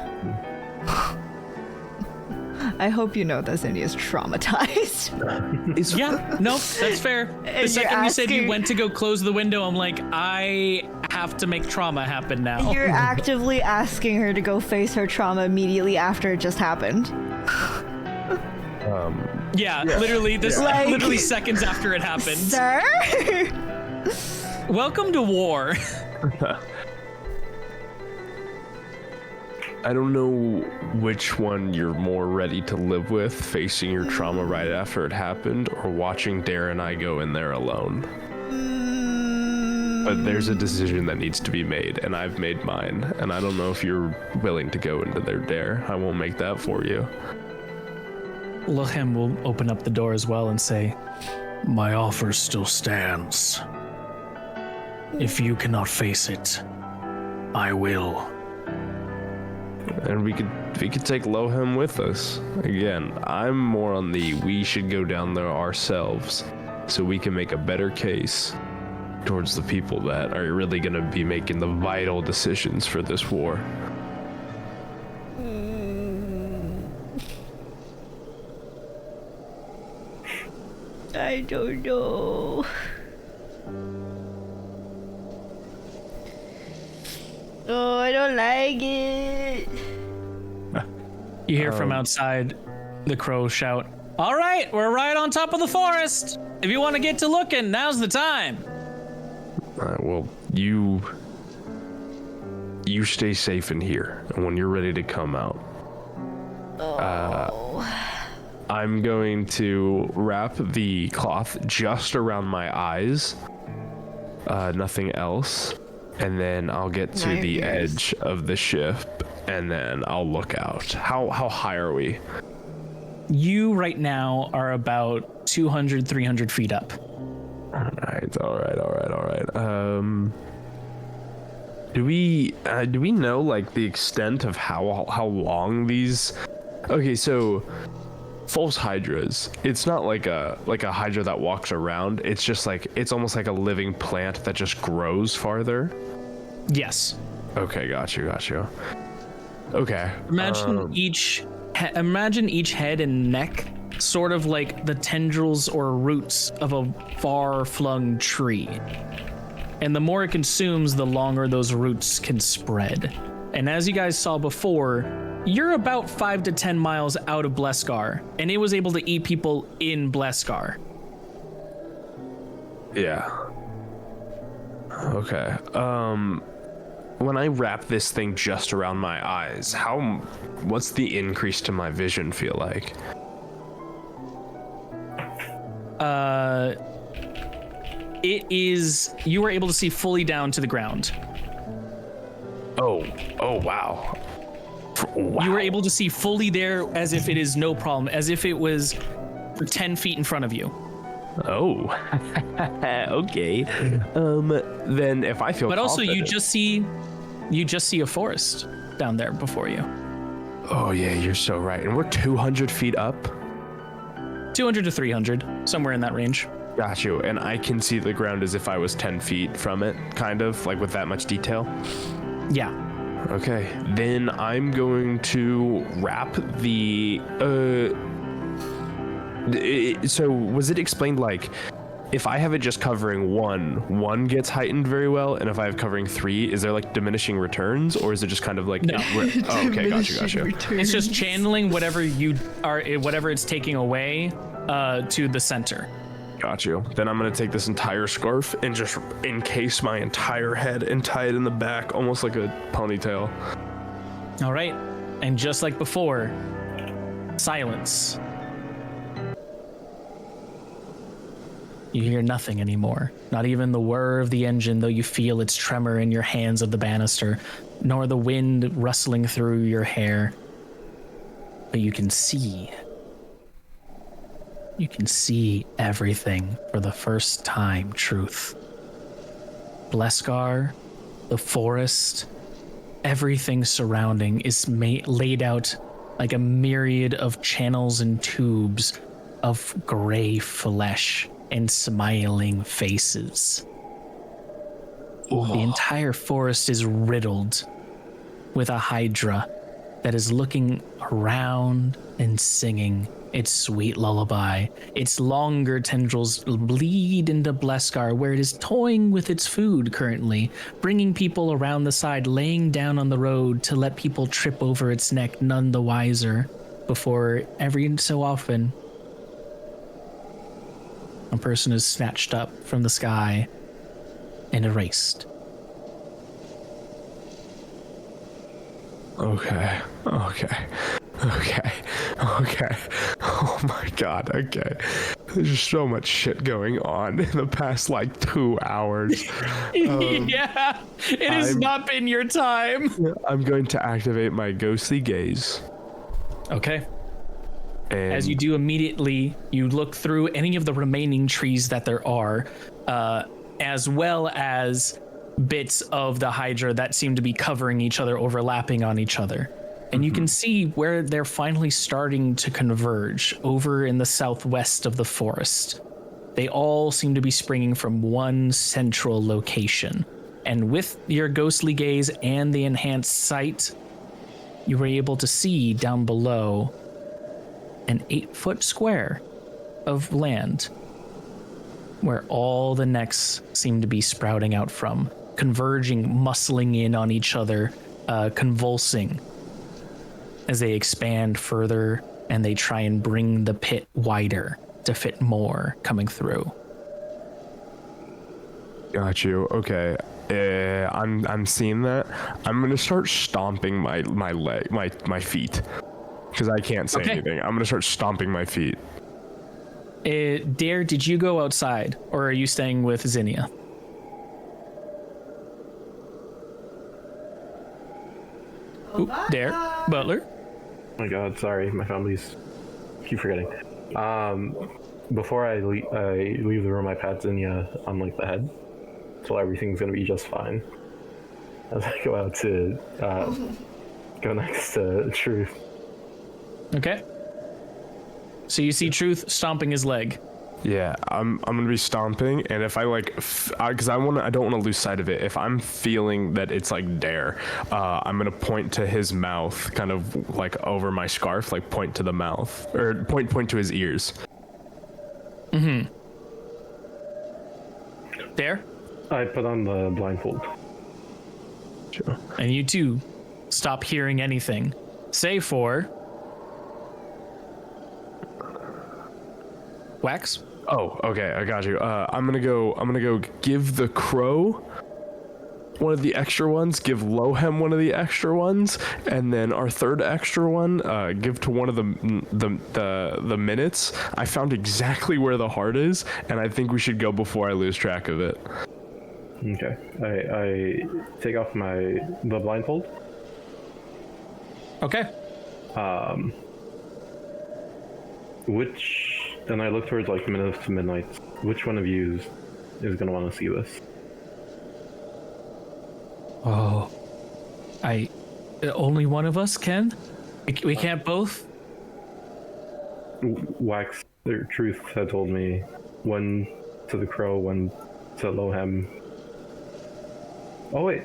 I hope you know that Zinni is traumatized. Yeah, no, that's fair. The you're second you said you asking- went to go close the window, I'm like, I have to make trauma happen now. You're actively asking her to go face her trauma immediately after it just happened. Yeah, literally, this Like- literally seconds after it happened. Sir? Welcome to war. I don't know which one you're more ready to live with, facing your trauma right after it happened, or watching Dare and I go in there alone. But there's a decision that needs to be made, and I've made mine, and I don't know if you're willing to go into their Dare. I won't make that for you. Lochem will open up the door as well and say, my offer still stands. If you cannot face it, I will. And we could take Lohem with us. Again, I'm more on the we should go down there ourselves so we can make a better case towards the people that are really going to be making the vital decisions for this war. I don't know. Oh, I don't like it. You hear from outside the crow shout, all right, we're right on top of the forest. If you want to get to looking, now's the time. Well, you stay safe in here, and when you're ready to come out, I'm going to wrap the cloth just around my eyes, nothing else, and then I'll get to Now the you're yours. edge of the ship, and then I'll look out. How high are we? You right now are about 200, 300 feet up. All right. Do we know like the extent of how long these? Okay, so false hydras. It's not like a hydra that walks around. It's just like it's almost like a living plant that just grows farther. Yes. Okay, got you. Okay. Imagine each head and neck sort of like the tendrils or roots of a far-flung tree. And the more it consumes, the longer those roots can spread. And as you guys saw before, you're about 5 to 10 miles out of Bleskar, and it was able to eat people in Bleskar. Yeah. Okay. When I wrap this thing just around my eyes, what's the increase to my vision feel like? It is, you were able to see fully down to the ground. Oh, wow. Wow. You were able to see fully there as if it is no problem, as if it was 10 feet in front of you. Oh, okay. Then if I feel But also confident- you just see a forest down there before you. Oh yeah, you're so right. And we're 200 feet up. 200 to 300, somewhere in that range. Got you. And I can see the ground as if I was 10 feet from it, kind of, like with that much detail. Yeah. Okay, then I'm going to wrap the, so was it explained like, if I have it just covering one gets heightened very well, and if I have covering 3, is there like diminishing returns, or is it just kind of like, No. Oh, okay, gotcha. It's just channeling whatever it's taking away to the center. Got you. Then I'm gonna take this entire scarf and just encase my entire head and tie it in the back, almost like a ponytail. All right. And just like before, silence. You hear nothing anymore. Not even the whir of the engine, though you feel its tremor in your hands of the banister, nor the wind rustling through your hair. But you can see. You can see everything for the first time, Truth. Bleskar, the forest, everything surrounding is laid out like a myriad of channels and tubes of gray flesh and smiling faces. The entire forest is riddled with a hydra that is looking around and singing its sweet lullaby. Its longer tendrils bleed into Bleskar, where it is toying with its food currently, bringing people around the side, laying down on the road to let people trip over its neck, none the wiser, before every so often a person is snatched up from the sky and erased. Okay. Oh my god, okay. There's just so much shit going on in the past like 2 hours. Yeah, it has not been your time. I'm going to activate my ghostly gaze. Okay. And As you do immediately, you look through any of the remaining trees that there are, as well as bits of the Hydra that seem to be covering each other, overlapping on each other. And you can see where they're finally starting to converge over in the southwest of the forest. They all seem to be springing from one central location. And with your ghostly gaze and the enhanced sight, you were able to see down below an 8-foot square of land where all the necks seem to be sprouting out from, converging, muscling in on each other, convulsing as they expand further and they try and bring the pit wider to fit more coming through. got you. Okay. I'm seeing that. I'm gonna start stomping my feet. Because I can't say anything. I'm gonna start stomping my feet. Dare, did you go outside, or are you staying with Zinnia? Oop, Dare, Butler. Oh my god, sorry, my family's keep forgetting. Before I leave the room, I pat Zinnia on like the head, so everything's gonna be just fine. As I go out to go next to Truth. Okay. So you see Truth stomping his leg. Yeah, I'm gonna be stomping, and if I like, because I don't want to lose sight of it. If I'm feeling that it's like Dare, I'm gonna point to his mouth, kind of like over my scarf, like point to the mouth, or point to his ears. Mm-hmm. Dare? I put on the blindfold. Sure. And you too stop hearing anything, save for Wax. Oh, okay, I got you. I'm gonna go give the crow one of the extra ones, give Lohem one of the extra ones, and then our third extra one, give to one of the minutes. I found exactly where the heart is, and I think we should go before I lose track of it. Okay. I take off the blindfold. Okay. Then I look towards like minutes to midnight. Which one of you is gonna want to see this? Oh, only one of us can? We can't both? Wax, their truth had told me one to the crow, one to Lohem. Oh wait,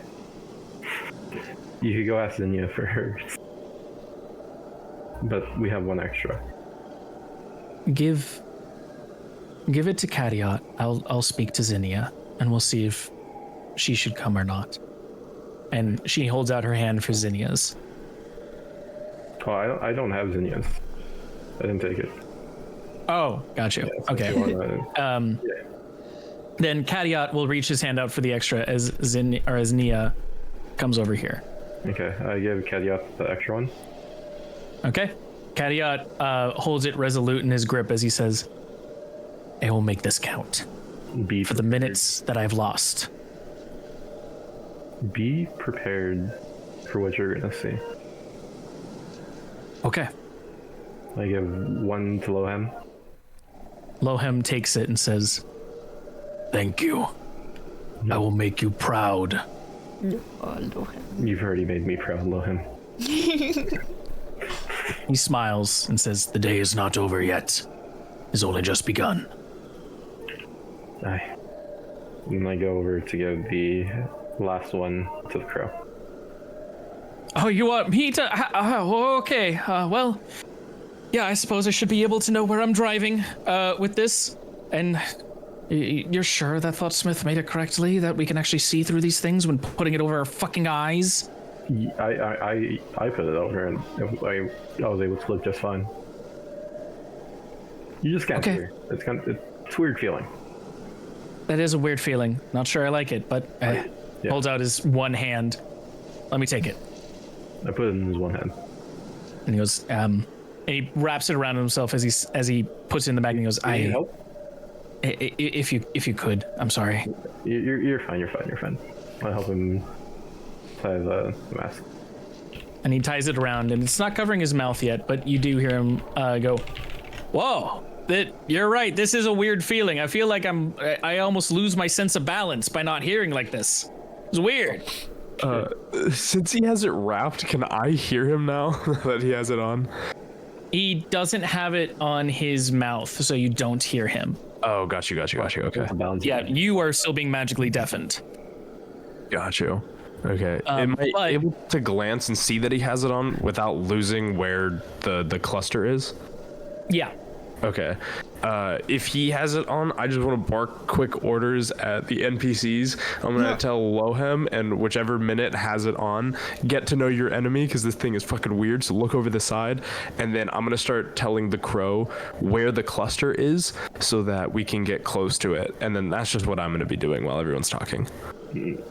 you could go ask Zinnia for hers, but we have one extra. Give it to Cadiot. I'll speak to Zinnia, and we'll see if she should come or not. And she holds out her hand for Zinnia's. Oh, I don't have Zinnia's. I didn't take it. Oh, got you. Yeah, so okay. Then Cadiot will reach his hand out for the extra as Nia comes over here. Okay, I give Cadiot the extra one. Okay. Cadiot holds it resolute in his grip as he says, I will make this count for the minutes that I've lost. Be prepared for what you're gonna see. Okay. I give one to Lohem. Lohem takes it and says, thank you. I will make you proud. You've already made me proud, Lohem. He smiles and says, the day is not over yet. It's only just begun. Aye. And I go over to give the last one to the crow. Oh, you want me to? Okay. Well, yeah, I suppose I should be able to know where I'm driving with this. And you're sure that Thoughtsmith made it correctly? That we can actually see through these things when putting it over our fucking eyes? I put it over and I was able to look just fine. You just can't hear. It's a weird feeling. That is a weird feeling. Not sure I like it, but holds out his one hand. Let me take it. I put it in his one hand. And he goes, and he wraps it around himself as he puts it in the bag and he goes, Need help? If you could, I'm sorry. You're fine. I'll help him tie the mask. And he ties it around, and it's not covering his mouth yet, but you do hear him go, whoa, you're right, this is a weird feeling. I feel like I almost lose my sense of balance by not hearing like this. It's weird. Since he has it wrapped, can I hear him now that he has it on? He doesn't have it on his mouth, so you don't hear him. Oh, got you. Okay. Yeah, you are still being magically deafened. Got you. Okay. Am I able to glance and see that he has it on without losing where the cluster is? Yeah. Okay. If he has it on, I just want to bark quick orders at the NPCs. I'm going to tell Lohem, and whichever minute has it on, get to know your enemy, because this thing is fucking weird, so look over the side. And then I'm going to start telling the crow where the cluster is so that we can get close to it. And then that's just what I'm going to be doing while everyone's talking.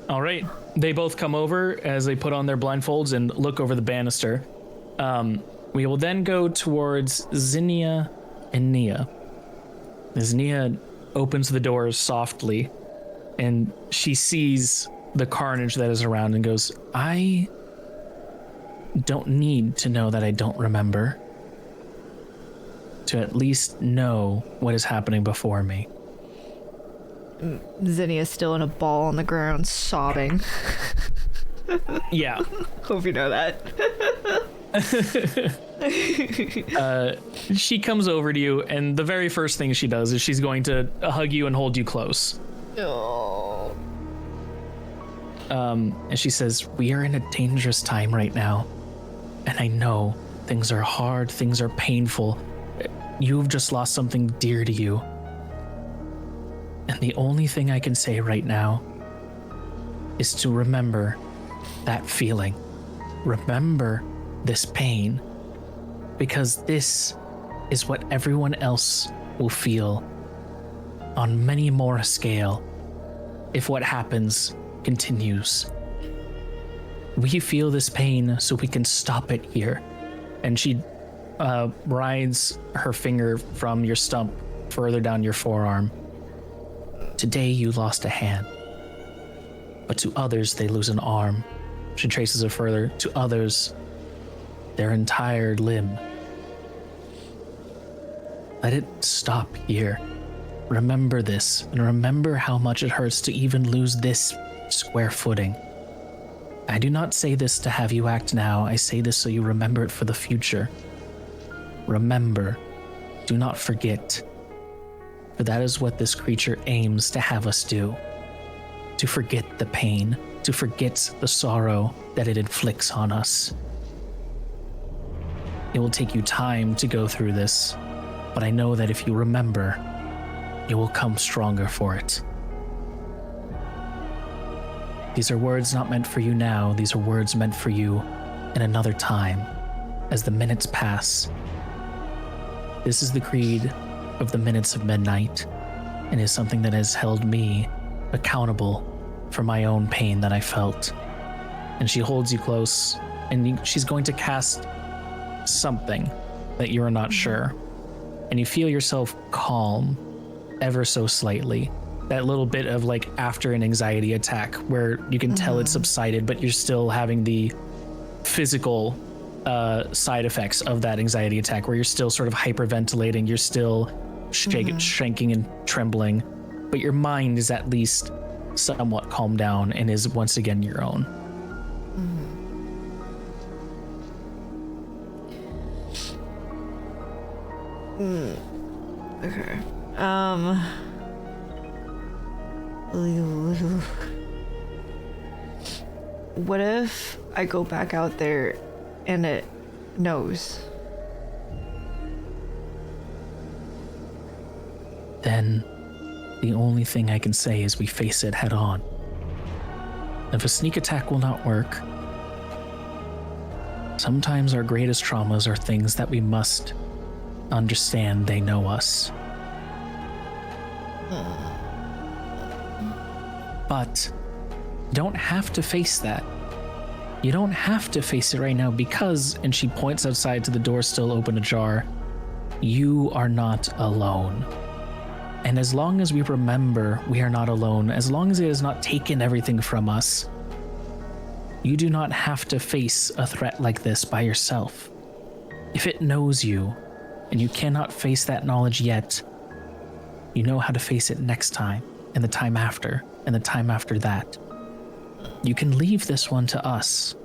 All right. They both come over as they put on their blindfolds and look over the banister. We will then go towards Zinnia and Nia. As Nia opens the doors softly, and she sees the carnage that is around and goes, I don't need to know that I don't remember to at least know what is happening before me. Zinnia's still in a ball on the ground, sobbing. Yeah. Hope you know that. She comes over to you, and the very first thing she does is she's going to hug you and hold you close. Oh. And she says, we are in a dangerous time right now. And I know things are hard, things are painful. You've just lost something dear to you. And the only thing I can say right now is to remember that feeling. Remember this pain. Because this is what everyone else will feel on many more a scale if what happens continues. We feel this pain so we can stop it here. And she rides her finger from your stump further down your forearm. Today you lost a hand. but to others they lose an arm. She traces it further. To others, their entire limb. Let it stop here. Remember this, and remember how much it hurts to even lose this square footing. I do not say this to have you act now. I say this so you remember it for the future. Remember. Do not forget. For that is what this creature aims to have us do. To forget the pain, to forget the sorrow that it inflicts on us. It will take you time to go through this, but I know that if you remember, you will come stronger for it. These are words not meant for you now. These are words meant for you in another time, as the minutes pass. This is the creed of the minutes of midnight, and is something that has held me accountable for my own pain that I felt. And she holds you close, and she's going to cast something that you are not sure. And you feel yourself calm ever so slightly. That little bit of like after an anxiety attack where you can tell it's subsided, but you're still having the physical side effects of that anxiety attack where you're still sort of hyperventilating, you're still shaking and trembling, but your mind is at least somewhat calmed down and is once again your own. Okay. What if I go back out there and it knows? Then the only thing I can say is we face it head on. If a sneak attack will not work, sometimes our greatest traumas are things that we must understand they know us. But you don't have to face that. You don't have to face it right now because, and she points outside to the door still open ajar, you are not alone. And as long as we remember we are not alone, as long as it has not taken everything from us, you do not have to face a threat like this by yourself. If it knows you, and you cannot face that knowledge yet, you know how to face it next time, and the time after, and the time after that. You can leave this one to us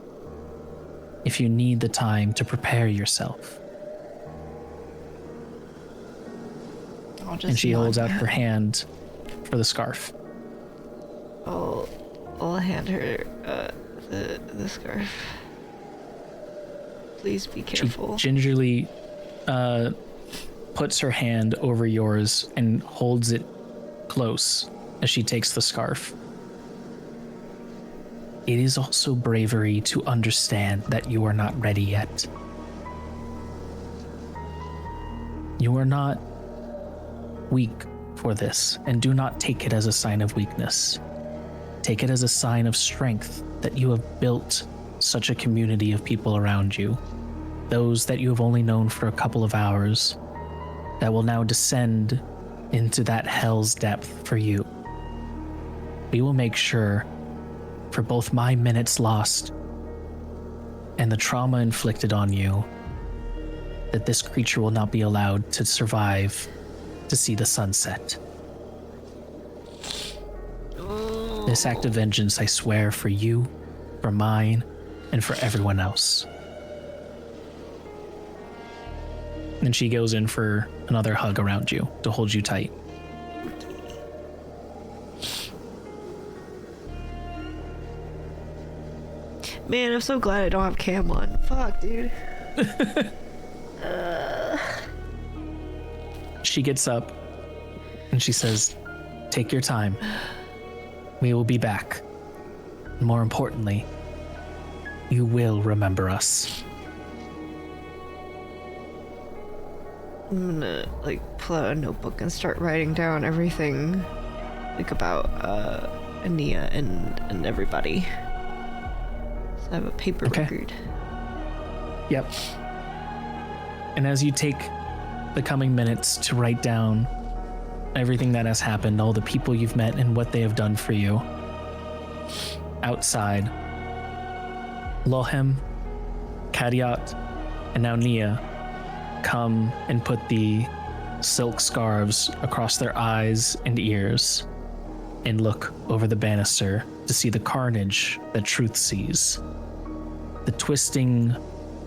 if you need the time to prepare yourself. And she holds out her hand for the scarf. I'll hand her the scarf. Please be careful. She gingerly puts her hand over yours and holds it close as she takes the scarf. It is also bravery to understand that you are not ready yet. You are not weak for this, and do not take it as a sign of weakness. Take it as a sign of strength that you have built such a community of people around you, those that you have only known for a couple of hours, that will now descend into that hell's depth for you. We will make sure, for both my minutes lost and the trauma inflicted on you, that this creature will not be allowed to survive to see the sunset. This act of vengeance, I swear, for you, for mine, and for everyone else. And she goes in for another hug around you to hold you tight. Man, I'm so glad I don't have cam on. Fuck, dude. She gets up and she says, "Take your time. We will be back. More importantly, you will remember us." I'm gonna pull out a notebook and start writing down everything about Ania and everybody. So I have a paper record. Yep. And as you take the coming minutes to write down everything that has happened, all the people you've met and what they have done for you, outside, Lohem, Kadiat, and now Nia come and put the silk scarves across their eyes and ears and look over the banister to see the carnage that Truth sees. The twisting,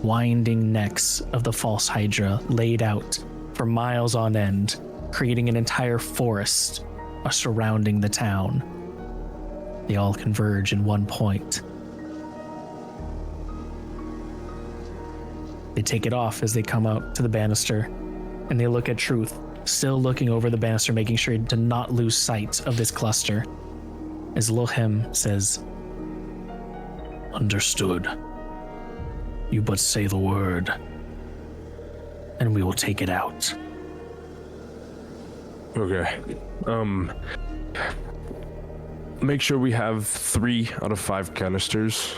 winding necks of the false Hydra laid out for miles on end, creating an entire forest surrounding the town. They all converge in one point. They take it off as they come out to the banister, and they look at Truth, still looking over the banister, making sure to not lose sight of this cluster. As Lohem says, "Understood. You but say the word, and we will take it out." Okay. Make sure we have 3 out of 5 canisters.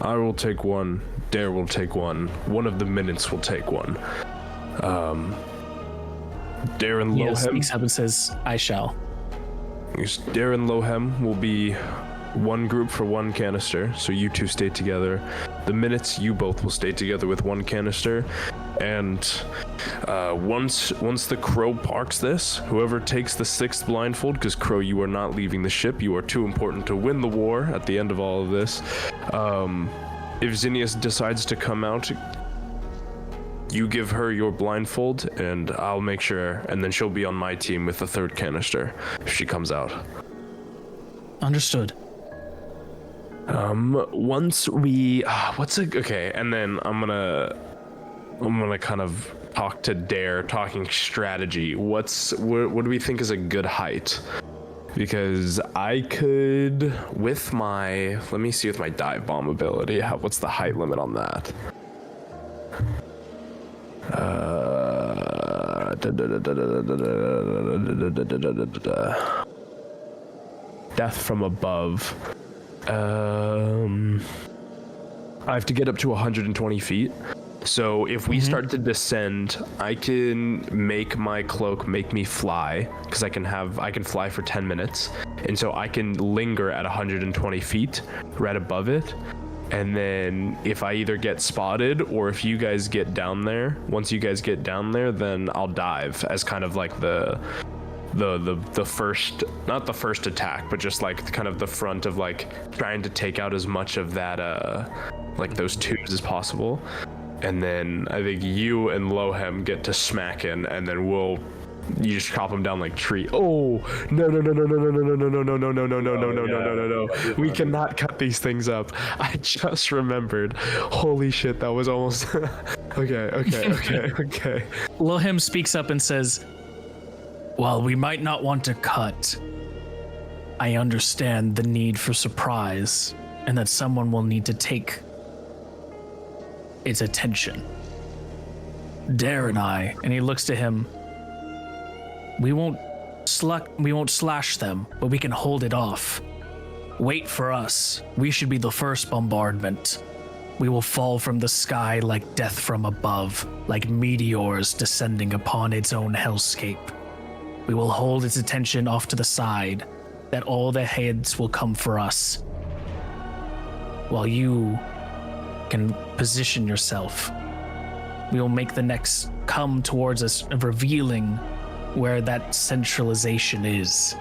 I will take one. Dare will take one. One of the minutes will take one. Darren Nia Lohem speaks up and says, "I shall." Darren Lohem will be one group for one canister, so you two stay together. The minutes, you both will stay together with one canister. And once the Crow parks this, whoever takes the 6th blindfold, because Crow, you are not leaving the ship. You are too important to win the war at the end of all of this. If Zinnias decides to come out, you give her your blindfold, and I'll make sure, and then she'll be on my team with the 3rd canister if she comes out. Understood. Once we, okay, and then I'm gonna kind of talk to Dare, talking strategy. What do we think is a good height? Because I could, with my, let me see with my dive bomb ability, what's the height limit on that? Death from above. I have to get up to 120 feet. So if we start to descend, I can make my cloak make me fly, because I can fly for 10 minutes. And so I can linger at 120 feet right above it. And then if I either get spotted or if you guys get down there, once you guys get down there, then I'll dive as kind of like the first, not the first attack, but just like kind of the front of like trying to take out as much of that like those tubes as possible. And then I think you and Lohem get to smacking, and then you just chop them down like tree. Oh no! We cannot cut these things up. I just remembered. Holy shit, that was almost okay. Lohem speaks up and says, "While we might not want to cut, I understand the need for surprise, and that someone will need to take its attention. Dare and I," and he looks to him, we won't slash them, but we can hold it off. Wait for us. We should be the first bombardment. We will fall from the sky like death from above, like meteors descending upon its own hellscape. We will hold its attention off to the side, that all the heads will come for us, while you can position yourself. We will make the next come towards us, revealing where that centralization is,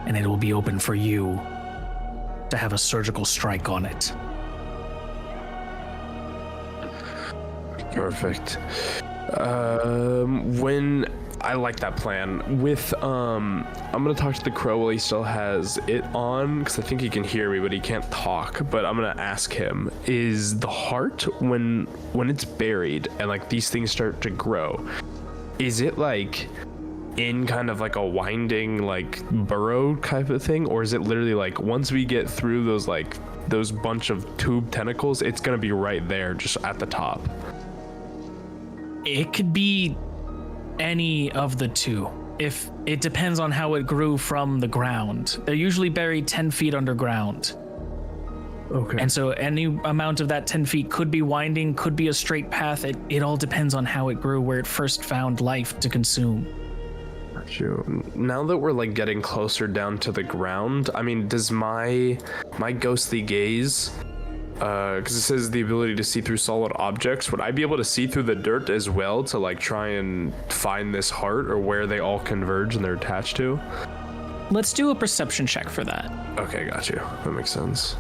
and it will be open for you to have a surgical strike on it. Perfect. When I like that plan. With I'm gonna talk to the Crow while he still has it on, because I think he can hear me, but he can't talk. But I'm gonna ask him: is the heart, when it's buried and like these things start to grow, is it like in kind of like a winding like burrow type of thing, or is it literally like once we get through those bunch of tube tentacles, it's gonna be right there just at the top? It could be any of the two. If it depends on how it grew from the ground. They're usually buried 10 feet underground. Okay. And so any amount of that 10 feet could be winding, could be a straight path. It all depends on how it grew, where it first found life to consume. Got you. Now that we're like getting closer down to the ground, I mean, does my ghostly gaze, because it says the ability to see through solid objects, would I be able to see through the dirt as well to like try and find this heart or where they all converge and they're attached to? Let's do a perception check for that. Okay, got you. That makes sense.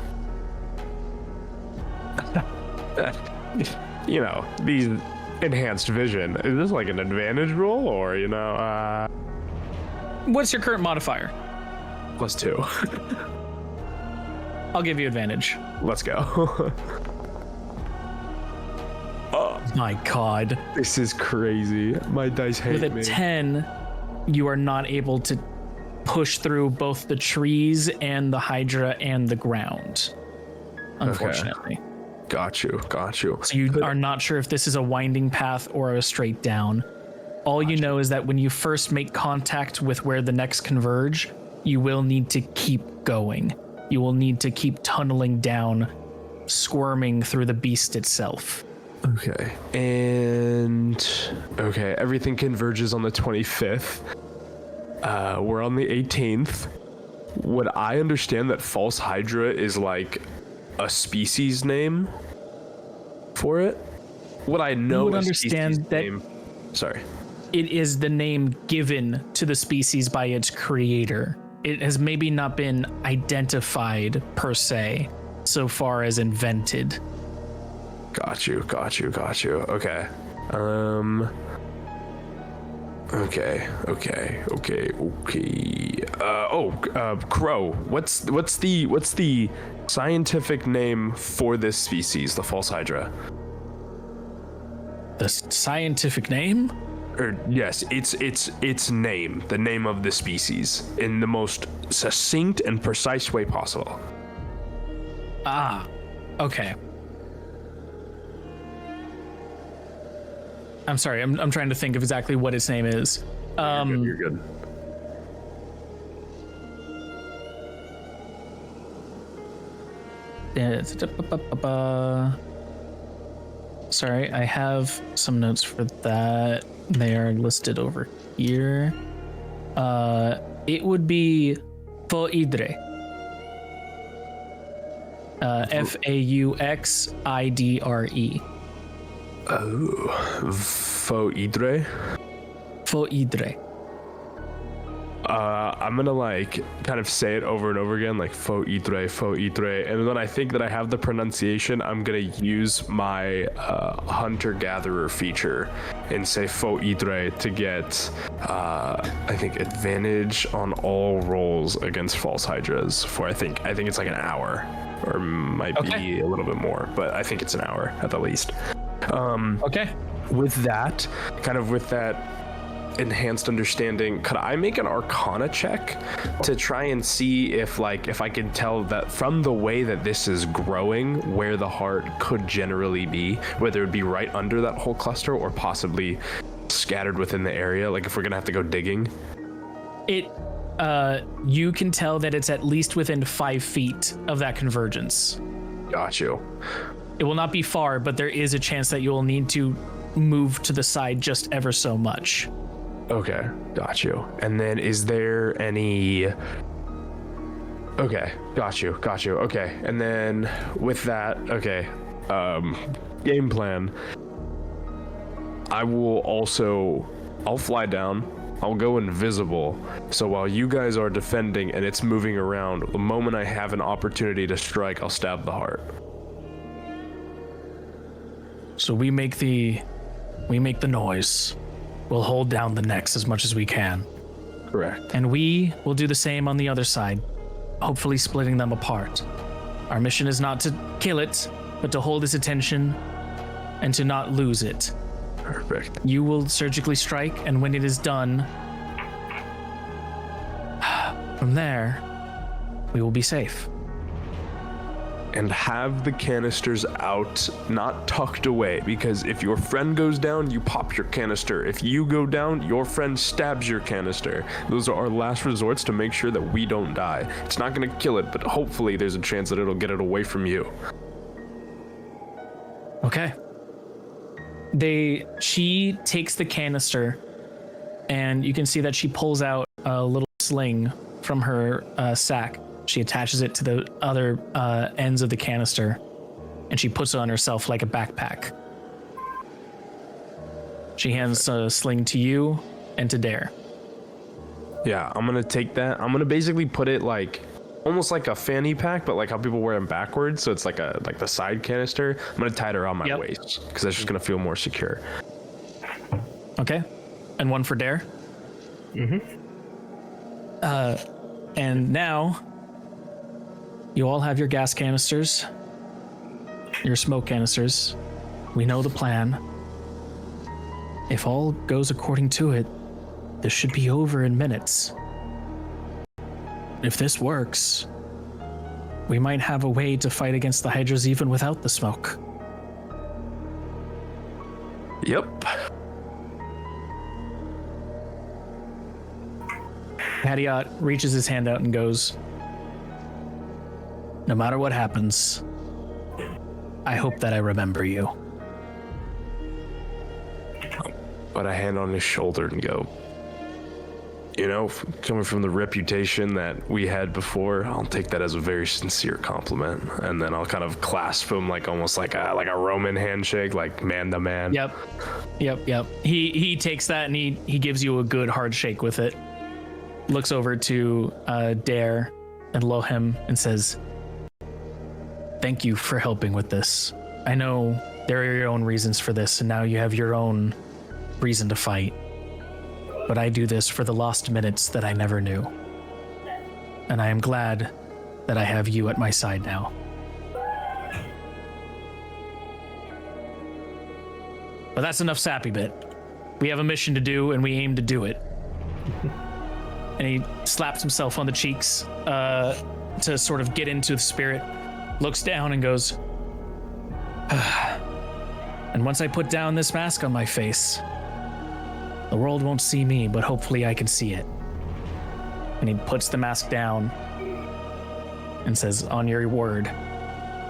You know, these enhanced vision, is this like an advantage roll or, you know, What's your current modifier? +2. I'll give you advantage. Let's go. Oh my god. This is crazy. My dice hate With a me. 10, you are not able to push through both the trees and the Hydra and the ground, unfortunately. Got you. So you are not sure if this is a winding path or a straight down. All you know is that when you first make contact with where the necks converge, you will need to keep going. You will need to keep tunneling down, squirming through the beast itself. Okay. And okay, everything converges on the 25th. We're on the 18th. Would I understand that False Hydra is like a species name for it? Would I know? You would a understand species that name? Sorry. it is the name given to the species by its creator. It has maybe not been identified per se, so far as invented. Got you. Okay. Okay. Crow. What's the scientific name for this species, the False Hydra? The scientific name? Or yes, its name, the name of the species, in the most succinct and precise way possible. Ah, okay. I'm sorry, I'm trying to think of exactly what its name is. You're good. Sorry, I have some notes for that. They are listed over here. It would be Fauxidre. Fauxidre. Oh, Fauxidre. Fauxidre. I'm gonna like kind of say it over and over again, like Fauxidre, and when I think that I have the pronunciation, I'm gonna use my hunter-gatherer feature and say Fauxidre to get I think advantage on all rolls against false hydras for I think it's like an hour, or might be a little bit more, but I think it's an hour at the least. Okay. With that enhanced understanding, could I make an Arcana check to try and see if I can tell that from the way that this is growing, where the heart could generally be, whether it be right under that whole cluster or possibly scattered within the area, like if we're gonna have to go digging? You can tell that it's at least within 5 feet of that convergence. Got you. It will not be far, but there is a chance that you will need to move to the side just ever so much. Okay, got you. And then is there any... Okay, got you. Okay, and then with that, okay, game plan. I'll fly down, I'll go invisible, so while you guys are defending and it's moving around, the moment I have an opportunity to strike, I'll stab the heart. So we make the noise. We'll hold down the necks as much as we can. Correct. And we will do the same on the other side, hopefully splitting them apart. Our mission is not to kill it, but to hold its attention and to not lose it. Perfect. You will surgically strike, and when it is done, from there, we will be safe. And have the canisters out, not tucked away, because if your friend goes down, you pop your canister. If you go down, your friend stabs your canister. Those are our last resorts to make sure that we don't die. It's not gonna kill it, but hopefully there's a chance that it'll get it away from you. Okay. She takes the canister and you can see that she pulls out a little sling from her sack. She attaches it to the other ends of the canister, and she puts it on herself like a backpack. She hands a sling to you and to Dare. Yeah, I'm gonna take that. I'm gonna basically put it like almost like a fanny pack, but like how people wear them backwards. So it's like the side canister. I'm gonna tie it around my waist because that's just gonna feel more secure. Okay, and one for Dare. And now you all have your gas canisters, your smoke canisters. We know the plan. If all goes according to it, this should be over in minutes. If this works, we might have a way to fight against the Hydras even without the smoke. Yep. Hadiot reaches his hand out and goes, no matter what happens, I hope that I remember you. Put a hand on his shoulder and go, you know, coming from the reputation that we had before, I'll take that as a very sincere compliment. And then I'll kind of clasp him like almost like a Roman handshake, like man to man. Yep. He takes that and he gives you a good hard shake with it. Looks over to Dare and Lohim and says, thank you for helping with this. I know there are your own reasons for this, and now you have your own reason to fight. But I do this for the lost minutes that I never knew. And I am glad that I have you at my side now. But that's enough sappy bit. We have a mission to do, and we aim to do it. And he slaps himself on the cheeks to sort of get into the spirit, looks down and goes, and once I put down this mask on my face, the world won't see me, but hopefully I can see it. And he puts the mask down and says, on your word,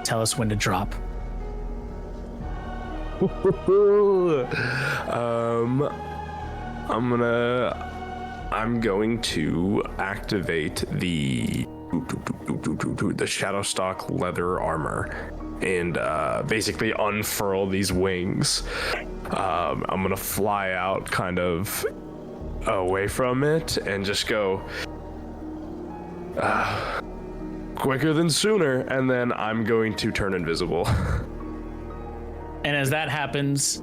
tell us when to drop. I'm going to activate the Shadowstock leather armor and basically unfurl these wings. I'm gonna fly out kind of away from it and just go quicker than sooner, and then I'm going to turn invisible. And as that happens,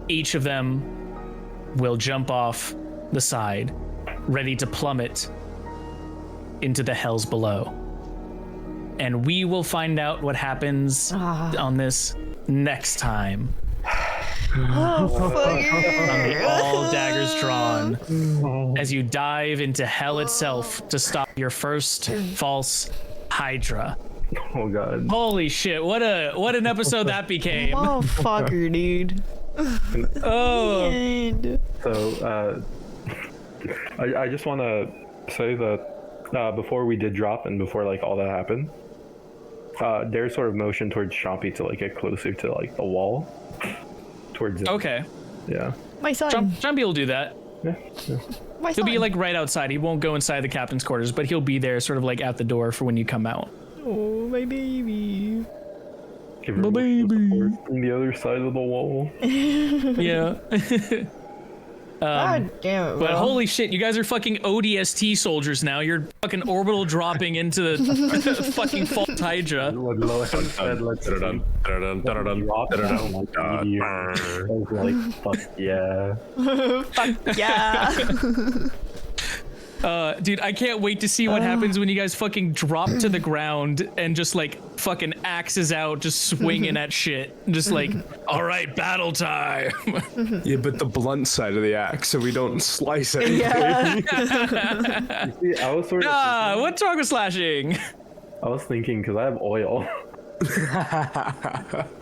each of them will jump off the side, ready to plummet into the hells below. And we will find out what happens on this next time. On the All Daggers Drawn, as you dive into hell itself to stop your first false Hydra. Oh god. Holy shit, what an episode that became. Oh, fucker, dude. Oh. So, I just want to say that before we did drop and before like all that happened, Dare sort of motioned towards Chompy to like get closer to like the wall. Towards it. Okay. Yeah. My son. Chompy will do that. Yeah. My He'll son. be like right outside. He won't go inside the captain's quarters, but he'll be there sort of like at the door for when you come out. Oh, my baby. Give her baby from the other side of the wall. Yeah. God damn it, But bro. holy shit, you guys are fucking ODST soldiers now. You're fucking orbital dropping into the fucking false Hydra. What Lohan said, let's drop down like a meteor. I was like, fuck yeah. Fuck yeah. Dude, I can't wait to see what happens when you guys fucking drop to the ground and just like fucking axes out, just swinging at shit. Just like, all right, battle time. Yeah, but the blunt side of the axe, so we don't slice anything. Yeah. You see, I was sort of What's wrong with slashing? I was thinking because I have oil.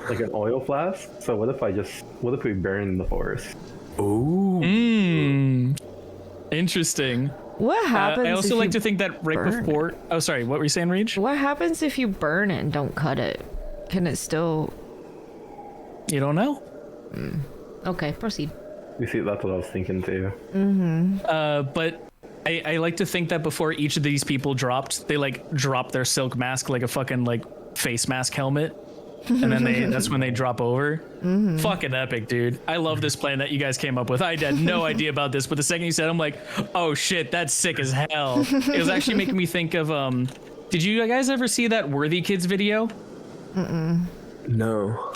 Like an oil flask. So what if we burn the forest? Ooh. Interesting. What happens I also if like you to think that right burn before. Oh, sorry. What were you saying, Reach? What happens if you burn it and don't cut it? Can it still... You don't know? Okay, proceed. You see, that's what I was thinking too. But I like to think that before each of these people dropped, they like dropped their silk mask like a fucking like face mask helmet. And then that's when they drop over. Fucking epic, dude. I love this plan that you guys came up with. I had no idea about this, but the second you said it, I'm like, oh shit, that's sick as hell. It was actually making me think of did you guys ever see that Worthy Kids video? No.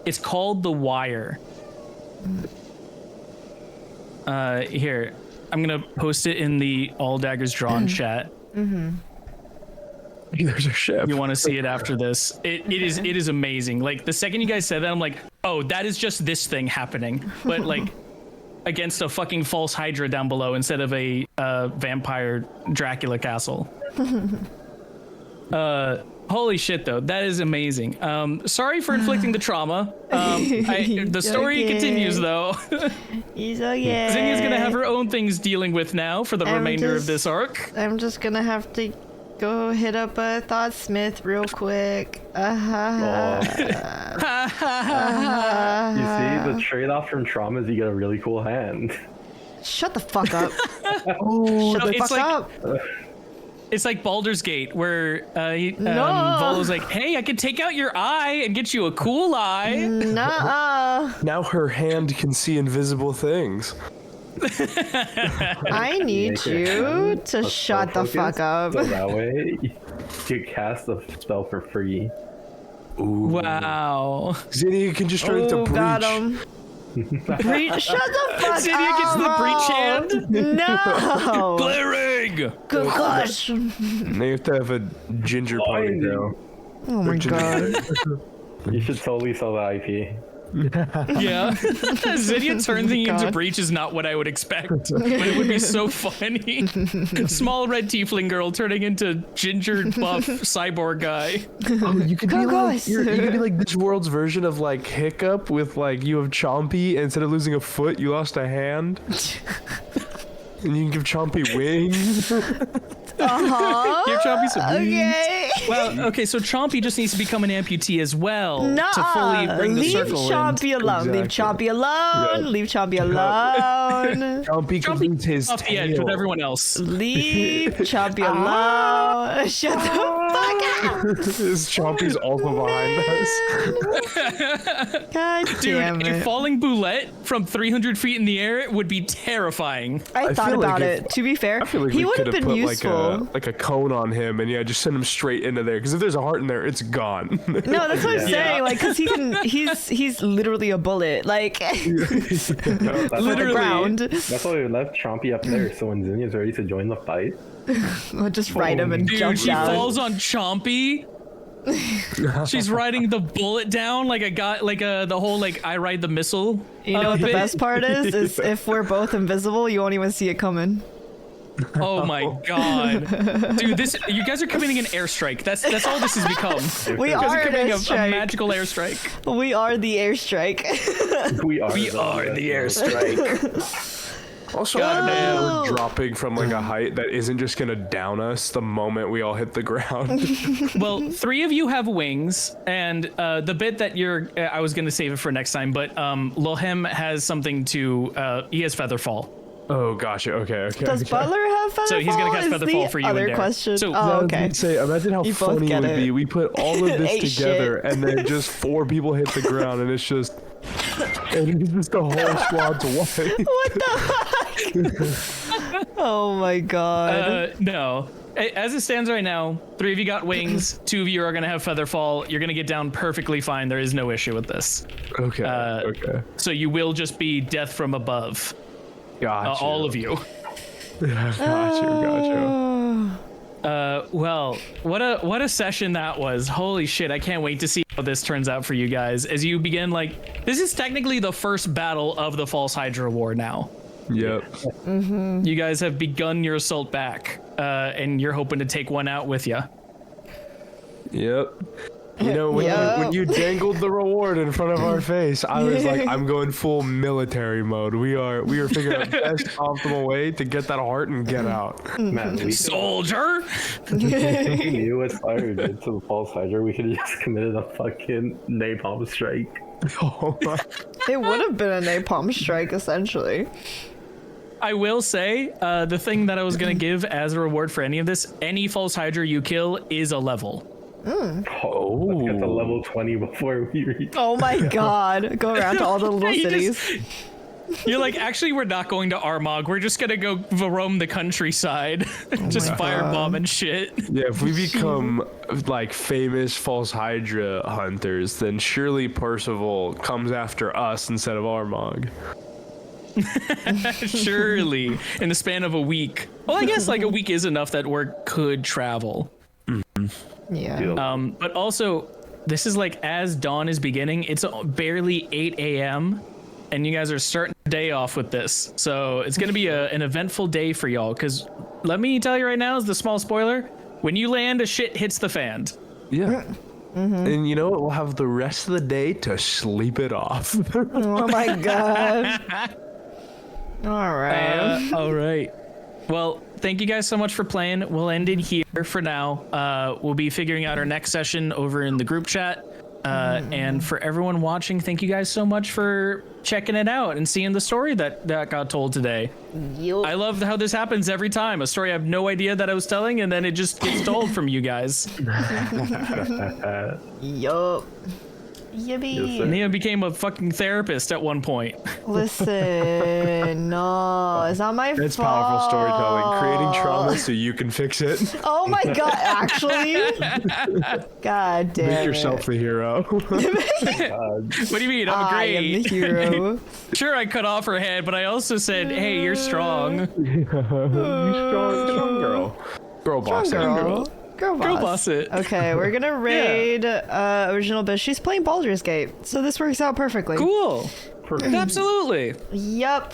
It's called The Wire. Here, I'm gonna post it in the All Daggers Drawn chat. There's a ship. You want to see it after this? It is amazing. Like the second you guys said that, I'm like, oh, that is just this thing happening, but like against a fucking false Hydra down below instead of a vampire Dracula castle. Holy shit, though, that is amazing. Sorry for inflicting the trauma. The story continues, though. He's okay. Zinnia's gonna have her own things dealing with now for the remainder of this arc. I'm just gonna have to go hit up a Thoughtsmith real quick. You see, the trade-off from trauma is you get a really cool hand. Shut the fuck up. Oh, Shut the fuck up. It's like Baldur's Gate, where Volo's like, hey, I could take out your eye and get you a cool eye. Nuh-uh. Now her hand can see invisible things. I need you to shut the fuck up. So that way, you can cast the spell for free. Ooh. Wow. Zinnia can just turn into breach. Got him. Breach, shut the fuck up. Zinnia gets the breach hand. No. Glaring. Gosh. They have to have a ginger ponytail. Oh my god. You should totally sell the IP. Yeah. Zinnia turning into breach is not what I would expect, but it would be so funny. Small red tiefling girl turning into ginger buff cyborg guy. Oh, you could be like you could be like this world's version of like Hiccup with like you have Chompy, and instead of losing a foot, you lost a hand. And you can give Chompy wings. Give Chompy some wings. Okay. Well, okay, so Chompy just needs to become an amputee as well to fully bring the leave circle Chompy alone. Exactly. Leave Chompy alone. Leave Chompy alone. Chompy can lose his off the edge with everyone else. Leave Chompy alone. Shut the fuck up. This Chompy's also behind us. God Dude, damn a it. falling boulette from 300 feet in the air would be terrifying. I thought feel like about if- it. To be fair, I feel like he we would could have have been put useful. like a cone on him, and yeah, just send him straight into there. Because if there's a heart in there, it's gone. No, that's what I'm saying. Like, cause he's literally a bullet. Like, That's the ground. That's why we left Chompy up there, so when Zinnia's ready to join the fight, I'll just ride him and Dude, jump she down. falls on Chompy. She's riding the bullet down like a guy, like the whole like I ride the missile. You know what the bit. best part is if we're both invisible, you won't even see it coming. Oh my god, dude! You guys are committing an airstrike. That's all this has become. We You guys are an committing a airstrike. magical airstrike. We are the airstrike. we are the airstrike. Also, Goddamn. we're dropping from like a height that isn't just gonna down us the moment we all hit the ground. Well, 3 of you have wings, and the bit that I was gonna save it for next time, but Lohem has something to. He has Featherfall. Oh gosh, okay. Does Butler have Featherfall? So he's gonna cast Is Featherfall the for you other and Derek. question. So- Oh, okay. Say, imagine how You both funny it get would it. be. We put all of Ate this together, shit. and then just 4 people hit the ground, and it's just the whole squad's away. What the fuck? Oh my god. No. As it stands right now, 3 of you got wings. 2 of you are gonna have Featherfall. You're gonna get down perfectly fine. There is no issue with this. Okay. Okay. So you will just be death from above. Gotcha. All of you. Gotcha. Well, what a session that was. Holy shit, I can't wait to see how this turns out for you guys as you begin this is technically the first battle of the False Hydra War now. Yep. You guys have begun your assault back, and you're hoping to take one out with you. Yep. You know, when, when you dangled the reward in front of our face, I was like, I'm going full military mode. We are figuring out the best optimal way to get that heart and get out. Man, Soldier. we knew what Fire did to the false Hydra. We could have just committed a fucking napalm strike. Oh my. It would have been a napalm strike, essentially. I will say, the thing that I was gonna give as a reward for any of this, any false Hydra you kill is a level. Oh, let's get to level 20 before we reach. Oh my god. Go around to all the little You cities. You're like, actually, we're not going to Armagh. We're just gonna go roam the countryside, just my firebomb God. and shit. Yeah, if we become like famous false Hydra hunters, then surely Percival comes after us instead of Armagh. Surely, in the span of a week. Well, I guess like a week is enough that word could travel. Yeah. But also, this is like as dawn is beginning. It's barely 8 a.m. and you guys are starting the day off with this. So it's gonna be an eventful day for y'all. Because let me tell you right now, as the small spoiler, when you land, a shit hits the fan. Yeah. And you know what? We'll have the rest of the day to sleep it off. Oh my god. All right. All right. Well, thank you guys so much for playing. We'll end it here for now. We'll be figuring out our next session over in the group chat. And for everyone watching, thank you guys so much for checking it out and seeing the story that got told today. Yup. I love how this happens every time. A story I have no idea that I was telling, and then it just gets told from you guys. Yup. Yippee. sir. Nia became a fucking therapist at one point. Listen, no, it's not my It's fault. powerful storytelling, creating trauma so you can fix it. Oh my god, actually? God damn Make yourself the hero. What do you mean? I'm I am the great. hero. Sure, I cut off her head, but I also said, hey, you're strong. You strong girl. Girl boss. Girl. Girl boss. Girl boss it. Okay, we're gonna raid Original Biz. She's playing Baldur's Gate, so this works out perfectly. Cool. Perfect. Absolutely. Yup.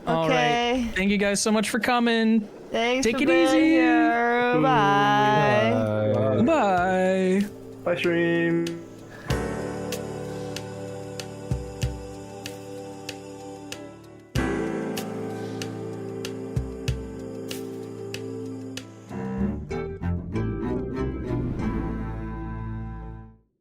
All Okay. right. Thank you guys so much for coming. Thanks Take for it being easy. here. Bye. Bye. Bye, stream.